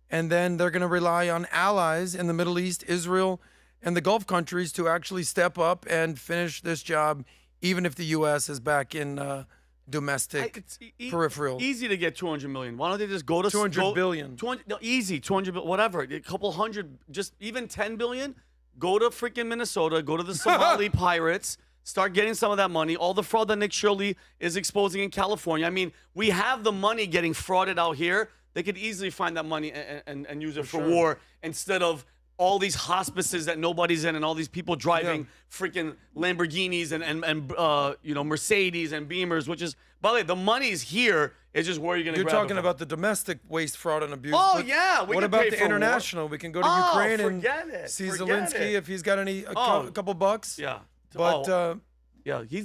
and then they're going to rely on allies in the Middle East, Israel, and the Gulf countries to actually step up and finish this job, even if the U.S. is back in domestic peripheral. Easy to get 200 million. Why don't they just go to 200 billion? 200, no, easy, 200, whatever. A couple hundred, just even 10 billion. Go to freaking Minnesota. Go to the Somali pirates. Start getting some of that money. All the fraud that Nick Shirley is exposing in California. I mean, we have the money getting frauded out here. They could easily find that money and use it for war instead of all these hospices that nobody's in and all these people driving freaking Lamborghinis and Mercedes and Beamers, which is, by the way, the money's here. It's just where you're going to grab it You're talking from. about the domestic waste, fraud, and abuse. Oh, but yeah. What about the international? We can go to Ukraine and see Zelensky if he's got a couple bucks. Yeah. But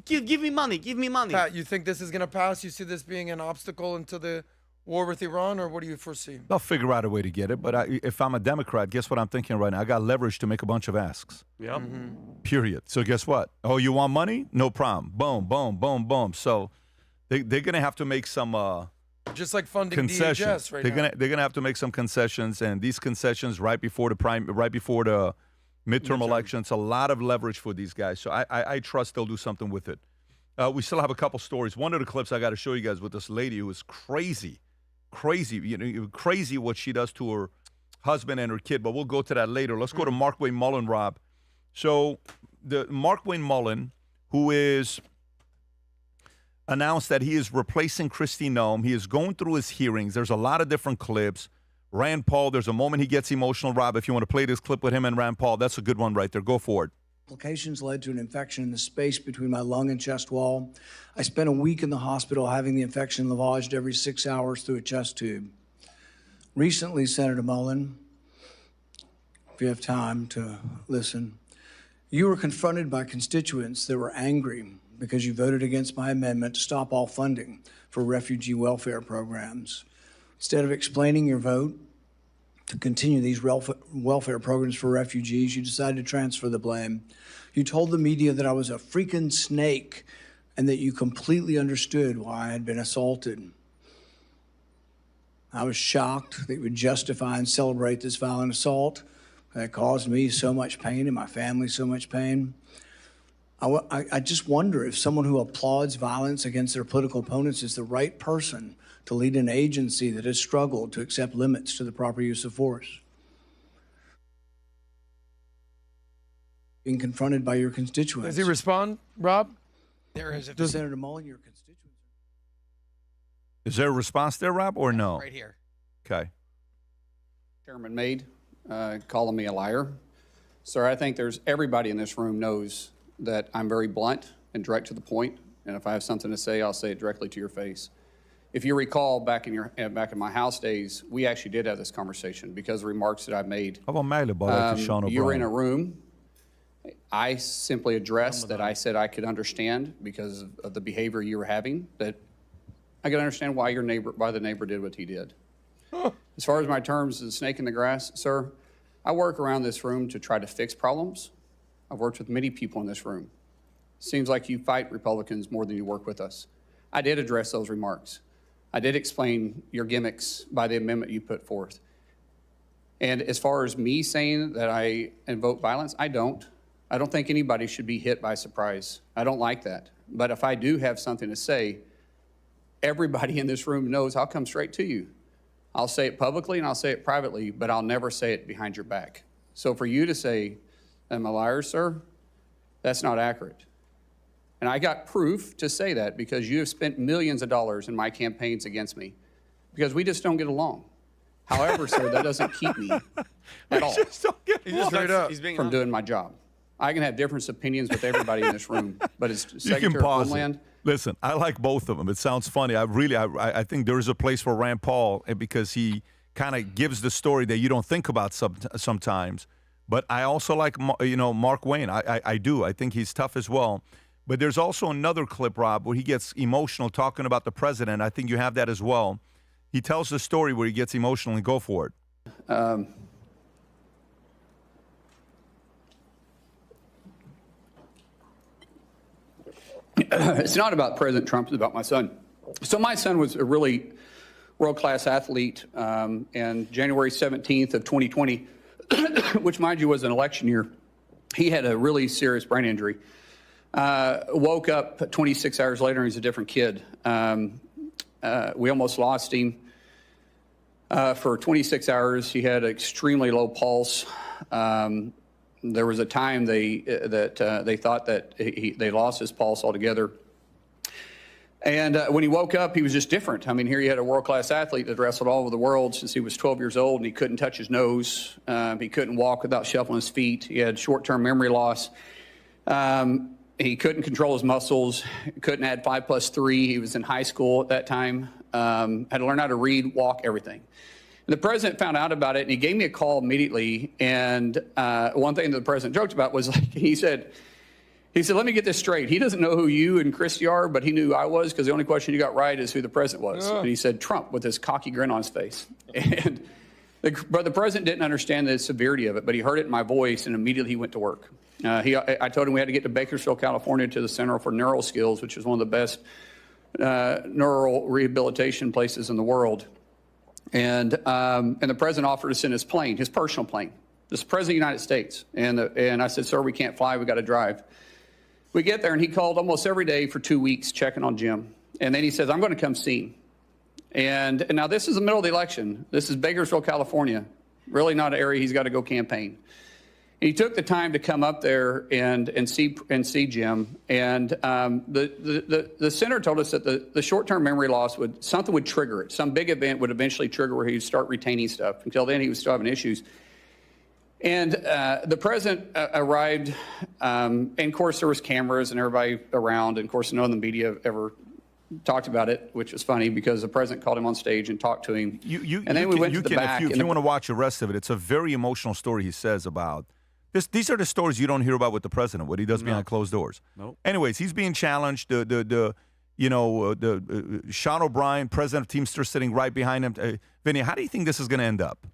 give me money. Give me money. Pat, you think this is going to pass? You see this being an obstacle into the war with Iran, or what do you foresee? They'll figure out a way to get it. But if I'm a Democrat, guess what I'm thinking right now? I got leverage to make a bunch of asks. Yep. Period. So guess what? Oh, you want money? No problem. Boom, boom, boom, boom. So they're going to have to make some just like funding concessions. DHS right they're now. They're going to have to make some concessions, and these concessions right before the midterm elections, a lot of leverage for these guys. So I trust they'll do something with it. We still have a couple stories. One of the clips I got to show you guys with this lady who is crazy, crazy what she does to her husband and her kid. But we'll go to that later. Let's go to Markwayne Mullin, Rob. So the Markwayne Mullin, who is announced that he is replacing Kristi Noem. He is going through his hearings. There's a lot of different clips. Rand Paul, there's a moment he gets emotional. Rob, if you want to play this clip with him and Rand Paul, that's a good one right there. Go for it. Complications led to an infection in the space between my lung and chest wall. I spent a week in the hospital having the infection lavaged every 6 hours through a chest tube. Recently, Senator Mullin, if you have time to listen, you were confronted by constituents that were angry because you voted against my amendment to stop all funding for refugee welfare programs. Instead of explaining your vote to continue these welfare programs for refugees, you decided to transfer the blame. You told the media that I was a freaking snake and that you completely understood why I had been assaulted. I was shocked that you would justify and celebrate this violent assault that caused me so much pain and my family so much pain. I just wonder if someone who applauds violence against their political opponents is the right person to lead an agency that has struggled to accept limits to the proper use of force. Being confronted by your constituents. Does he respond, Rob? There is. Senator Mullin, your constituents. Is there a response there, Rob, or no? Right here. Okay. Chairman made, calling me a liar. Sir, I think everybody in this room knows that I'm very blunt and direct to the point, and if I have something to say, I'll say it directly to your face. If you recall, back in my House days, we actually did have this conversation because of remarks that I made. You were in a room. I simply addressed that I said I could understand because of the behavior you were having, that I could understand why the neighbor did what he did. As far as my terms of the snake in the grass, sir, I work around this room to try to fix problems. I've worked with many people in this room. Seems like you fight Republicans more than you work with us. I did address those remarks. I did explain your gimmicks by the amendment you put forth. And as far as me saying that I invoke violence, I don't. I don't think anybody should be hit by surprise. I don't like that. But if I do have something to say, everybody in this room knows I'll come straight to you. I'll say it publicly and I'll say it privately, but I'll never say it behind your back. So for you to say, I'm a liar, sir, that's not accurate. And I got proof to say that because you have spent millions of dollars in my campaigns against me because we just don't get along. However, sir, that doesn't keep me at all from doing my job. I can have different opinions with everybody in this room, but as Secretary of Homeland, Listen, I like both of them. It sounds funny. I think there is a place for Rand Paul because he kind of gives the story that you don't think about sometimes. But I also like, Markwayne. I do. I think he's tough as well. But there's also another clip, Rob, where he gets emotional talking about the president. I think you have that as well. He tells the story where he gets emotional, and go for it. It's not about President Trump, it's about my son. So my son was a really world-class athlete, and January 17th of 2020, which, mind you, was an election year, he had a really serious brain injury. Woke up 26 hours later, and he's a different kid. We almost lost him. For 26 hours, he had an extremely low pulse. There was a time they thought that they lost his pulse altogether. And when he woke up, he was just different. I mean, here he had a world-class athlete that wrestled all over the world since he was 12 years old, and he couldn't touch his nose. He couldn't walk without shuffling his feet. He had short-term memory loss. He couldn't control his muscles. Couldn't add 5 + 3. He was in high school at that time. Had to learn how to read, walk, everything. And the president found out about it, and he gave me a call immediately. And one thing that the president joked about was, like, he said, let me get this straight. He doesn't know who you and Christy are, but he knew who I was, because the only question he got right is who the president was. And he said Trump, with this cocky grin on his face. And but the president didn't understand the severity of it, but he heard it in my voice, and immediately he went to work. I told him we had to get to Bakersfield, California, to the Center for Neural Skills, which is one of the best neural rehabilitation places in the world. And the president offered us in his plane, his personal plane. This is the president of the United States. And I said, sir, we can't fly. We got to drive. We get there, and he called almost every day for 2 weeks checking on Jim. And then he says, I'm going to come see him. And now this is the middle of the election. This is Bakersfield, California. Really not an area he's got to go campaign. And he took the time to come up there and see Jim. And the center told us that the short-term memory loss something would trigger it. Some big event would eventually trigger where he'd start retaining stuff. Until then, he was still having issues. And the president arrived, and of course there was cameras and everybody around, and of course none of the media ever talked about it, which was funny because the president called him on stage and talked to him. And then we went to the back. If you want to watch the rest of it, it's a very emotional story he says about this. These are the stories you don't hear about with the president, what he does behind closed doors. Nope. Anyways, he's being challenged. The Sean O'Brien, president of Teamsters, sitting right behind him. Vinny, how do you think this is going to end up?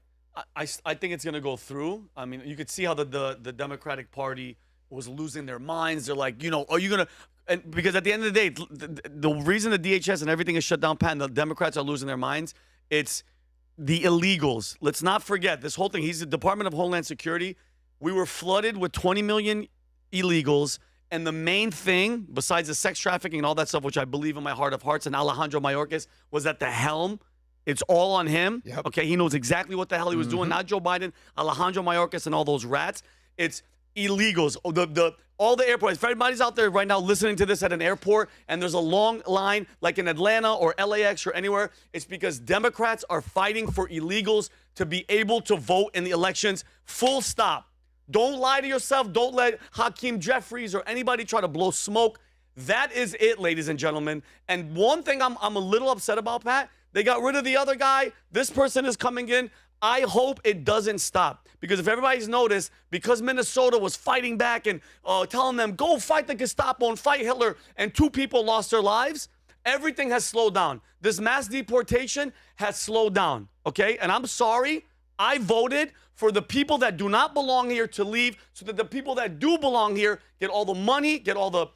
I think it's going to go through. I mean, you could see how the Democratic Party was losing their minds. They're like, are you going to – and because at the end of the day, the reason the DHS and everything is shut down, Pat, and the Democrats are losing their minds, it's the illegals. Let's not forget this whole thing. He's the Department of Homeland Security. We were flooded with 20 million illegals, and the main thing, besides the sex trafficking and all that stuff, which I believe in my heart of hearts, and Alejandro Mayorkas was at the helm. It's all on him. Yep. Okay, he knows exactly what the hell he was doing. Not Joe Biden, Alejandro Mayorkas, and all those rats. It's illegals. All the airports. If everybody's out there right now listening to this at an airport, and there's a long line like in Atlanta or LAX or anywhere, it's because Democrats are fighting for illegals to be able to vote in the elections. Full stop. Don't lie to yourself. Don't let Hakeem Jeffries or anybody try to blow smoke. That is it, ladies and gentlemen. And one thing I'm a little upset about, Pat. They got rid of the other guy. This person is coming in. I hope it doesn't stop. Because if everybody's noticed, because Minnesota was fighting back and telling them, go fight the Gestapo and fight Hitler, and 2 people lost their lives, everything has slowed down. This mass deportation has slowed down, okay? And I'm sorry. I voted for the people that do not belong here to leave so that the people that do belong here get all the money, get all the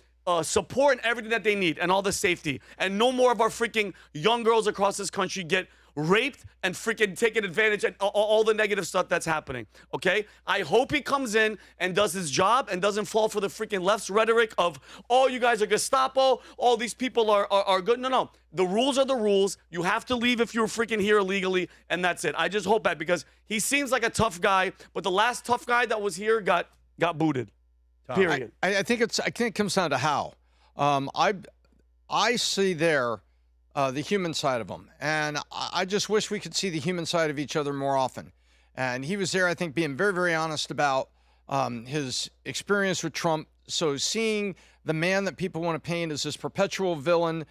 support and everything that they need and all the safety. And no more of our freaking young girls across this country get raped and freaking taken advantage of all the negative stuff that's happening, okay? I hope he comes in and does his job and doesn't fall for the freaking left's rhetoric of, oh, you guys are Gestapo, all these people are good. No. The rules are the rules. You have to leave if you're freaking here illegally, and that's it. I just hope that because he seems like a tough guy, but the last tough guy that was here got booted. Period. I think it comes down to how. I see there the human side of him, and I just wish we could see the human side of each other more often. And he was there, I think, being very, very honest about his experience with Trump. So seeing the man that people want to paint as this perpetual villain,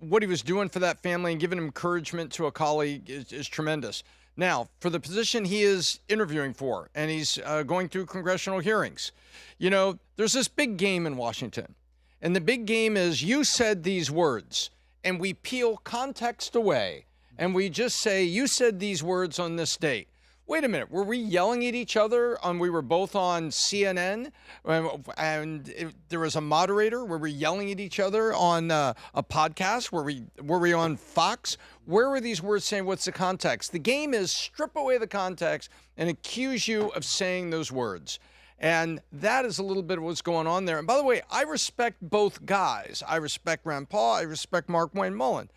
what he was doing for that family and giving encouragement to a colleague is tremendous. Now, for the position he is interviewing for, and he's going through congressional hearings, you know, there's this big game in Washington. And the big game is you said these words, and we peel context away, and we just say, you said these words on this date. Wait a minute, were we yelling at each other we were both on CNN, and there was a moderator? Were we yelling at each other on a podcast? Were we on Fox? Where were these words saying, what's the context? The game is strip away the context and accuse you of saying those words. And that is a little bit of what's going on there. And by the way, I respect both guys. I respect Rand Paul. I respect Markwayne Mullin.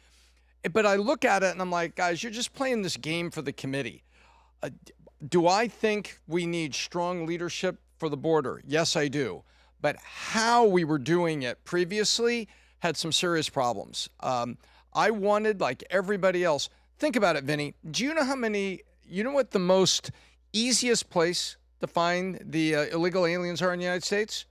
But I look at it and I'm like, guys, you're just playing this game for the committee. Do I think we need strong leadership for the border? Yes, I do. But how we were doing it previously had some serious problems. I wanted, like everybody else, think about it, Vinny. Do you know what the most easiest place to find the illegal aliens are in the United States?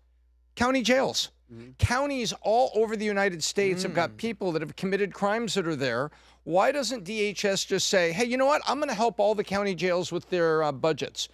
County jails. Counties all over the United States have got people that have committed crimes that are there. Why doesn't DHS just say, hey, you know what? I'm going to help all the county jails with their budgets.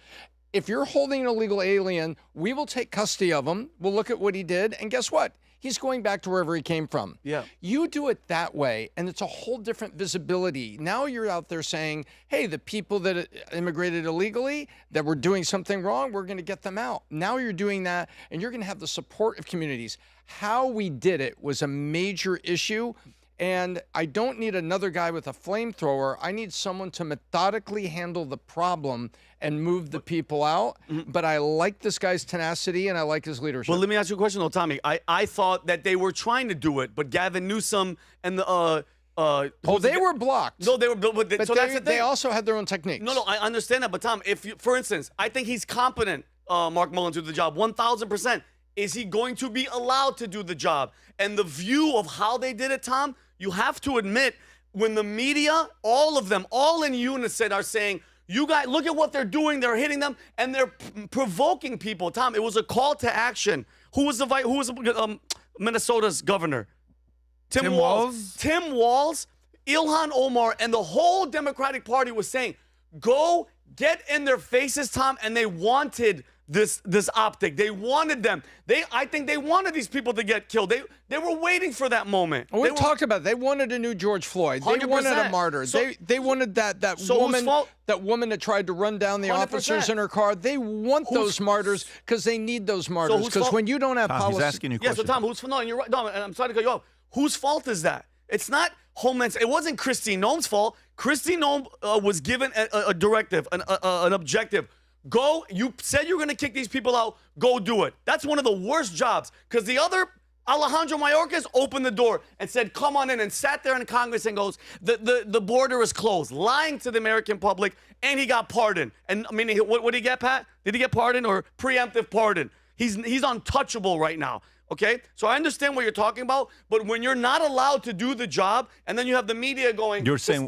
If you're holding an illegal alien, we will take custody of him. We'll look at what he did. And guess what? He's going back to wherever he came from. Yeah. You do it that way, and it's a whole different visibility. Now you're out there saying, hey, the people that immigrated illegally, that were doing something wrong, we're going to get them out. Now you're doing that, and you're going to have the support of communities. How we did it was a major issue, and I don't need another guy with a flamethrower. I need someone to methodically handle the problem and move the people out. But I like this guy's tenacity, and I like his leadership. Well, let me ask you a question, though, Tommy. I thought that they were trying to do it, but Gavin Newsom and the they were blocked. No, they were. But so that's the thing. They also had their own techniques. No, I understand that. But Tom, if you, for instance, I think he's competent, Mark Mullin, to do the job, 1,000%. Is he going to be allowed to do the job? And the view of how they did it, Tom, you have to admit, when the media, all of them, all in unison are saying, you guys, look at what they're doing. They're hitting them, and they're provoking people. Tom, it was a call to action. Who was Minnesota's governor? Tim Walz. Tim Walz, Ilhan Omar, and the whole Democratic Party was saying, go get in their faces, Tom, and they wanted this optic. They wanted them. I think they wanted these people to get killed. They were waiting for that moment. Well, we talked about it. They wanted a new George Floyd. They 100%. wanted a martyr. They wanted that woman that tried to run down the 100%. officers in her car. They want those martyrs because they need those martyrs. Because when you don't have policy, he's asking you a question. So Tom, who's no? And you're right. No, and I'm sorry to cut you off. Whose fault is that? It's not Homeland. It wasn't Kristi Noem's fault. Kristi Noem was given a directive, an objective. Go, you said you're going to kick these people out. Go do it. That's one of the worst jobs because the other, Alejandro Mayorkas, opened the door and said, come on in, and sat there in Congress and goes, the border is closed, lying to the American public, and he got pardoned. And I mean, what did he get, Pat? Did he get pardoned or preemptive pardon? He's untouchable right now. Okay, so I understand what you're talking about, but when you're not allowed to do the job, and then you have the media going, you're saying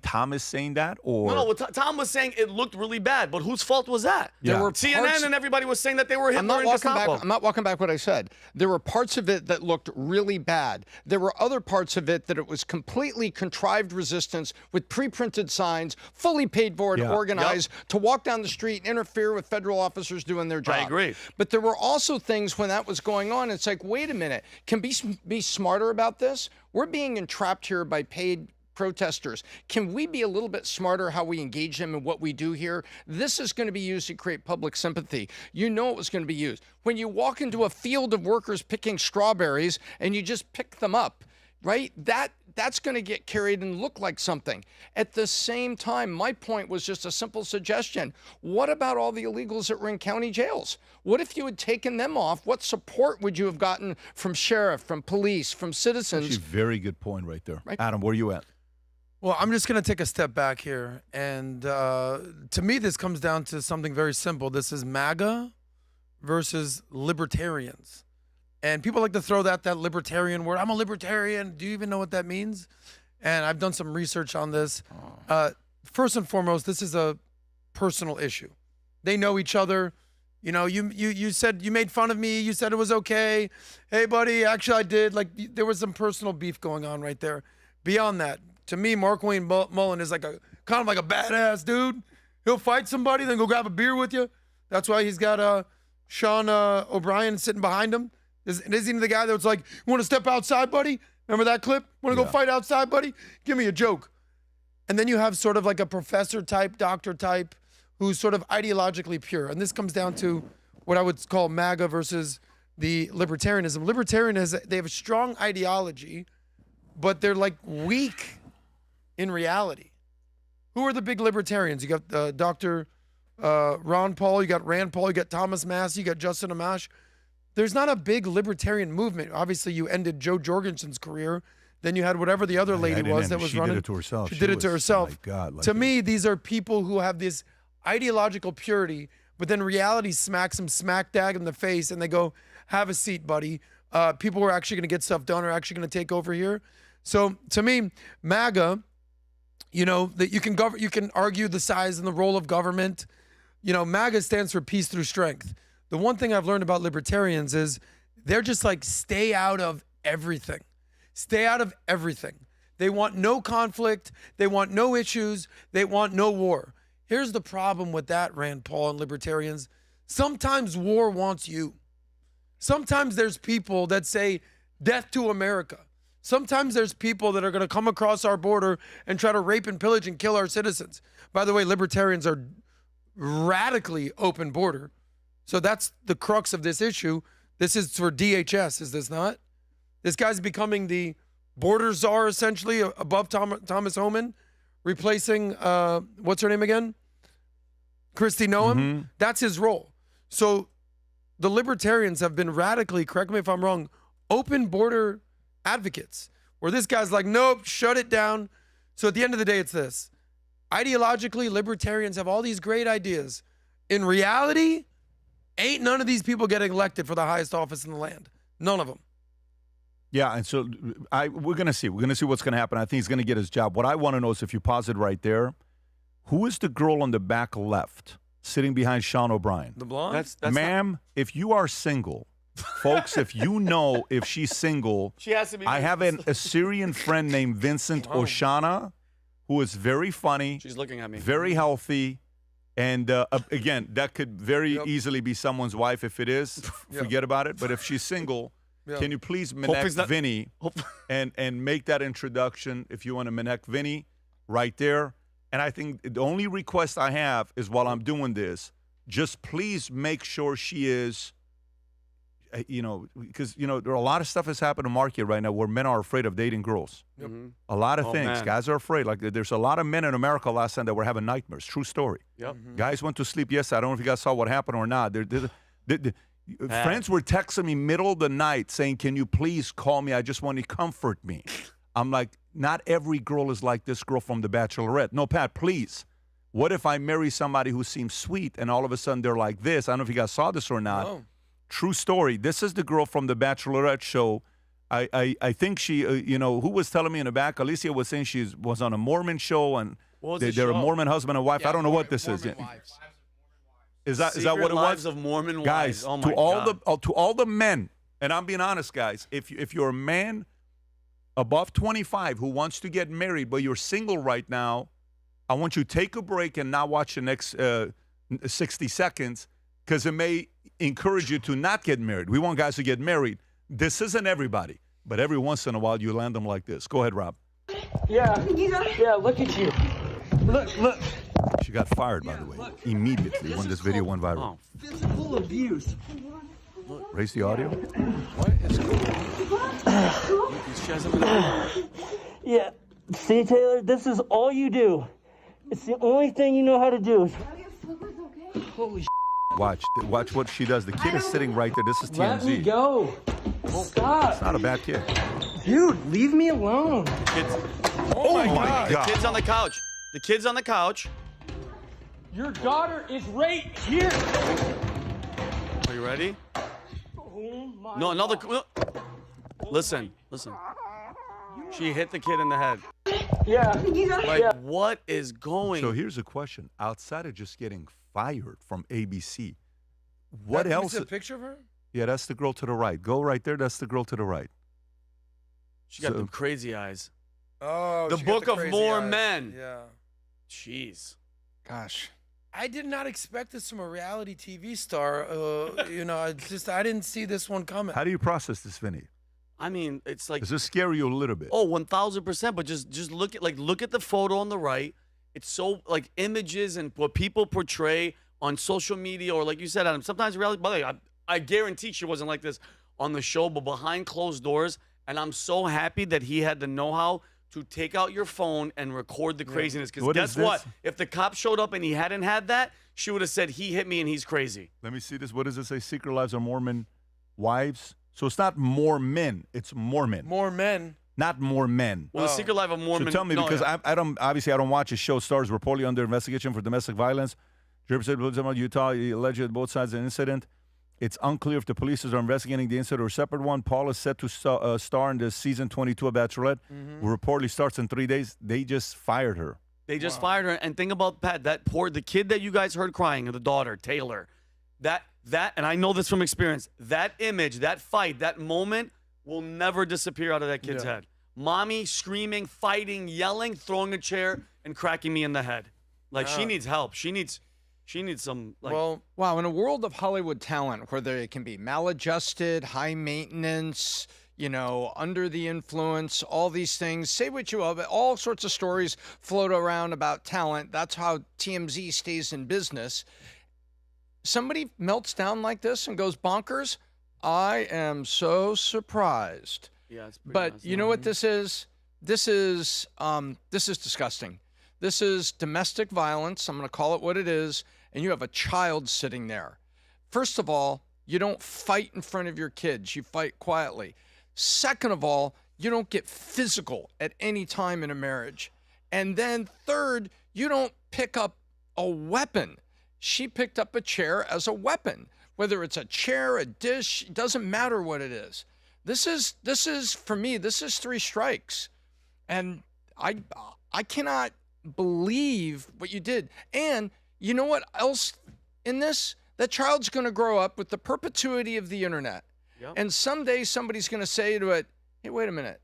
Tom is saying that, or no, Tom was saying it looked really bad, but whose fault was that? Yeah. There were CNN and everybody was saying that they were Hitler and Gestapo. I'm not walking back what I said. There were parts of it that looked really bad. There were other parts of it that it was completely contrived resistance with pre-printed signs, fully paid for and organized to walk down the street and interfere with federal officers doing their job. I agree. But there were also things when that was going on. It's like, wait a minute, can be smarter about this? We're being entrapped here by paid protesters. Can we be a little bit smarter how we engage them and what we do here? This is going to be used to create public sympathy. You know it was going to be used. When you walk into a field of workers picking strawberries and you just pick them up, right? That's going to get carried and look like something. At the same time, my point was just a simple suggestion. What about all the illegals that were in county jails? What if you had taken them off? What support would you have gotten from sheriff, from police, from citizens? Actually, very good point right there. Right. Adam, where are you at? Well, I'm just going to take a step back here. And to me, this comes down to something very simple. This is MAGA versus libertarians. And people like to throw that libertarian word. I'm a libertarian. Do you even know what that means? And I've done some research on this. First and foremost, this is a personal issue. They know each other. You know, you said you made fun of me. You said it was okay. Hey, buddy, actually I did. Like there was some personal beef going on right there. Beyond that, to me, Markwayne Mullin is like kind of like a badass dude. He'll fight somebody, then go grab a beer with you. That's why he's got Sean O'Brien sitting behind him. Isn't he the guy that was like, you want to step outside, buddy? Remember that clip? Want to go fight outside, buddy? Give me a joke. And then you have sort of like a professor type, doctor type, who's sort of ideologically pure. And this comes down to what I would call MAGA versus the libertarianism. Libertarianism, they have a strong ideology, but they're like weak in reality. Who are the big libertarians? You got Dr. Ron Paul, you got Rand Paul, you got Thomas Massey, you got Justin Amash. There's not a big libertarian movement. Obviously, you ended Joe Jorgensen's career. Then you had whatever the other lady was that was running. She did it to herself. She did it to herself. My God, like to me, these are people who have this ideological purity, but then reality smacks them smack dab in the face, and they go, have a seat, buddy. People who are actually going to get stuff done are actually going to take over here. So to me, MAGA, you know, that you can argue the size and the role of government. You know, MAGA stands for peace through strength. The one thing I've learned about libertarians is they're just like, stay out of everything. Stay out of everything. They want no conflict. They want no issues. They want no war. Here's the problem with that, Rand Paul and libertarians. Sometimes war wants you. Sometimes there's people that say, death to America. Sometimes there's people that are going to come across our border and try to rape and pillage and kill our citizens. By the way, libertarians are radically open border. So that's the crux of this issue. This is for DHS, is this not? This guy's becoming the border czar, essentially, above Thomas Homan, replacing, what's her name again? Kristi Noem. Mm-hmm. That's his role. So the libertarians have been radically, correct me if I'm wrong, open border advocates, where this guy's like, nope, shut it down. So at the end of the day, it's this. Ideologically, libertarians have all these great ideas. In reality, ain't none of these people getting elected for the highest office in the land. None of them. Yeah, and so we're going to see. We're going to see what's going to happen. I think he's going to get his job. What I want to know is, if you pause it right there, who is the girl on the back left sitting behind Sean O'Brien? The blonde? That's Ma'am, if you are single, folks, if you know if she's single, she has to be. I have a Syrian friend named Vincent Oshana, who is very funny. She's looking at me. Very healthy. And again, that could very easily be someone's wife. If it is, forget about it. But if she's single, can you please connect Vinny and make that introduction if you want to connect Vinny right there? And I think the only request I have is, while I'm doing this, just please make sure she is, you know, because, you know, there are a lot of stuff that's happened in the market right now where men are afraid of dating girls. Yep. A lot of things. Man. Guys are afraid. Like, there's a lot of men in America last time that were having nightmares. True story. Yep. Guys went to sleep yesterday. I don't know if you guys saw what happened or not. Friends were texting me middle of the night saying, can you please call me? I just want you to comfort me. I'm like, not every girl is like this girl from The Bachelorette. No, Pat, please. What if I marry somebody who seems sweet and all of a sudden they're like this? I don't know if you guys saw this or not. No. True story. This is the girl from The Bachelorette show. I think she, you know, who was telling me in the back? Alicia was saying she was on a Mormon show, and they're a Mormon husband and wife. Yeah, I don't know what this Mormon is. wives. Is that what it Lives was? of Mormon Guys, wives. Oh my to all the men, and I'm being honest, guys. If you're a man above 25 who wants to get married, but you're single right now, I want you to take a break and not watch the next 60 seconds, because it may encourage you to not get married. We want guys to get married. This isn't everybody, but every once in a while you land them like this. Go ahead, Rob. Yeah, look at you. Look. She got fired, by the way, immediately when this video went viral. Physical abuse. Raise the audio. What is going on? Yeah, see, Taylor, this is all you do. It's the only thing you know how to do. Holy shit. Watch what she does. The kid is sitting right there. This is TMZ. Let me go. Stop. It's not a bad kid. Dude, leave me alone. Oh my God. The kid's on the couch. The kid's on the couch. Your daughter is right here. Are you ready? Oh my No, another. God. Listen. She hit the kid in the head. Yeah. Like, what is going? So here's a question. Outside of just getting fired from ABC, What Can we else? see a picture of her? Yeah, that's the girl to the right. Go right there. That's the girl to the right. She got them crazy eyes. Oh, The she got Book the of crazy Mormon. Yeah. Jeez. Gosh. I did not expect this from a reality TV star. I didn't see this one coming. How do you process this, Vinny? I mean, it's like. Does this scare you a little bit? Oh, 1,000%. But just look at the photo on the right. It's so like images and what people portray on social media, or like you said, Adam. Sometimes reality. By the way, I guarantee she wasn't like this on the show, but behind closed doors. And I'm so happy that he had the know-how to take out your phone and record the craziness. Because guess what? If the cop showed up and he hadn't had that, she would have said, he hit me and he's crazy. Let me see this. What does it say? Secret Lives of Mormon Wives? So it's not more men. It's Mormon. More men. Not more men. Well, the Secret Life of Mormon. So tell me, because I don't watch a show. Stars reportedly under investigation for domestic violence. Utah alleged both sides of the incident. It's unclear if the police are investigating the incident or a separate one. Paul is set to star in the season 22 of Bachelorette, who reportedly starts in 3 days. They just fired her. They just fired her. And think about Pat, the kid that you guys heard crying, the daughter, Taylor. That, and I know this from experience, that image, that fight, that moment will never disappear out of that kid's head. Mommy screaming, fighting, yelling, throwing a chair, and cracking me in the head. Like, she needs help. She needs some, like... Well, wow, in a world of Hollywood talent where they can be maladjusted, high maintenance, under the influence, all these things, say what you will, but all sorts of stories float around about talent. That's how TMZ stays in business. Somebody melts down like this and goes bonkers, I am so surprised. Yeah, it's pretty But nice. you know what this is? This is disgusting. This is domestic violence. I'm going to call it what it is. And you have a child sitting there. First of all, you don't fight in front of your kids. You fight quietly. Second of all, you don't get physical at any time in a marriage. And then third, you don't pick up a weapon. She picked up a chair as a weapon. Whether it's a chair, a dish, it doesn't matter what it is. This is for me, this is 3 strikes. And I cannot believe what you did. And you know what else in this? That child's going to grow up with the perpetuity of the internet. Yep. And someday somebody's going to say to it, hey, wait a minute.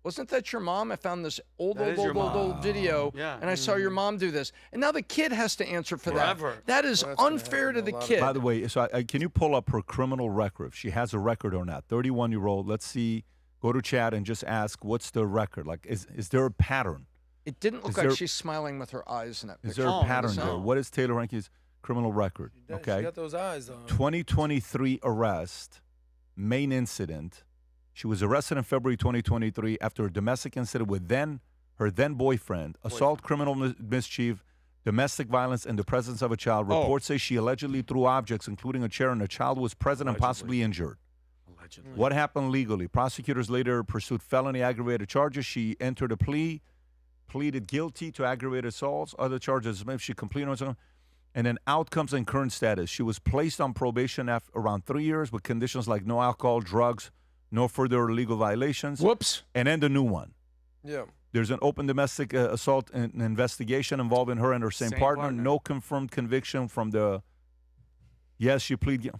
Wasn't that your mom? I found this old video, and I saw your mom do this. And now the kid has to answer for that. That is unfair to the kid. By the way, so can you pull up her criminal record, if she has a record or not? 31-year-old. Let's see. Go to chat and just ask, what's the record? Like, is there a pattern? It didn't look like she's smiling with her eyes in that picture. Is there a pattern there? What is Taylor Frankie's criminal record? She got those eyes on. 2023 arrest, main incident. She was arrested in February 2023 after a domestic incident with her then boyfriend, assault, criminal mischief, domestic violence in the presence of a child. Reports say she allegedly threw objects, including a chair, and a child was present and possibly injured. Allegedly. What happened legally? Prosecutors later pursued felony aggravated charges. She entered a plea, pleaded guilty to aggravated assaults. Other charges, maybe she completed on something. And then outcomes and current status. She was placed on probation after around 3 years with conditions like no alcohol, drugs, no further illegal violations. Whoops. And then the new one. Yeah. There's an open domestic assault investigation involving her and her same partner. No confirmed conviction from the, yes, she pleaded.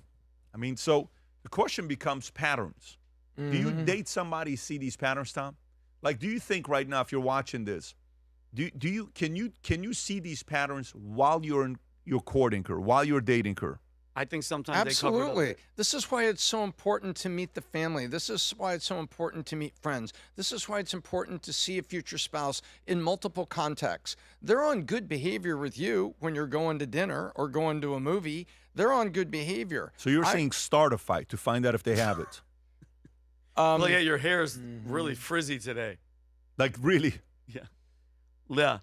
I mean, so the question becomes patterns. Mm-hmm. Do you date somebody, see these patterns, Tom? Like, do you think right now, if you're watching this, can you see these patterns while you're courting her, while you're dating her? I think sometimes absolutely. They cover this is why it's so important to meet the family. This is why it's so important to meet friends. This is why it's important to see a future spouse in multiple contexts. They're on good behavior with you when you're going to dinner or going to a movie. They're on good behavior. So you're saying start a fight to find out if they have it. Look at your hair is really frizzy today. Like really? Yeah. Yeah.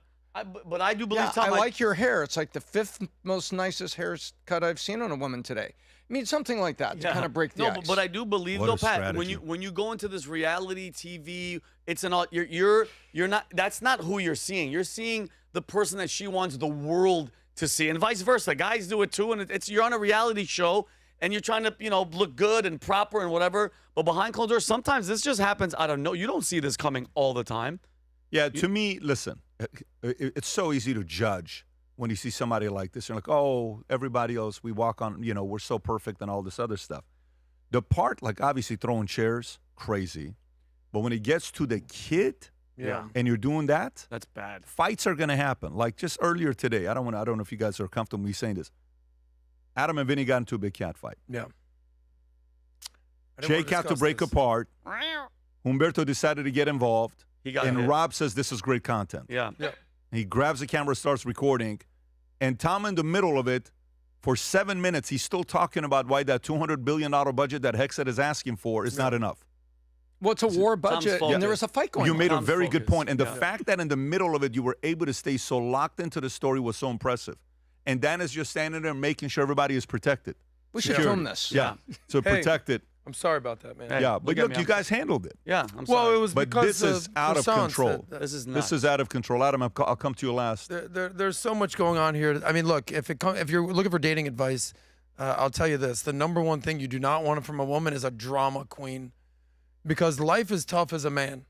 But I do believe, Tom, I like your hair. It's like the 5th most nicest haircut I've seen on a woman today. I mean, something like that to kind of break the ice. But I do believe, though, Pat, when you go into this reality TV, it's you're not. That's not who you're seeing. You're seeing the person that she wants the world to see, and vice versa. Guys do it too, and it's you're on a reality show. And you're trying to, look good and proper and whatever. But behind closed doors, sometimes this just happens out of nowhere. You don't see this coming all the time. Yeah, to me, listen, it's so easy to judge when you see somebody like this. You're like, oh, everybody else, we walk on, we're so perfect and all this other stuff. The part, like obviously throwing chairs, crazy. But when it gets to the kid and you're doing that, that's bad. Fights are going to happen. Like just earlier today, I don't know if you guys are comfortable with me saying this. Adam and Vinny got into a big cat fight. Yeah. Jake had to break apart. Humberto decided to get involved. And Rob says this is great content. Yeah. He grabs the camera, starts recording. And Tom in the middle of it, for 7 minutes, he's still talking about why that $200 billion budget that Hexet is asking for is not enough. Well, it's a war budget, and there was a fight going on. You made a Tom's very good focus. point. And the fact that in the middle of it, you were able to stay so locked into the story was so impressive. And Dan is just standing there making sure everybody is protected. We should film this. Yeah. So protect it. I'm sorry about that, man. Yeah, but look, you guys handled it. Yeah, I'm sorry. Well, it was But because this is out of control. This is This is out of control. Adam, I'll come to you last. There's so much going on here. I mean, look, if you're looking for dating advice, I'll tell you this: the number one thing you do not want from a woman is a drama queen, because life is tough as a man.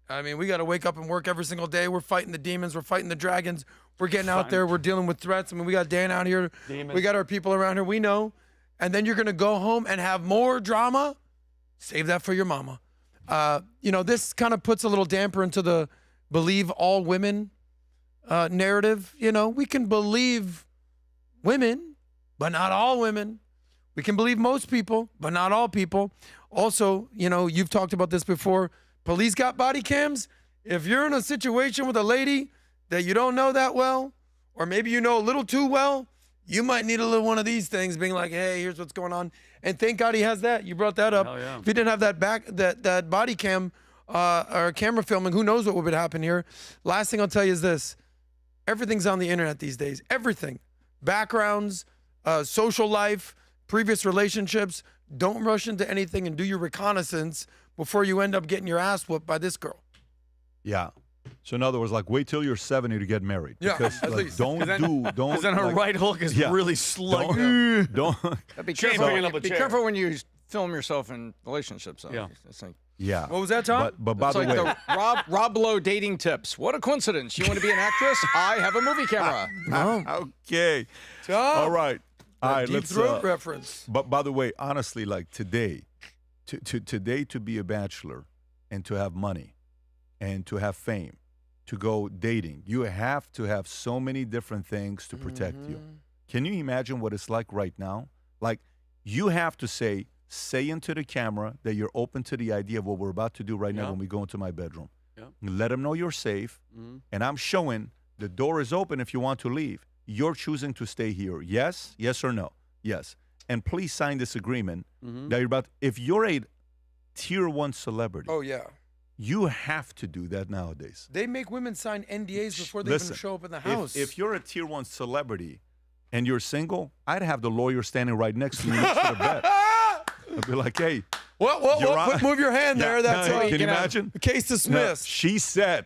I mean, we got to wake up and work every single day. We're fighting the demons. We're fighting the dragons. We're getting out there. We're dealing with threats. I mean, we got Dan out here. Demons. We got our people around here. We know. And then you're going to go home and have more drama? Save that for your mama. This kind of puts a little damper into the believe all women narrative. We can believe women, but not all women. We can believe most people, but not all people. Also, you've talked about this before. Police got body cams. If you're in a situation with a lady that you don't know that well, or maybe you know a little too well, you might need a little one of these things being like, hey, here's what's going on. And thank God he has that. You brought that up. Oh, yeah. If he didn't have that body cam or camera filming, who knows what would happen here. Last thing I'll tell you is this. Everything's on the internet these days. Everything. Backgrounds, social life, previous relationships. Don't rush into anything and do your reconnaissance before you end up getting your ass whooped by this girl. Yeah. So in other words, like wait till you're 70 to get married. Yeah, because at like, least. don't. Because then her right hook is really slugged. Don't. Be careful when you film yourself in relationships. Though. Yeah. Yeah. What was that, Tom? But by It's the like way, the Rob Lowe dating tips. What a coincidence. You want to be an actress? I have a movie camera. okay. Tom. All right. All right. Deep Let's. Throat reference. But by the way, honestly, like today, today to be a bachelor and to have money and to have fame, to go dating, you have to have so many different things to protect you. Can you imagine what it's like right now? Like you have to say into the camera that you're open to the idea of what we're about to do right now when we go into my bedroom. Let them know you're safe. And I'm showing the door is open if you want to leave. You're choosing to stay here. Yes? Yes or no? Yes. And please sign this agreement that you're about, if you're a tier 1 celebrity. Oh, yeah. You have to do that nowadays. They make women sign NDAs before they even show up in the house. If you're a tier 1 celebrity and you're single, I'd have the lawyer standing right next to me next to the bed. I'd be like, hey. Move your hand there. That's can you imagine? Case dismissed. She said,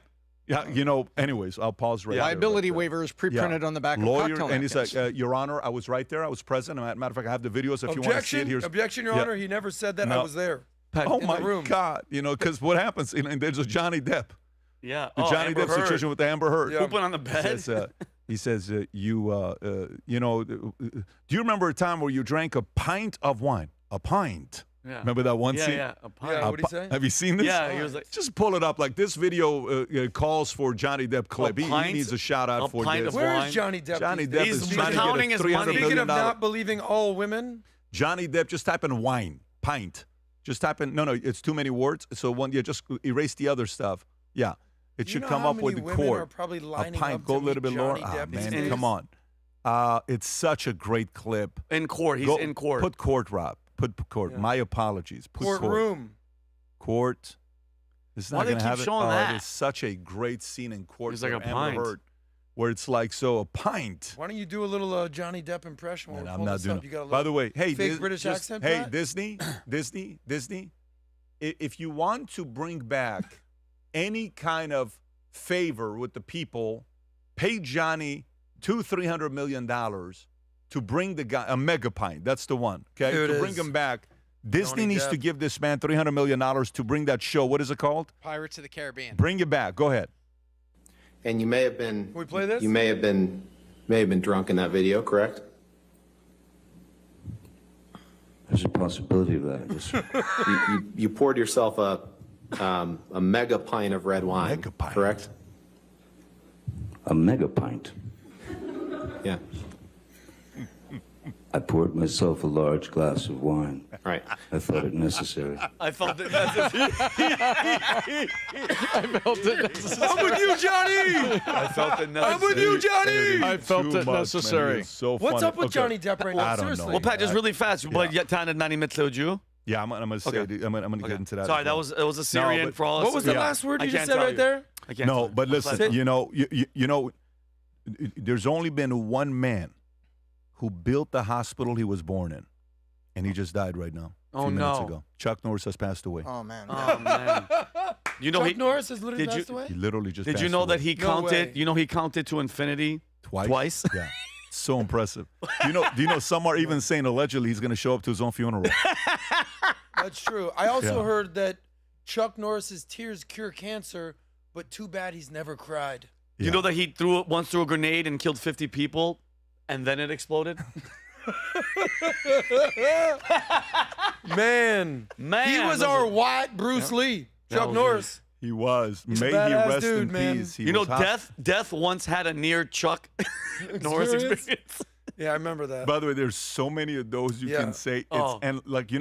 anyways, I'll pause right there. Liability waivers pre-printed on the back lawyer, of cocktail and he's napkins. like, Your Honor, I was right there. I was present. Matter of fact, I have the videos if you want to see it. Objection, Your Honor. He never said that. I was there. Oh, my God. Because what happens, there's a Johnny Depp. Yeah. The Johnny Depp situation with the Amber Heard. Pooping on the bed. He says, do you remember a time where you drank a pint of wine? A pint. Yeah. Remember that one scene? Yeah, a pint. What'd he say? Have you seen this? Yeah, he was like, just pull it up. Like this video calls for Johnny Depp clip. He needs a shout out for this. Where is Johnny Depp? Johnny Depp is trying to get a $300 million. Speaking of not believing all women. Johnny Depp, just type in wine, pint. Just type in, no, it's too many words. So just erase the other stuff. Yeah. It should come up with the core. A pint, go a little bit lower. Man, come on. It's such a great clip. In court. He's in court. Put court, Rob. Put court. Yeah. My apologies. Put courtroom. Court. This is not going to have it. That? It's such a great scene in court. It's like a pint. Where it's like, a pint. Why don't you do a little Johnny Depp impression? Man, I'm not doing it. By the way, hey, fake British accent. Hey, Disney, if you want to bring back any kind of favor with the people, pay Johnny $200-300 million to bring the guy a mega pint. That's the one. Okay, to bring him back. Disney needs to give this man $300 million to bring that show. What is it called? Pirates of the Caribbean. Bring it back. Go ahead. And you may have been. Can we play this? You may have been may have been drunk in that video, correct? There's a possibility of that. You poured yourself a mega pint of red wine, correct? A mega pint. Yeah. I poured myself a large glass of wine. Right. I thought it necessary. I felt it necessary. I felt it necessary. I'm with you, Johnny. I felt it necessary. I'm with you, Johnny. I felt it necessary. So What's funny. up with Johnny Depp right now? I don't Seriously. know. Well, Pat, just really fast. Yeah. But yet, Tana Nani Mitloju. Yeah, I'm gonna say. Okay. I'm gonna get into that. Sorry, as well. it was a Syrian but- for all. What was the last word you just said right there? I can't. No, tell but you. listen, you know, there's only been one man who built the hospital he was born in, and he just died right now. A few minutes ago. Chuck Norris has passed away. Oh man. Oh man. You know, Chuck Norris has literally passed away? He literally just Did passed you know away. that he counted? You know, he counted to infinity twice. Yeah. So impressive. Do you know some are even saying allegedly he's going to show up to his own funeral. That's true. I also Yeah. heard that Chuck Norris's tears cure cancer, but too bad he's never cried. You know that he once threw a grenade and killed 50 people, and then it exploded. Man, he was our white Bruce Lee, Chuck Norris. He was. He's a May he badass rest dude, in man. peace. He You know, was Death once had a near Chuck Norris experience. Yeah, I remember that. By the way, there's so many of those you can say. And like you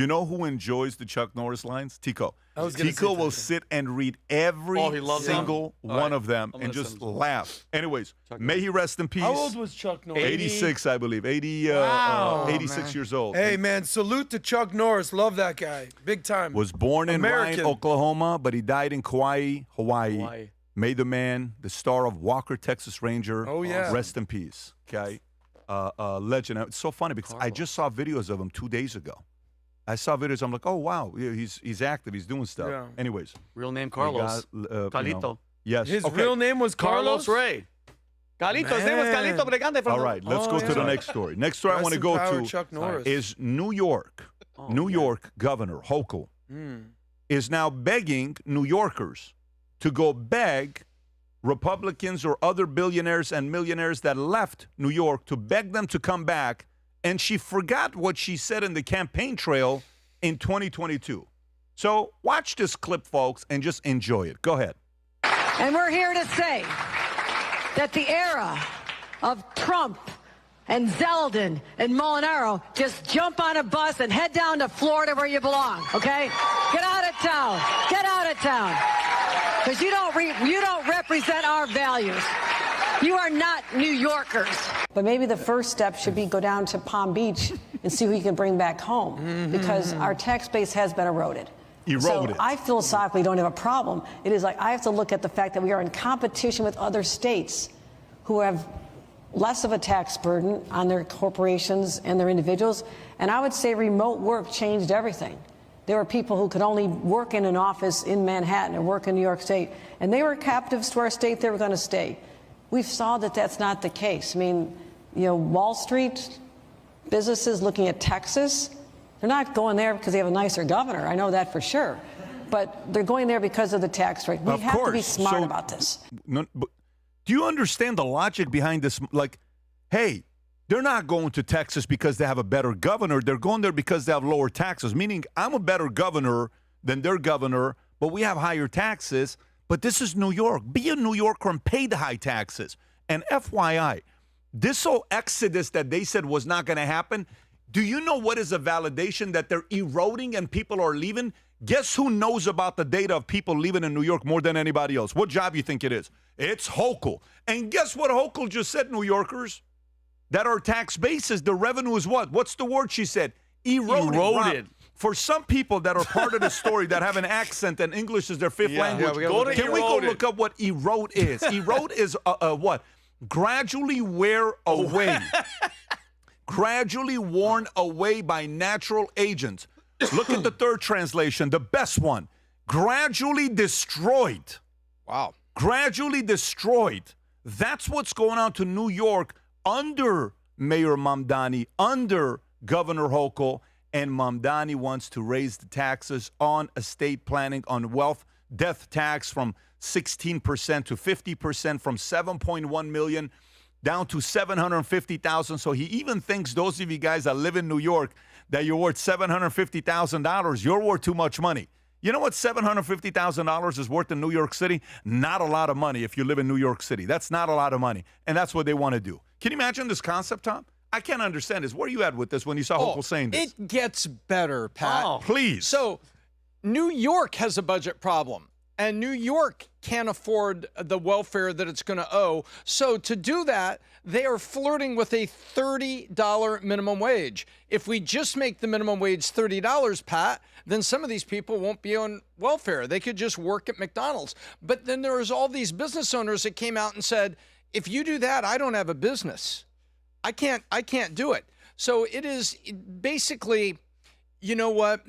know who enjoys the Chuck Norris lines? Tico. Tico will sit and read every single one of them and just laugh. Anyways, may he rest in peace. How old was Chuck Norris? 86, I believe. 86 man. years old. Hey, man, salute to Chuck Norris. Love that guy. Big time. Was born in American. Ryan, Oklahoma, but he died in Kauai, Hawaii. May the man, the star of Walker, Texas Ranger, Oh, yeah. rest in peace. Okay, legend. It's so funny because I just saw videos of him 2 days ago. I saw videos. I'm like, oh wow, yeah, he's active. He's doing stuff. Yeah. Anyways, Real name Carlos. Carlito. Yes. His okay. real name was Carlos Ray. Carlito. His name was Carlito Bregante from All right, let's go to the next story. Next story I want to go to Chuck Norris. is New York. New York Governor Hochul is now begging New Yorkers to go beg Republicans or other billionaires and millionaires that left New York to beg them to come back. And she forgot what she said in the campaign trail in 2022. So watch this clip, folks, and just enjoy it. Go ahead. And we're here to say that the era of Trump and Zeldin and Molinaro, just jump on a bus and head down to Florida where you belong, okay? Get out of town. Get out of town. Because you don't represent our values. You are not New Yorkers. But maybe the first step should be go down to Palm Beach and see who you can bring back home, because our tax base has been eroded. So I philosophically don't have a problem. It is like I have to look at the fact that we are in competition with other states who have less of a tax burden on their corporations and their individuals. And I would say remote work changed everything. There were people who could only work in an office in Manhattan or work in New York State, and they were captives to our state. They were going to stay. We've saw that that's not the case. I mean, you know, Wall Street businesses looking at Texas, they're not going there because they have a nicer governor. I know that for sure. But they're going there because of the tax rate. We have to be smart about this. No, but do you understand the logic behind this? Like, hey, they're not going to Texas because they have a better governor. They're going there because they have lower taxes, meaning I'm a better governor than their governor, but we have higher taxes. But this is New York. Be a New Yorker and pay the high taxes. And FYI, this whole exodus that they said was not going to happen, do you know what is a validation that they're eroding and people are leaving? Guess who knows about the data of people leaving in New York more than anybody else? What job you think it is? It's Hochul. And guess what Hochul just said, New Yorkers? That our tax basis, the revenue is what? What's the word she said? Eroded. For some people that are part of the story that have an accent and English is their fifth language, can we go look up what erode is? Erode is what? Gradually wear away. Gradually worn away by natural agents. Look at the third translation, the best one. Gradually destroyed. Wow. Gradually destroyed. That's what's going on to New York under Mayor Mamdani, under Governor Hochul. And Mamdani wants to raise the taxes on estate planning, on wealth, death tax from 16% to 50%, from 7.1 million down to $750,000. So he even thinks those of you guys that live in New York that you're worth $750,000. You're worth too much money. You know what $750,000 is worth in New York City? Not a lot of money if you live in New York City. That's not a lot of money. And that's what they want to do. Can you imagine this concept, Tom? I can't understand this. Where are you at with this when you saw Hochul saying this? It gets better, Pat. Oh, please. So New York has a budget problem. And New York can't afford the welfare that it's going to owe. So to do that, they are flirting with a $30 minimum wage. If we just make the minimum wage $30, Pat, then some of these people won't be on welfare. They could just work at McDonald's. But then there's all these business owners that came out and said, if you do that, I don't have a business. I can't do it. So it is basically, you know what?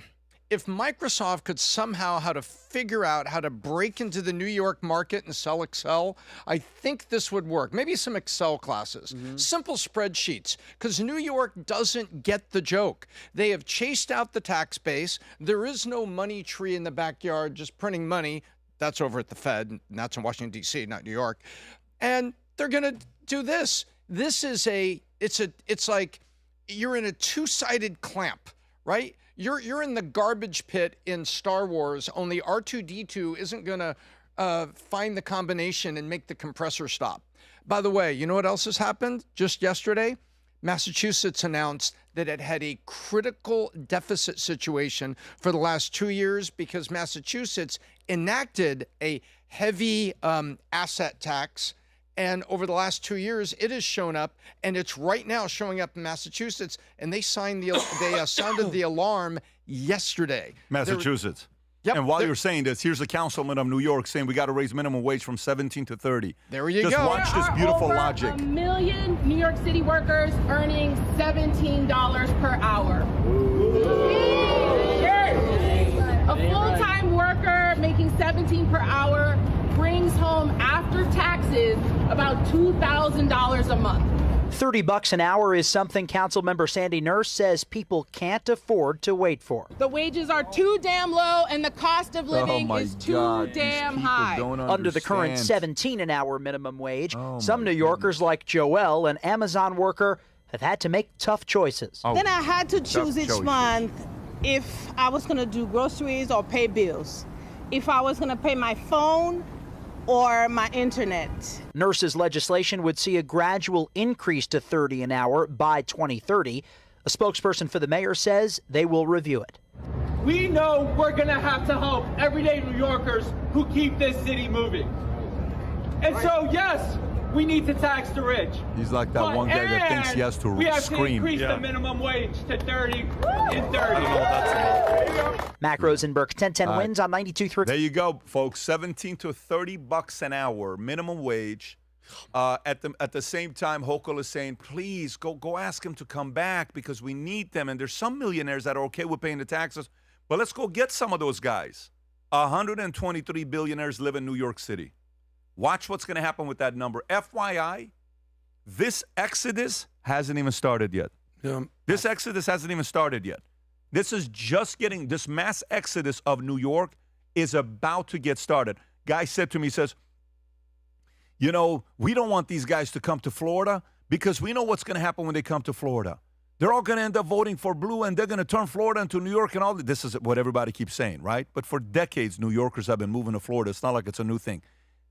If Microsoft could somehow figure out how to break into the New York market and sell Excel, I think this would work. Maybe some Excel classes, simple spreadsheets, because New York doesn't get the joke. They have chased out the tax base. There is no money tree in the backyard just printing money. That's over at the Fed, and that's in Washington, D.C., not New York. And they're going to do this. This is it's like you're in a two-sided clamp, right? You're in the garbage pit in Star Wars, only R2-D2 isn't going to find the combination and make the compressor stop. By the way, you know what else has happened? Just yesterday, Massachusetts announced that it had a critical deficit situation for the last 2 years because Massachusetts enacted a heavy asset tax. And over the last 2 years, it has shown up, and it's right now showing up in Massachusetts. And they sounded the alarm yesterday. Massachusetts. Yep. And while you're saying this, here's a councilman of New York saying we got to raise minimum wage from 17 to 30. There you go. Just watch this beautiful logic. 1 million New York City workers earning $17 per hour. A full-time worker making $17 per hour brings home after taxes about $2,000 a month. $30 an hour is something Councilmember Sandy Nurse says people can't afford to wait for. The wages are too damn low and the cost of living is too damn high. Under the current $17 an hour minimum wage, some New Yorkers like Joelle, an Amazon worker, have had to make tough choices. Then I had to choose each month if I was going to do groceries or pay bills, if I was going to pay my phone or my internet. Nurses' legislation would see a gradual increase to $30 an hour by 2030. A spokesperson for the mayor says they will review it. We know we're going to have to help everyday New Yorkers who keep this city moving. And so, yes, we need to tax the rich. He's like that one guy that thinks he has to we have scream. to increase the minimum wage to 30 and 30. Mac Rosenberg, 1010 wins on 92.3. There you go, folks. 17 to $30 an hour minimum wage. At the same time, Hochul is saying, please go ask him to come back because we need them. And there's some millionaires that are okay with paying the taxes. But let's go get some of those guys. 123 billionaires live in New York City. Watch what's going to happen with that number. FYI, this exodus hasn't even started yet. This exodus hasn't even started yet. This is just getting, this mass exodus of New York is about to get started. Guy said to me, says, you know, we don't want these guys to come to Florida because we know what's going to happen when they come to Florida. They're all going to end up voting for blue, and they're going to turn Florida into New York and all. This is what everybody keeps saying, right? But for decades, New Yorkers have been moving to Florida. It's not like it's a new thing.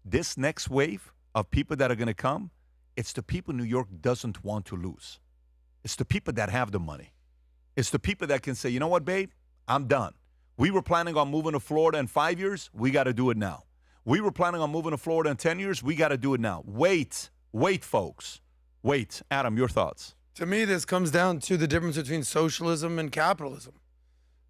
This next wave of people that are going to come, it's the people New York doesn't want to lose. It's the people that have the money. It's the people that can say, you know what, babe? I'm done. We were planning on moving to Florida in 5 years. We got to do it now. We were planning on moving to Florida in 10 years. We got to do it now. Wait, folks. Wait. Adam, your thoughts? To me, this comes down to the difference between socialism and capitalism.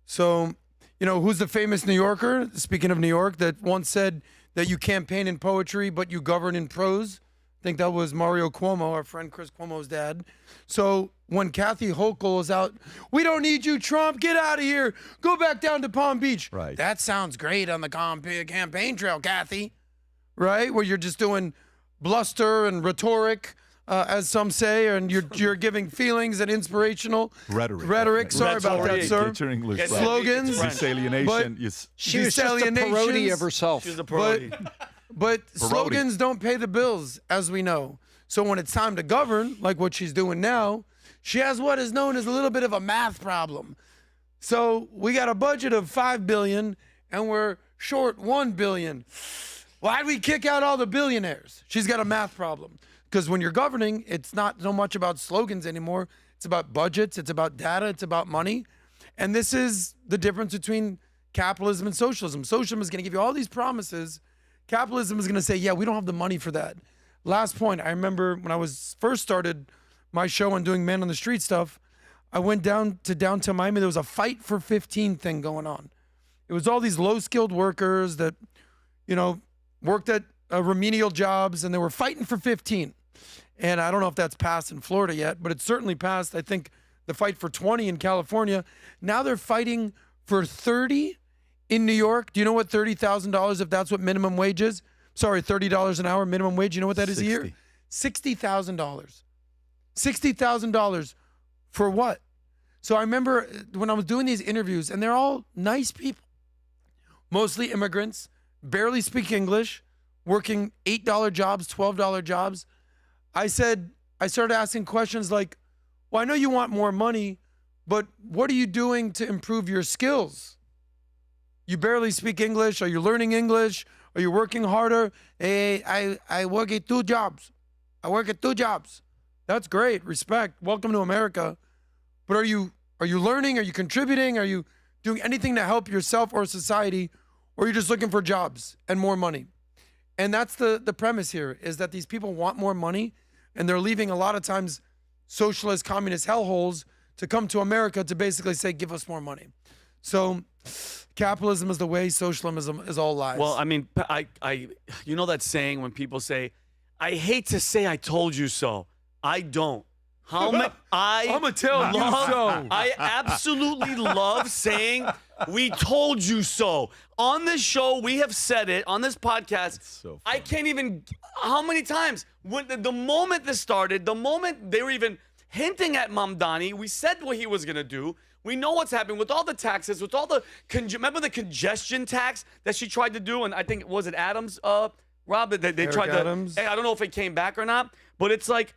So, you know, who's the famous New Yorker, speaking of New York, that once said that you campaign in poetry, but you govern in prose? I think that was Mario Cuomo, our friend Chris Cuomo's dad. So when Kathy Hochul is out, we don't need you, Trump, get out of here. Go back down to Palm Beach. Right. That sounds great on the campaign trail, Kathy. Right? Where you're just doing bluster and rhetoric, as some say, and you're giving feelings and inspirational rhetoric. Sorry about that, sir. Slogans. Desalination. She was just a parody of herself. She's a parody. But slogans don't pay the bills, as we know. So when it's time to govern, like what she's doing now, she has what is known as a little bit of a math problem. So we got a budget of $5 billion and we're short $1 billion. Why'd we kick out all the billionaires? She's got a math problem. Because when you're governing, it's not so much about slogans anymore. It's about budgets, it's about data, it's about money. And this is the difference between capitalism and socialism. Socialism is going to give you all these promises. Capitalism is going to say, yeah, we don't have the money for that. Last point, I remember when I was first started my show and doing Man on the Street stuff, I went down to downtown Miami. There was a fight for 15 thing going on. It was all these low-skilled workers that, you know, worked at remedial jobs, and they were fighting for 15. And I don't know if that's passed in Florida yet, but it's certainly passed, I think, the fight for 20 in California. Now they're fighting for 30 in New York. Do you know what $30,000, if that's what minimum wage is? Sorry, $30 an hour minimum wage. You know what that is a year? $60,000. $60,000 for what? So I remember when I was doing these interviews, and they're all nice people, mostly immigrants, barely speak English, working $8 jobs, $12 jobs. I started asking questions like, well, I know you want more money, but what are you doing to improve your skills? You barely speak English. Are you learning English? Are you working harder? Hey, I work at 2 jobs. I work at 2 jobs. That's great. Respect. Welcome to America. But are you learning? Are you contributing? Are you doing anything to help yourself or society? Or are you just looking for jobs and more money? And that's the premise here, is that these people want more money, and they're leaving a lot of times socialist, communist hellholes to come to America to basically say, give us more money. So capitalism is the way, socialism is all lies. Well, I mean, you know that saying when people say, I hate to say I told you so. I don't. I'm gonna tell you so. I absolutely love saying we told you so. On this show, we have said it on this podcast. So I can't even. How many times? When the moment this started, the moment they were even hinting at Mamdani, we said what he was gonna do. We know what's happening with all the taxes, with all the remember the congestion tax that she tried to do, and I think was it Adams, Rob, that they tried Adams. to. I don't know if it came back or not. But it's like,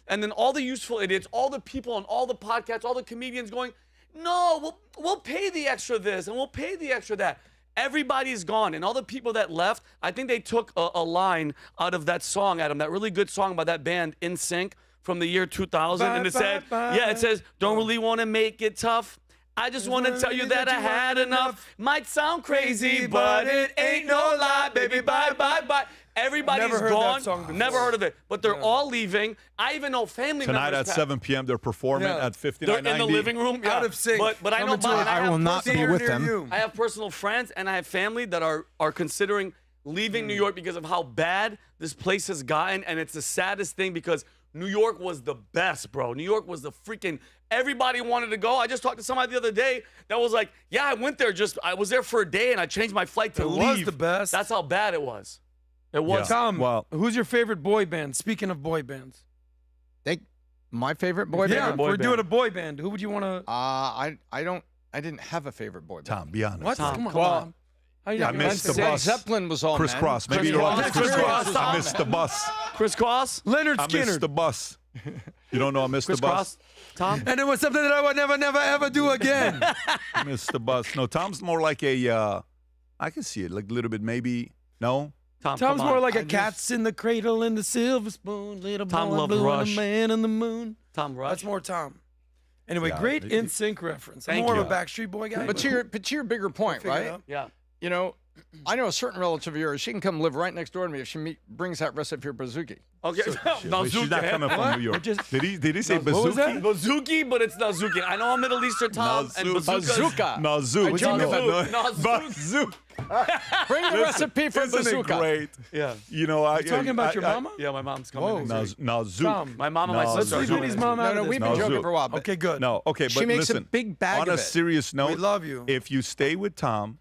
and then all the useful idiots, all the people on all the podcasts, all the comedians going, no, we'll pay the extra this and we'll pay the extra that. Everybody's gone. And all the people that left, I think they took a line out of that song, Adam, that really good song by that band, In Sync, from the year 2000. And it said, it says, don't really want to make it tough. I just want to tell you that I had enough. Might sound crazy, but it ain't no lie, baby. Bye, bye, bye. Everybody's Never heard gone. that song before. Never heard of it. But they're all leaving. I even know family Tonight members. at 7 p.m. they're performing at 5990. They're in the living room. Out of sync. But I know. I will not be with them. I have personal friends and I have family that are considering leaving New York because of how bad this place has gotten. And it's the saddest thing because New York was the best, bro. New York was the freaking. Everybody wanted to go. I just talked to somebody the other day that was like, yeah, I went there. I was there for a day and I changed my flight to leave. It was the best. That's how bad it was. It was. Tom, who's your favorite boy band? Speaking of boy bands. My favorite boy band? Yeah, if we're doing a boy band, who would you want to? I didn't have a favorite boy band. Tom, be honest. What? Come on, Tom. I missed the bus. Zeppelin was on, Chris man. Cross. Maybe you're on Chris Cross. I missed the bus. Chris Cross? Leonard Skinner. I missed the bus. You don't know I missed the bus? Cross? Tom? And it was something that I would never, never, ever do again. I missed the bus. No, Tom's more like a, I can see it, like a little bit maybe, no? Tom's more like a cat's in the cradle and the silver spoon, little Tom boy loved blue and Rush. a man in the moon. Tom Rush. That's more Tom. Anyway, Yeah, great In Sync reference. I'm Thank more you. of a Backstreet Boy guy. But to your bigger point, Figure it right? out. Yeah. You know, I know a certain relative of yours. She can come live right next door to me if she brings that recipe for bazooki. Okay. Wait, she's not coming from New York. Did he say bazooki? Bazooki, but it's Nazuki. I know I'm Middle Eastern, Tom, and bazooka. Nazu. What you know? Bazooka. Bring the recipe for Isn't bazooka. it great? Yeah. You know, You talking about your mama? Yeah, my mom's coming. Nazu. Tom, My mom and my let's sister. leave Vinny's mom out No, of this. we've been joking for a while. But Okay, good. No, okay, but She makes a listen, big bag on of a it. serious note, We love you. if you stay with Tom,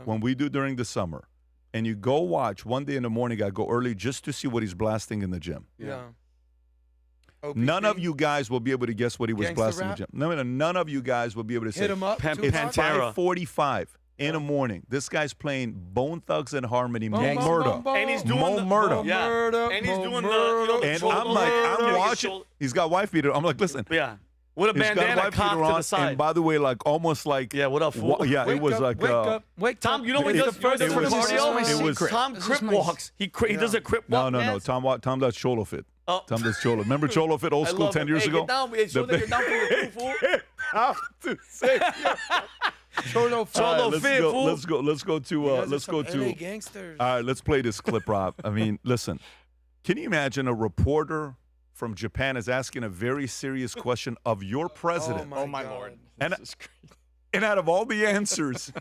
when we do during the summer, and you go watch one day in the morning, I go early just to see what he's blasting in the gym. Yeah. None of you guys will be able to guess what he was Gangsta blasting in rap? the gym. No, none of you guys will be able to say. Hit him up. Pantera. 5:45. in the morning. This guy's playing Bone Thugs and Harmony, Mo And he's doing the Murder. Yeah. And he's doing the And I'm like, I'm watching. He's got wife beater. I'm like, listen. Yeah. With a He's got bandana wife cocked beater to on, the side. and by the way, like almost like what up, fool? Yeah, it was like Tom, you know when he does cardio? It was Tom Crip walks. He does a Crip walk. No. Tom does Cholo Fit. Tom does Cholo. Remember Cholo Fit, old school, 10 years ago? Get down, show that you're down for your two, fool. How to say Cholo Fit, fool. Let's go to LA gangsters. All right, let's play this clip, Rob. I mean, listen. Can you imagine a reporter from Japan is asking a very serious question of your president? Oh my Lord. And out of all the answers,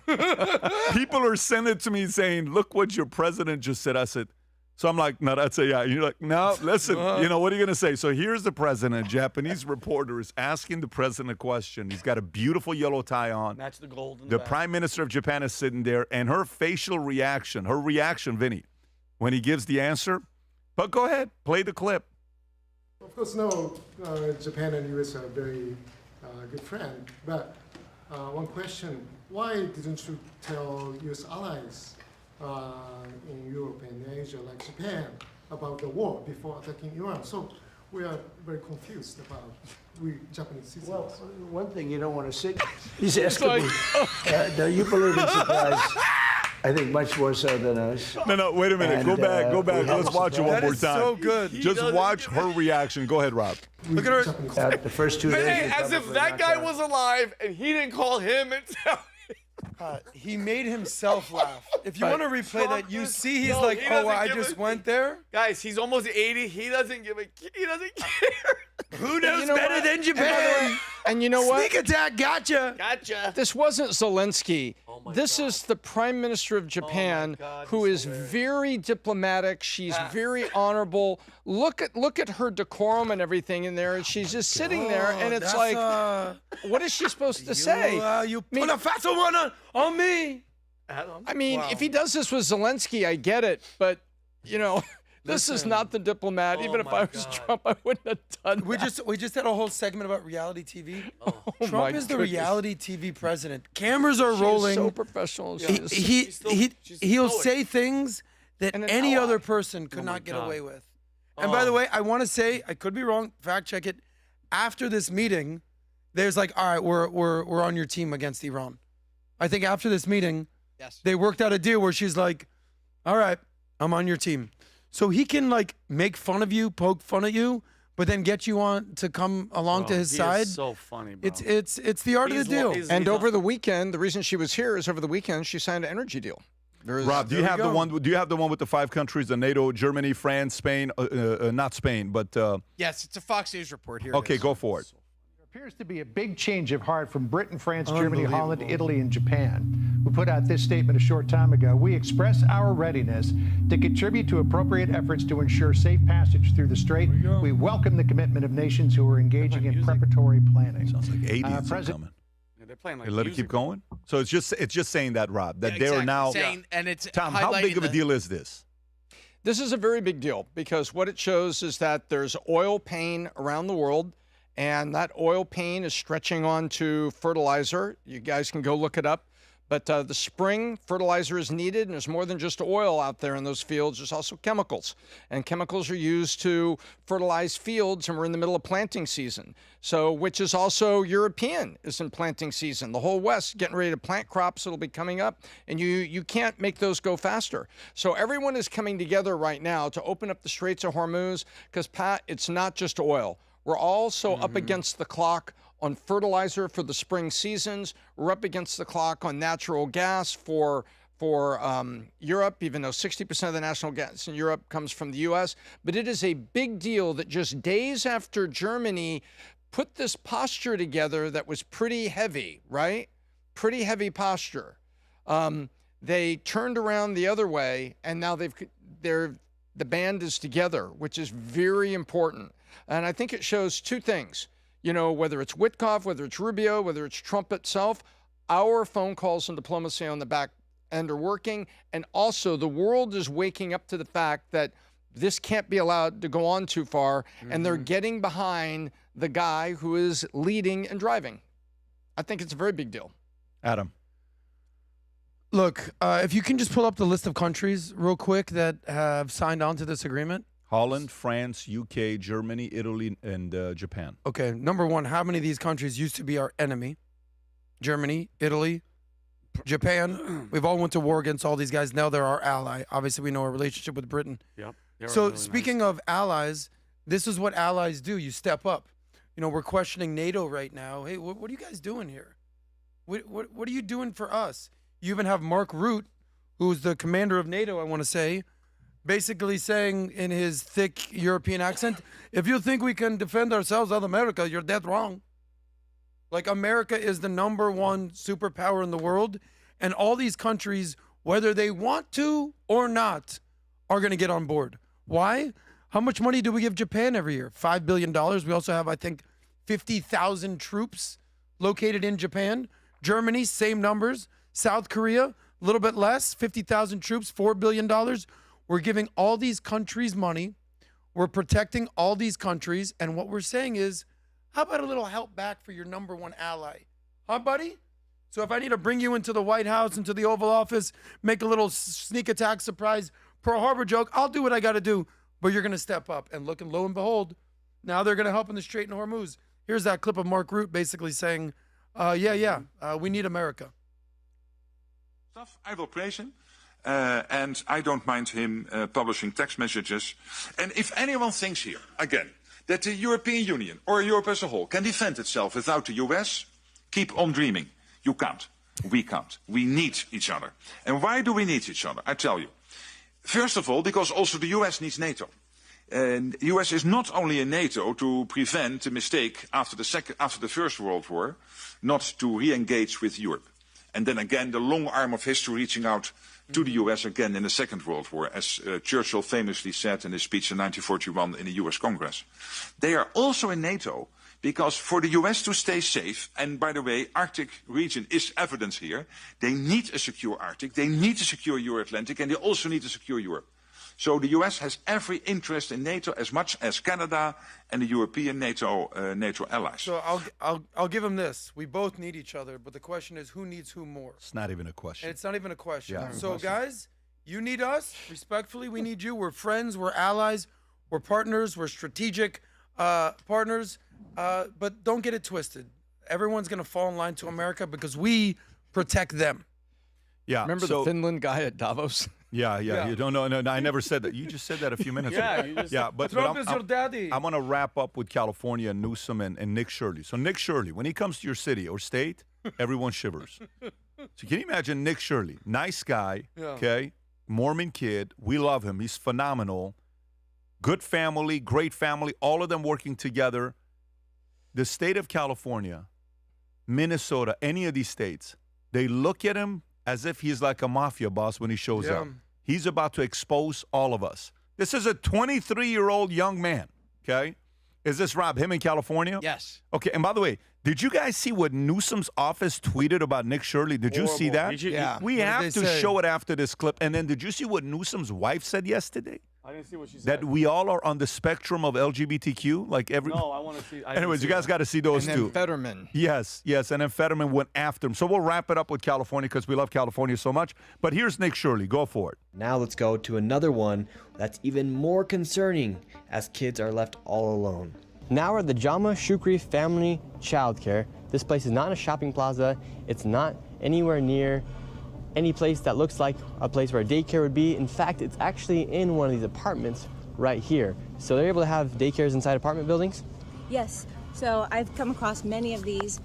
people are sending it to me saying, look what your president just said. I said, so I'm like, no, that's a yeah. You're like, no, listen, you know, what are you going to say? So here's the president. A Japanese reporter is asking the president a question. He's got a beautiful yellow tie on. Match the gold. The prime minister of Japan is sitting there, and her facial reaction, Vinny, when he gives the answer. But go ahead, play the clip. Of course, no, Japan and U.S. are very good friends. But one question, why didn't you tell U.S. allies in Europe and Asia, like Japan, about the war before attacking Iran? So we are very confused about we Japanese citizens. Well, one thing you don't want to say, he's asking me, now you believe in surprise. I think much more so than us. No, wait a minute. And, go back. Let's watch it one more time. So good. Just watch her reaction. Go ahead, Rob. Look at her. The first 2 days. Hey, as if that guy was alive and he didn't call him and tell he made himself laugh. If you want to replay that, you see he's No, like, he oh, doesn't I give just a- went there. Guys, he's almost 80. He doesn't care. Who knows You know better what? than Japan? And you know what? Sneak attack, gotcha. This wasn't Zelensky. This is the Prime Minister of Japan, who is very diplomatic. She's very honorable. Look at her decorum and everything in there, and she's just sitting there, and it's like, what is she supposed to say? You put a faster one on me. I mean, if he does this with Zelensky, I get it, but you know. This is not the diplomat. Even if I was Trump, I wouldn't have done that. We just had a whole segment about reality TV. my Trump is the goodness. reality TV president. Cameras are She is rolling. so professional. She is He'll say things that And an any ally. other person could not get away with. And by the way, I want to say, I could be wrong. Fact check it. After this meeting, there's like, all right, we're on your team against Iran. I think after this meeting, they worked out a deal where she's like, all right, I'm on your team. So he can like make fun of you, poke fun at you, but then get you on to come along to his side. Is so funny, bro. It's the art of the deal. And over the weekend, the reason she was here is over the weekend she signed an energy deal. Rob, do you have the one? Do you have the one with the 5 countries: the NATO, Germany, France, Spain? Not Spain, but Yes, it's a Fox News report here. okay, go for it. Appears to be a big change of heart from Britain, France, Germany, Holland, Italy, and Japan, who put out this statement a short time ago. We express our readiness to contribute to appropriate efforts to ensure safe passage through the Strait. We welcome the commitment of nations who are engaging in preparatory planning. Sounds like 80s are President- coming. They're playing Hey, let it keep going. So it's just saying that, Rob, that Yeah, they're exactly. now. Saying- and it's Tom, how big of a highlighting deal is this? This is a very big deal because what it shows is that there's oil pain around the world, and that oil pain is stretching on to fertilizer. You guys can go look it up. But the spring fertilizer is needed, and there's more than just oil out there in those fields. There's also chemicals, and chemicals are used to fertilize fields, and we're in the middle of planting season. So, which is also European, is in planting season. The whole West getting ready to plant crops that'll be coming up, and you can't make those go faster. So everyone is coming together right now to open up the Straits of Hormuz, because Pat, it's not just oil. We're also up against the clock on fertilizer for the spring seasons. We're up against the clock on natural gas for Europe, even though 60% of the national gas in Europe comes from the U.S. But it is a big deal that just days after Germany put this posture together that was pretty heavy, right? Pretty heavy posture. They turned around the other way, and now the band is together, which is very important. And I think it shows two things. You know, whether it's Witkoff, whether it's Rubio, whether it's Trump itself, our phone calls and diplomacy on the back end are working. And also the world is waking up to the fact that this can't be allowed to go on too far. And they're getting behind the guy who is leading and driving. I think it's a very big deal. Adam. Look, if you can just pull up the list of countries real quick that have signed on to this agreement. Holland, France, UK, Germany, Italy, and Japan. Okay, number one, how many of these countries used to be our enemy? Germany, Italy, Japan. We've all went to war against all these guys. Now they're our ally. Obviously, we know our relationship with Britain. Yep. So speaking of allies, this is what allies do. You step up. You know, we're questioning NATO right now. Hey, what are you guys doing here? What are you doing for us? You even have Mark Rutte, who's the commander of NATO, I want to say, basically saying in his thick European accent, if you think we can defend ourselves out of America, you're dead wrong. Like, America is the #1 superpower in the world, and all these countries, whether they want to or not, are going to get on board. Why? How much money do we give Japan every year? $5 billion. We also have, I think, 50,000 troops located in Japan. Germany, same numbers. South Korea, a little bit less, 50,000 troops, $4 billion. We're giving all these countries money. We're protecting all these countries. And what we're saying is, how about a little help back for your #1 ally? Huh, buddy? So if I need to bring you into the White House, into the Oval Office, make a little sneak attack surprise Pearl Harbor joke, I'll do what I got to do. But you're going to step up. And look, and lo and behold, now they're going to help in the Strait and Hormuz. Here's that clip of Mark Rutte basically saying, we need America. I will praise him, and I don't mind him publishing text messages. And if anyone thinks here, again, that the European Union or Europe as a whole can defend itself without the US, keep on dreaming. You can't. We can't. We need each other. And why do we need each other? I tell you. First of all, because also the US needs NATO. And the US is not only in NATO to prevent a mistake after the First World War, not to re-engage with Europe. And then again, the long arm of history reaching out to the US again in the Second World War, as Churchill famously said in his speech in 1941 in the US Congress. They are also in NATO because for the US to stay safe, and by the way, Arctic region is evidence here, they need a secure Arctic, they need a secure Euro-Atlantic, and they also need to secure Europe. So the US has every interest in NATO as much as Canada and the European NATO allies. So I'll give him this. We both need each other, but the question is who needs who more? It's not even a question. And it's not even a question. Yeah. So guys, you need us. Respectfully, we need you. We're friends. We're allies. We're partners. We're strategic partners. But don't get it twisted. Everyone's going to fall in line to America because we protect them. Yeah. Remember the Finland guy at Davos? Yeah. You don't know. No, I never said that. You just said that a few minutes ago. But Trump is your daddy. I'm going to wrap up with California, Newsom, and Nick Shirley. So Nick Shirley, when he comes to your city or state, everyone shivers. So can you imagine Nick Shirley? Nice guy, okay? Mormon kid. We love him. He's phenomenal. Good family, great family, all of them working together. The state of California, Minnesota, any of these states, they look at him as if he's like a mafia boss when he shows up. He's about to expose all of us. This is a 23-year-old young man, okay? Is this, Rob, him in California? Yes. Okay, and by the way, did you guys see what Newsom's office tweeted about Nick Shirley? Did you see that? We have to show it after this clip. And then did you see what Newsom's wife said yesterday? I didn't see what she said. That we all are on the spectrum of LGBTQ, like every. No, I want to see. Anyways, you guys got to see those and two. then Fetterman. Yes, and then Fetterman went after him. So we'll wrap it up with California because we love California so much. But here's Nick Shirley. Go for it. Now let's go to another one that's even more concerning as kids are left all alone. Now we're at the Jama Shukri Family Childcare. This place is not a shopping plaza. It's not anywhere near any place that looks like a place where a daycare would be. In fact, it's actually in one of these apartments right here. So they're able to have daycares inside apartment buildings? Yes. So I've come across many of these.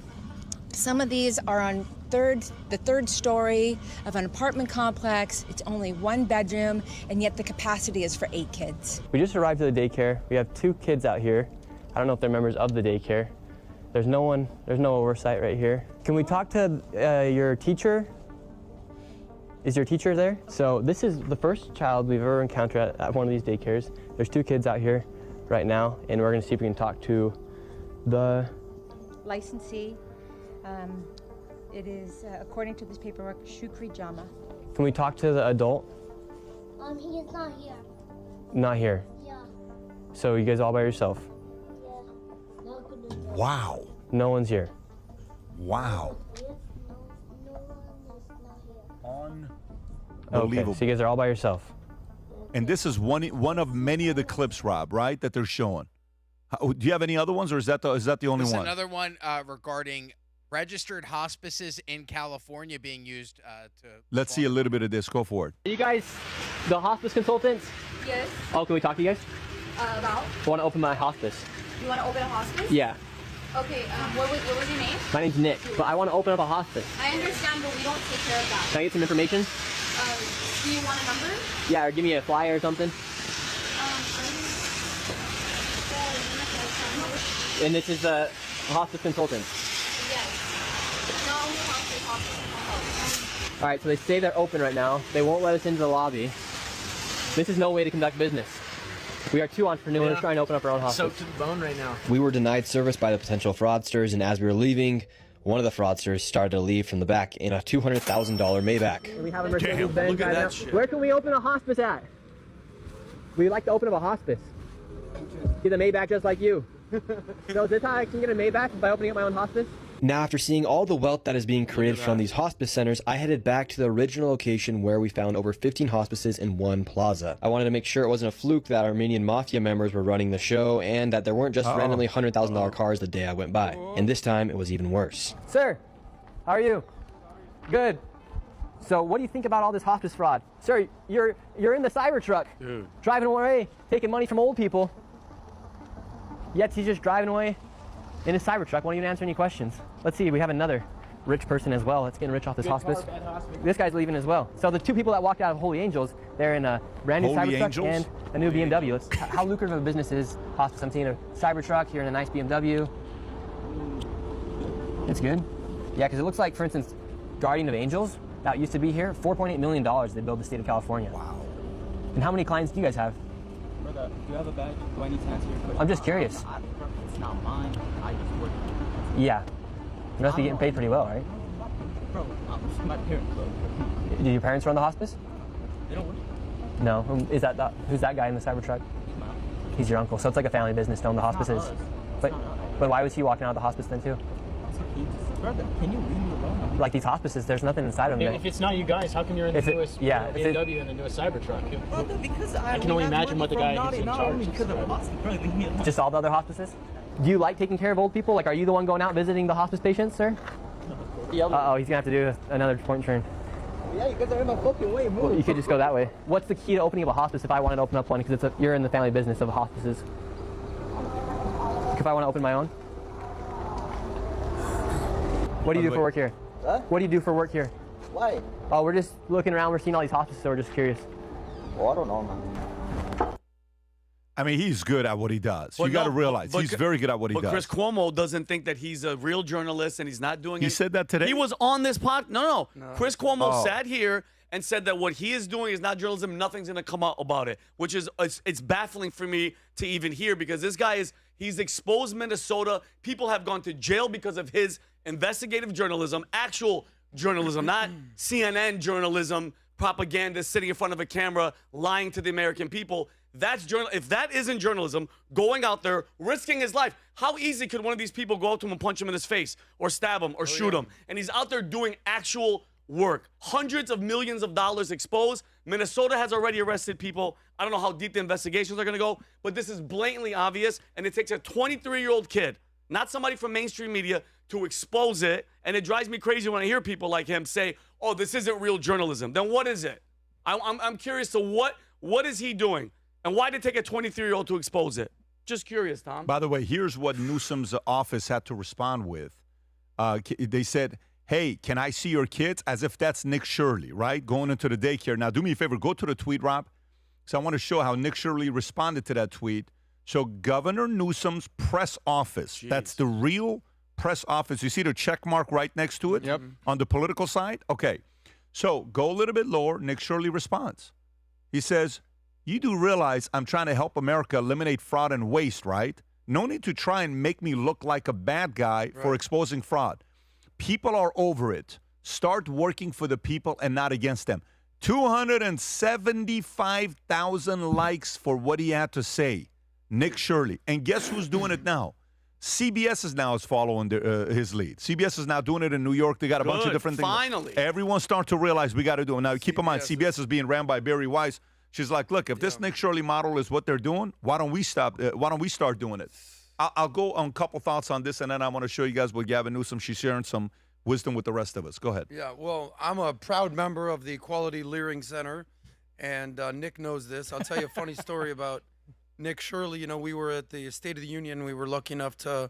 Some of these are on the third story of an apartment complex. It's only 1 bedroom, and yet the capacity is for 8 kids. We just arrived at the daycare. We have 2 kids out here. I don't know if they're members of the daycare. There's no oversight right here. Can we talk to your teacher? Is your teacher there? So this is the first child we've ever encountered at one of these daycares. There's 2 kids out here right now, and we're gonna see if we can talk to the licensee. It is, according to this paperwork, Shukri Jama. Can we talk to the adult? He is not here. Not here? Yeah. So you guys all by yourself? Yeah. Wow. No one's here? Wow. No one is not here. Unbelievable. Okay, so you guys are all by yourself. And this is one of many of the clips, Rob, right, that they're showing. Do you have any other ones, or is that the only There's one? another one regarding registered hospices in California being used to. Let's see a little bit of this. Go for it. Are you guys the hospice consultants? Yes. Oh, can we talk to you guys? About? I want to open my hospice. You want to open a hospice? Yeah. Okay, what was your name? My name's Nick, but I want to open up a hospice. I understand, but we don't take care of that. Can I get some information? Do you want a number? Yeah, or give me a flyer or something. And this is the hospice consultant. Yes. No, hospice. All right, so they say they're open right now. They won't let us into the lobby. This is no way to conduct business. We are two entrepreneurs trying to open up our own hospice. Soaked to the bone right now. We were denied service by the potential fraudsters, and as we were leaving, one of the fraudsters started to leave from the back in a $200,000 Maybach. We have a Mercedes-Benz look at right that now. shit. Where can we open a hospice at? We'd like to open up a hospice. Get a Maybach just like you. So is this how I can get a Maybach by opening up my own hospice? Now, after seeing all the wealth that is being created from these hospice centers, I headed back to the original location where we found over 15 hospices in one plaza. I wanted to make sure it wasn't a fluke that Armenian mafia members were running the show and that there weren't just randomly $100,000 cars the day I went by. And this time, it was even worse. Sir, how are you? Good. So what do you think about all this hospice fraud? Sir, you're in the Cybertruck, driving away, taking money from old people. Yet he's just driving away in his Cybertruck, won't even answer any questions. Let's see, we have another rich person as well that's getting rich off this hospice. This guy's leaving as well. So the two people that walked out of Holy Angels, they're in a brand new Cybertruck and a new BMW. How lucrative of a business is hospice? I'm seeing a Cybertruck, here in a nice BMW. It's good. Yeah, because it looks like, for instance, Guardian of Angels, that used to be here, $4.8 million they built the state of California. Wow. And how many clients do you guys have? Brother, do you have a badge? Do I need to answer your question? I'm just curious. It's not mine. I just work. Yeah. You must be getting paid pretty well, right? Bro, my parents work. Do your parents run the hospice? They don't work. No. Who's that guy in the Cybertruck? He's your uncle. So it's like a family business to own the hospices. But why was he walking out of the hospice then too? Brother, can you leave me alone? Like these hospices, there's nothing inside of them. If it's not you guys, how come you're in the newest BMW and the newest Cybertruck? Brother, because I can only imagine what the guy who's in charge. Just all the other hospices? Do you like taking care of old people? Like, are you the one going out visiting the hospice patients, sir? Uh-oh, he's gonna have to do another point turn. Yeah, you guys are in my fucking way. Move. Well, you could just go that way. What's the key to opening up a hospice if I wanted to open up one? Because you're in the family business of hospices. If I want to open my own? What do you do for work here? Huh? What do you do for work here? Why? Oh, we're just looking around. We're seeing all these hospices, so we're just curious. Oh, I don't know, man. I mean, he's good at what he does. You got to realize he's very good at what he does. But Chris Cuomo doesn't think that he's a real journalist and he's not doing it. He said that today? He was on this pod. No. Chris Cuomo sat here and said that what he is doing is not journalism. Nothing's going to come out about it, which is it's baffling for me to even hear because this guy he's exposed Minnesota. People have gone to jail because of his investigative journalism, actual journalism, not CNN journalism, propaganda sitting in front of a camera, lying to the American people. That's if that isn't journalism, going out there, risking his life. How easy could one of these people go up to him and punch him in his face or stab him or shoot him? And he's out there doing actual work. Hundreds of millions of dollars exposed. Minnesota has already arrested people. I don't know how deep the investigations are going to go, but this is blatantly obvious, and it takes a 23-year-old kid, not somebody from mainstream media, to expose it. And it drives me crazy when I hear people like him say, oh, this isn't real journalism. Then what is it? I'm curious to what is he doing? And why did it take a 23-year-old to expose it? Just curious, Tom. By the way, here's what Newsom's office had to respond with. They said, hey, can I see your kids? As if that's Nick Shirley, right? Going into the daycare. Now, do me a favor. Go to the tweet, Rob. So I want to show how Nick Shirley responded to that tweet. So Governor Newsom's press office. Jeez. That's the real press office. You see the check mark right next to it? Yep. On the political side? Okay. So go a little bit lower. Nick Shirley responds. He says, you do realize I'm trying to help America eliminate fraud and waste, right? No need to try and make me look like a bad guy for exposing fraud. People are over it. Start working for the people and not against them. 275,000 likes for what he had to say. Nick Shirley. And guess who's doing it now? CBS is now following his lead. CBS is now doing it in New York. They got a bunch of different things. Finally. Everyone's starting to realize we got to do it. Now, keep in mind, CBS is being ran by Barry Weiss. She's like, look, if this Nick Shirley model is what they're doing, why don't we stop? Why don't we start doing it? I'll go on a couple thoughts on this, and then I want to show you guys what Gavin Newsom. She's sharing some wisdom with the rest of us. Go ahead. Yeah, well, I'm a proud member of the Equality Leering Center, and Nick knows this. I'll tell you a funny story about Nick Shirley. You know, we were at the State of the Union. We were lucky enough to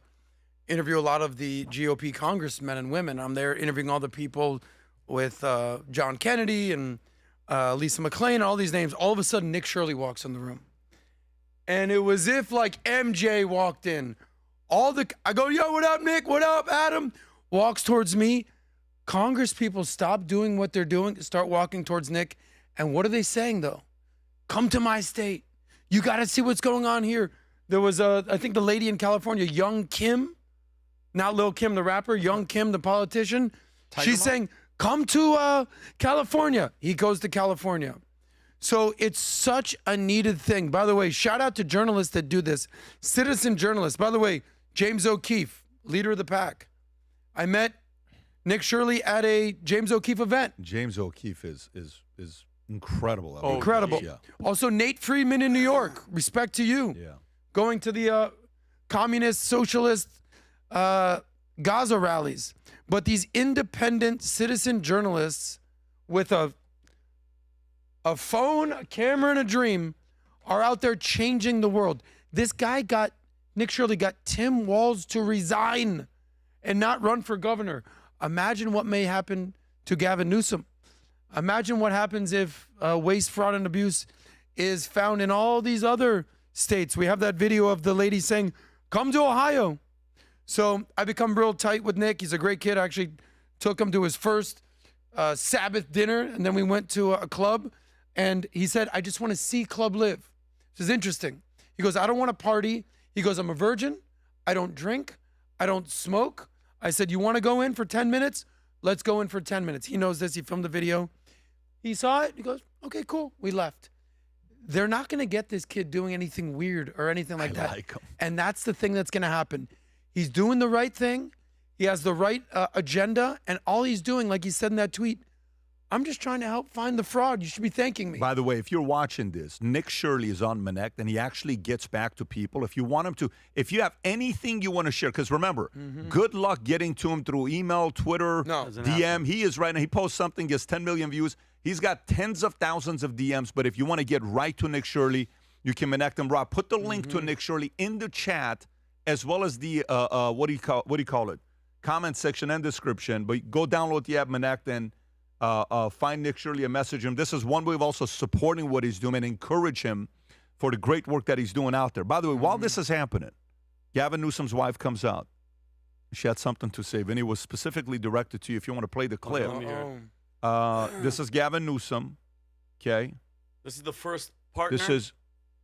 interview a lot of the GOP congressmen and women. I'm there interviewing all the people with John Kennedy and Lisa McClain, all these names. All of a sudden, Nick Shirley walks in the room. And it was if like MJ walked in. I go, yo, what up, Nick? What up, Adam? Walks towards me. Congress people stop doing what they're doing, start walking towards Nick. And what are they saying, though? Come to my state. You got to see what's going on here. There was, I think the lady in California, Young Kim, not Lil Kim, the rapper, Young Kim, the politician. She's saying, come to California. He goes to California. So it's such a needed thing. By the way, shout out to journalists that do this. Citizen journalists. By the way, James O'Keefe, leader of the pack. I met Nick Shirley at a James O'Keefe event. James O'Keefe is incredible. Incredible. Yeah. Also, Nate Friedman in New York. Respect to you. Yeah. Going to the communist, socialist Gaza rallies. But these independent citizen journalists with a phone, a camera, and a dream are out there changing the world. This guy Nick Shirley got Tim Walz to resign and not run for governor. Imagine what may happen to Gavin Newsom. Imagine what happens if waste, fraud, and abuse is found in all these other states. We have that video of the lady saying, come to Ohio. So I become real tight with Nick. He's a great kid. I actually took him to his first Sabbath dinner, and then we went to a club, and he said, I just want to see Club Live. This is interesting. He goes, I don't want to party. He goes, I'm a virgin. I don't drink. I don't smoke. I said, you want to go in for 10 minutes? Let's go in for 10 minutes. He knows this. He filmed the video. He saw it. He goes, okay, cool. We left. They're not going to get this kid doing anything weird or anything like that. Like him. And that's the thing that's going to happen. He's doing the right thing. He has the right agenda. And all he's doing, like he said in that tweet, I'm just trying to help find the fraud. You should be thanking me. By the way, if you're watching this, Nick Shirley is on Manect, and he actually gets back to people. If you want him to, if you have anything you want to share, because remember, good luck getting to him through email, Twitter, DM. He is right now. He posts something, gets 10 million views. He's got tens of thousands of DMs. But if you want to get right to Nick Shirley, you can connect him. Rob, put the link to Nick Shirley in the chat, as well as the what do you call it? Comment section and description. But go download the app Manect and find Nick Shirley and message him. This is one way of also supporting what he's doing and encourage him for the great work that he's doing out there. By the way, while this is happening, Gavin Newsom's wife comes out. She had something to say. Vinny, was specifically directed to you if you want to play the clip. This is Gavin Newsom, okay? This is the first partner? This is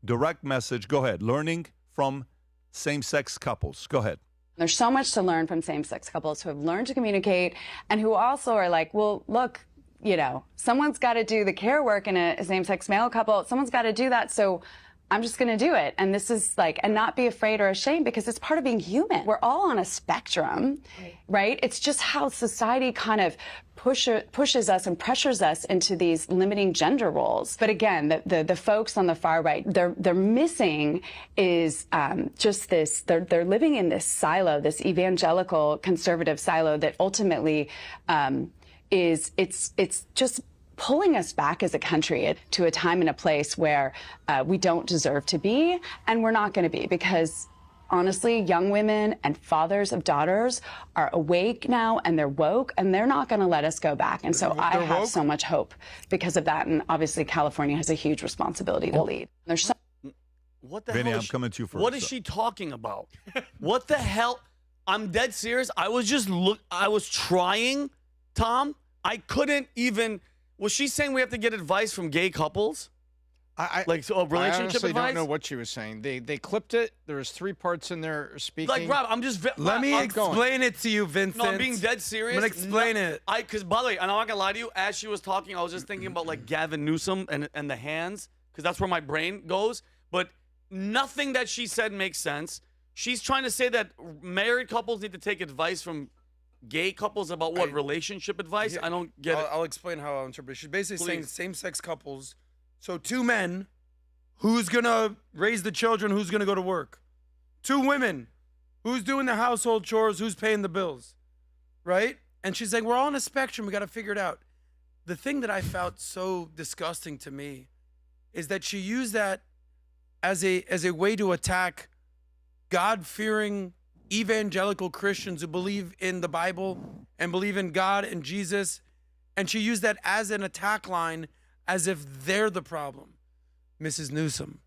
direct message. Go ahead. Learning from same-sex couples. Go ahead. There's so much to learn from same-sex couples who have learned to communicate and who also are like, well, look, you know, someone's got to do the care work in a same-sex male couple. Someone's got to do that. So I'm just going to do it. And this is like, and not be afraid or ashamed because it's part of being human. We're all on a spectrum, right? It's just how society kind of pushes us and pressures us into these limiting gender roles. But again, the folks on the far right, they're missing is just this, they're living in this silo, this evangelical conservative silo that ultimately it's just pulling us back as a country to a time and a place where we don't deserve to be, and we're not going to be, because honestly, young women and fathers of daughters are awake now and they're woke, and they're not going to let us go back. And so I have so much hope because of that. And obviously, California has a huge responsibility to lead. There's so What the Vinny, hell? I'm coming to you first. What is she talking about? What the hell? I'm dead serious. I was trying, Tom. I couldn't even. Was she saying we have to get advice from gay couples? Relationship I honestly advice? don't know what she was saying. They clipped it. There was 3 parts in there speaking. Like, Rob, I'm just. Let me explain it to you, Vincent. No, I'm being dead serious. I'm going to explain it. Because, by the way, I'm not going to lie to you. As she was talking, I was just thinking about, like, Gavin Newsom and the hands, because that's where my brain goes. But nothing that she said makes sense. she's trying to say that married couples need to take advice from gay couples about what relationship advice. I don't get it. I'll explain how I interpret it. She's basically saying same-sex couples. So 2 men, who's gonna raise the children? Who's gonna go to work? 2 women, who's doing the household chores? Who's paying the bills? Right? And she's like, we're all on a spectrum. We got to figure it out. The thing that I felt so disgusting to me is that she used that as a way to attack God-fearing evangelical Christians who believe in the Bible and believe in God and Jesus. And she used that as an attack line as if they're the problem. Mrs. Newsom,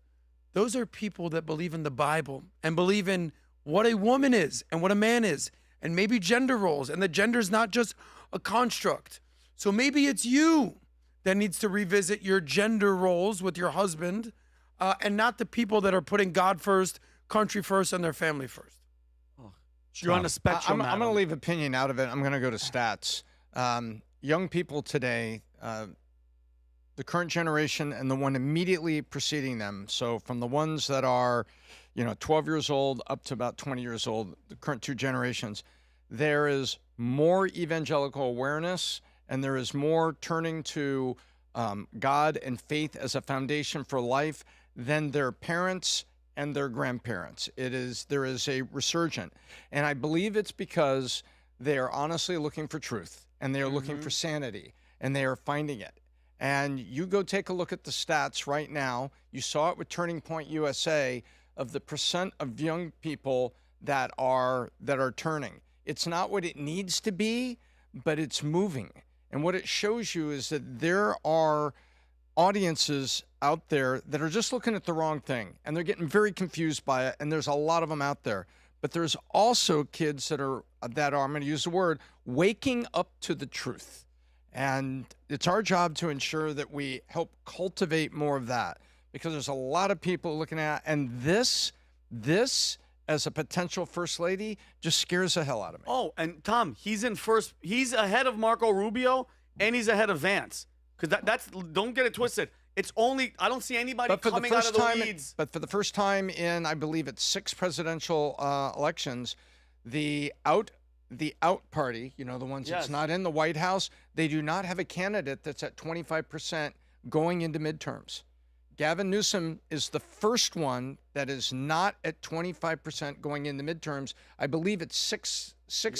those are people that believe in the Bible and believe in what a woman is and what a man is, and maybe gender roles, and that gender is not just a construct. So maybe it's you that needs to revisit your gender roles with your husband, and not the people that are putting God first, country first, and their family first. You're on a spectrum. I'm going to leave opinion out of it. I'm going to go to stats. Young people today, the current generation and the one immediately preceding them, so from the ones that are 12 years old up to about 20 years old, the current 2 generations, there is more evangelical awareness and there is more turning to God and faith as a foundation for life than their parents and their grandparents. There is a resurgent. And I believe it's because they are honestly looking for truth and they are looking for sanity and they are finding it. And you go take a look at the stats right now. You saw it with Turning Point USA of the percent of young people that are turning. It's not what it needs to be, but it's moving. And what it shows you is that there are audiences out there that are just looking at the wrong thing, and they're getting very confused by it, and there's a lot of them out there. But there's also kids that are, I'm going to use the word, waking up to the truth. And it's our job to ensure that we help cultivate more of that, because there's a lot of people looking at it, and this as a potential first lady just scares the hell out of me. Oh, and Tom, he's ahead of Marco Rubio, and he's ahead of Vance. Because that's, don't get it twisted. It's only, I don't see anybody coming out of the weeds. But for the first time in, I believe it's 6 presidential elections, the out party, the ones that's not in the White House, they do not have a candidate that's at 25% going into midterms. Gavin Newsom is the first one that is not at 25% going into midterms. I believe it's six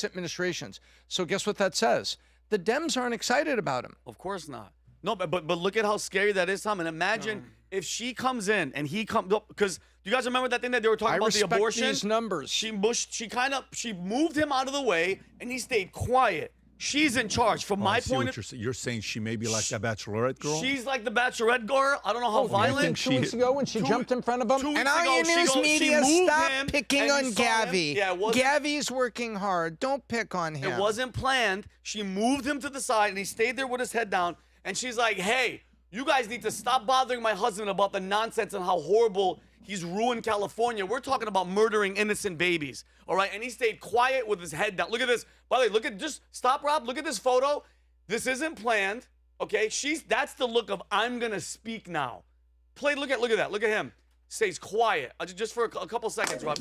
administrations. So guess what that says? The Dems aren't excited about him. Of course not. No, but look at how scary that is, Tom. And imagine if she comes in and he comes up, because do you guys remember that thing that they were talking about, the abortion? These numbers. She moved him out of the way and he stayed quiet. She's in charge. From my point of view, you're saying she may be like that Bachelorette girl? She's like the Bachelorette girl. I don't know how violent. 2 weeks ago when she jumped in front of him. And all you news media, stop picking on Gavi. Gavi's working hard. Don't pick on him. It wasn't planned. She moved him to the side and he stayed there with his head down. And she's like, hey, you guys need to stop bothering my husband about the nonsense and how horrible he's ruined California. We're talking about murdering innocent babies, all right? And he stayed quiet with his head down. Look at this. By the way, just stop, Rob. Look at this photo. This isn't planned, okay? That's the look of I'm going to speak now. Look at that. Look at him. Stays quiet. Just for a couple seconds, Rob.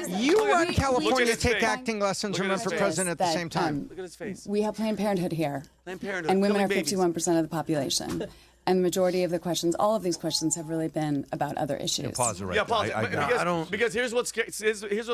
You run California take acting lessons and run for president at the same time. Look at his face. We have Planned Parenthood here. Planned Parenthood. And women are 51% of the population. And the majority of the questions, all of these questions have really been about other issues. Yeah, pause it right there. Pause. Because here's what's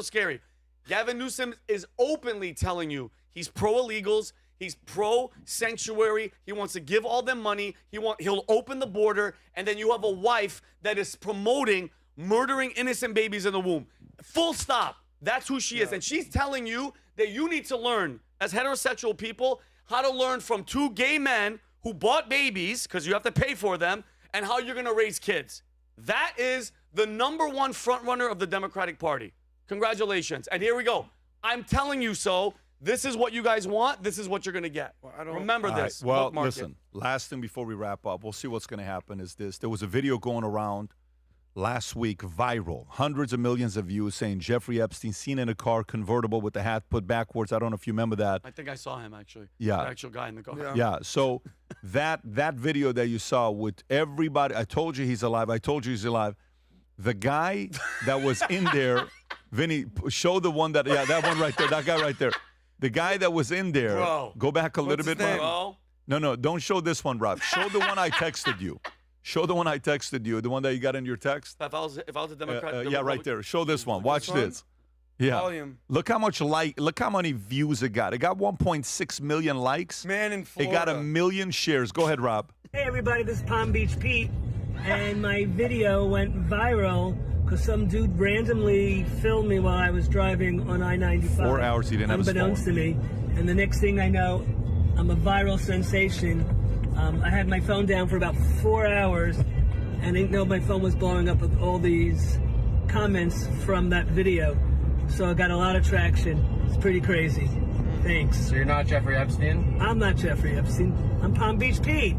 scary. Gavin Newsom is openly telling you he's pro-illegals. He's pro-sanctuary. He wants to give all them money. He'll open the border. And then you have a wife that is promoting murdering innocent babies in the womb. Full stop. That's who she is. And she's telling you that you need to learn, as heterosexual people, how to learn from 2 gay men who bought babies, because you have to pay for them, and how you're going to raise kids. That is the #1 frontrunner of the Democratic Party. Congratulations. And here we go. I'm telling you so. This is what you guys want. This is what you're going to get. Remember this. Right. Well, listen, last thing before we wrap up, we'll see what's going to happen is this. There was a video going around last week, viral, hundreds of millions of views, saying Jeffrey Epstein seen in a car convertible with the hat put backwards. I don't know if you remember that. I think I saw him, actually. Yeah. The actual guy in the car. Yeah. So that video that you saw with everybody, I told you he's alive. I told you he's alive. The guy that was in there Vinny, show the one that, yeah, that one right there, that guy right there. The guy that was in there. Bro. Go back a little bit, Rob. Bro. No, don't show this one, Rob. Show the one I texted you. Show the one I texted you, the one that you got in your text. If I was a Democrat. Yeah, right there. Show this one. Watch this. Yeah. Volume. Look how many views it got. It got 1.6 million likes. Man in Florida. It got 1 million shares. Go ahead, Rob. Hey everybody, this is Palm Beach Pete, and my video went viral because some dude randomly filmed me while I was driving on I-95. 4 hours he didn't have his phone. Unbeknownst to me, and the next thing I know, I'm a viral sensation. I had my phone down for about 4 hours, and I didn't know my phone was blowing up with all these comments from that video. So I got a lot of traction. It's pretty crazy. Thanks. So you're not Jeffrey Epstein? I'm not Jeffrey Epstein. I'm Palm Beach Pete.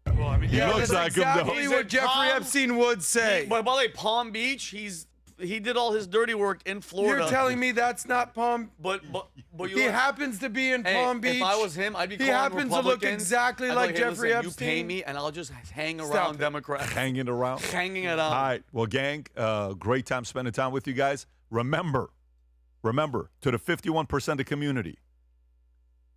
Well, I mean, He looks that's like exactly him, though. what Jeffrey Epstein would say. But by the way, Palm Beach, he did all his dirty work in Florida. You're telling me that's not Palm? But He happens to be in Palm Beach. If I was him, I'd be He calling happens to look Republicans. exactly I'd like be hey, Jeffrey listen, Epstein. You pay me, and I'll just hang Stop around it. Democrats. Hanging around. Hanging it out. All right. Well, gang, great time spending time with you guys. Remember, to the 51% of the community,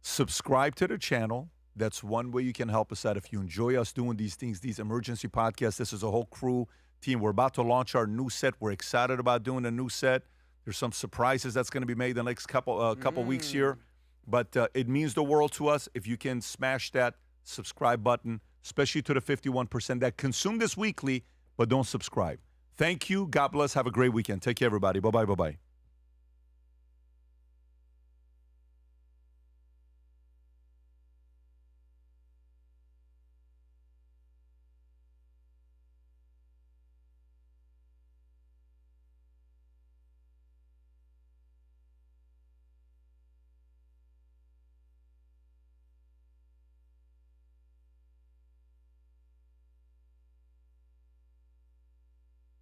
subscribe to the channel. That's one way you can help us out. If you enjoy us doing these things, these emergency podcasts, this is a whole crew team. We're about to launch our new set. We're excited about doing a new set. There's some surprises that's going to be made the next couple weeks here. But it means the world to us if you can smash that subscribe button, especially to the 51% that consume this weekly but don't subscribe. Thank you. God bless. Have a great weekend. Take care, everybody. Bye-bye. Bye-bye.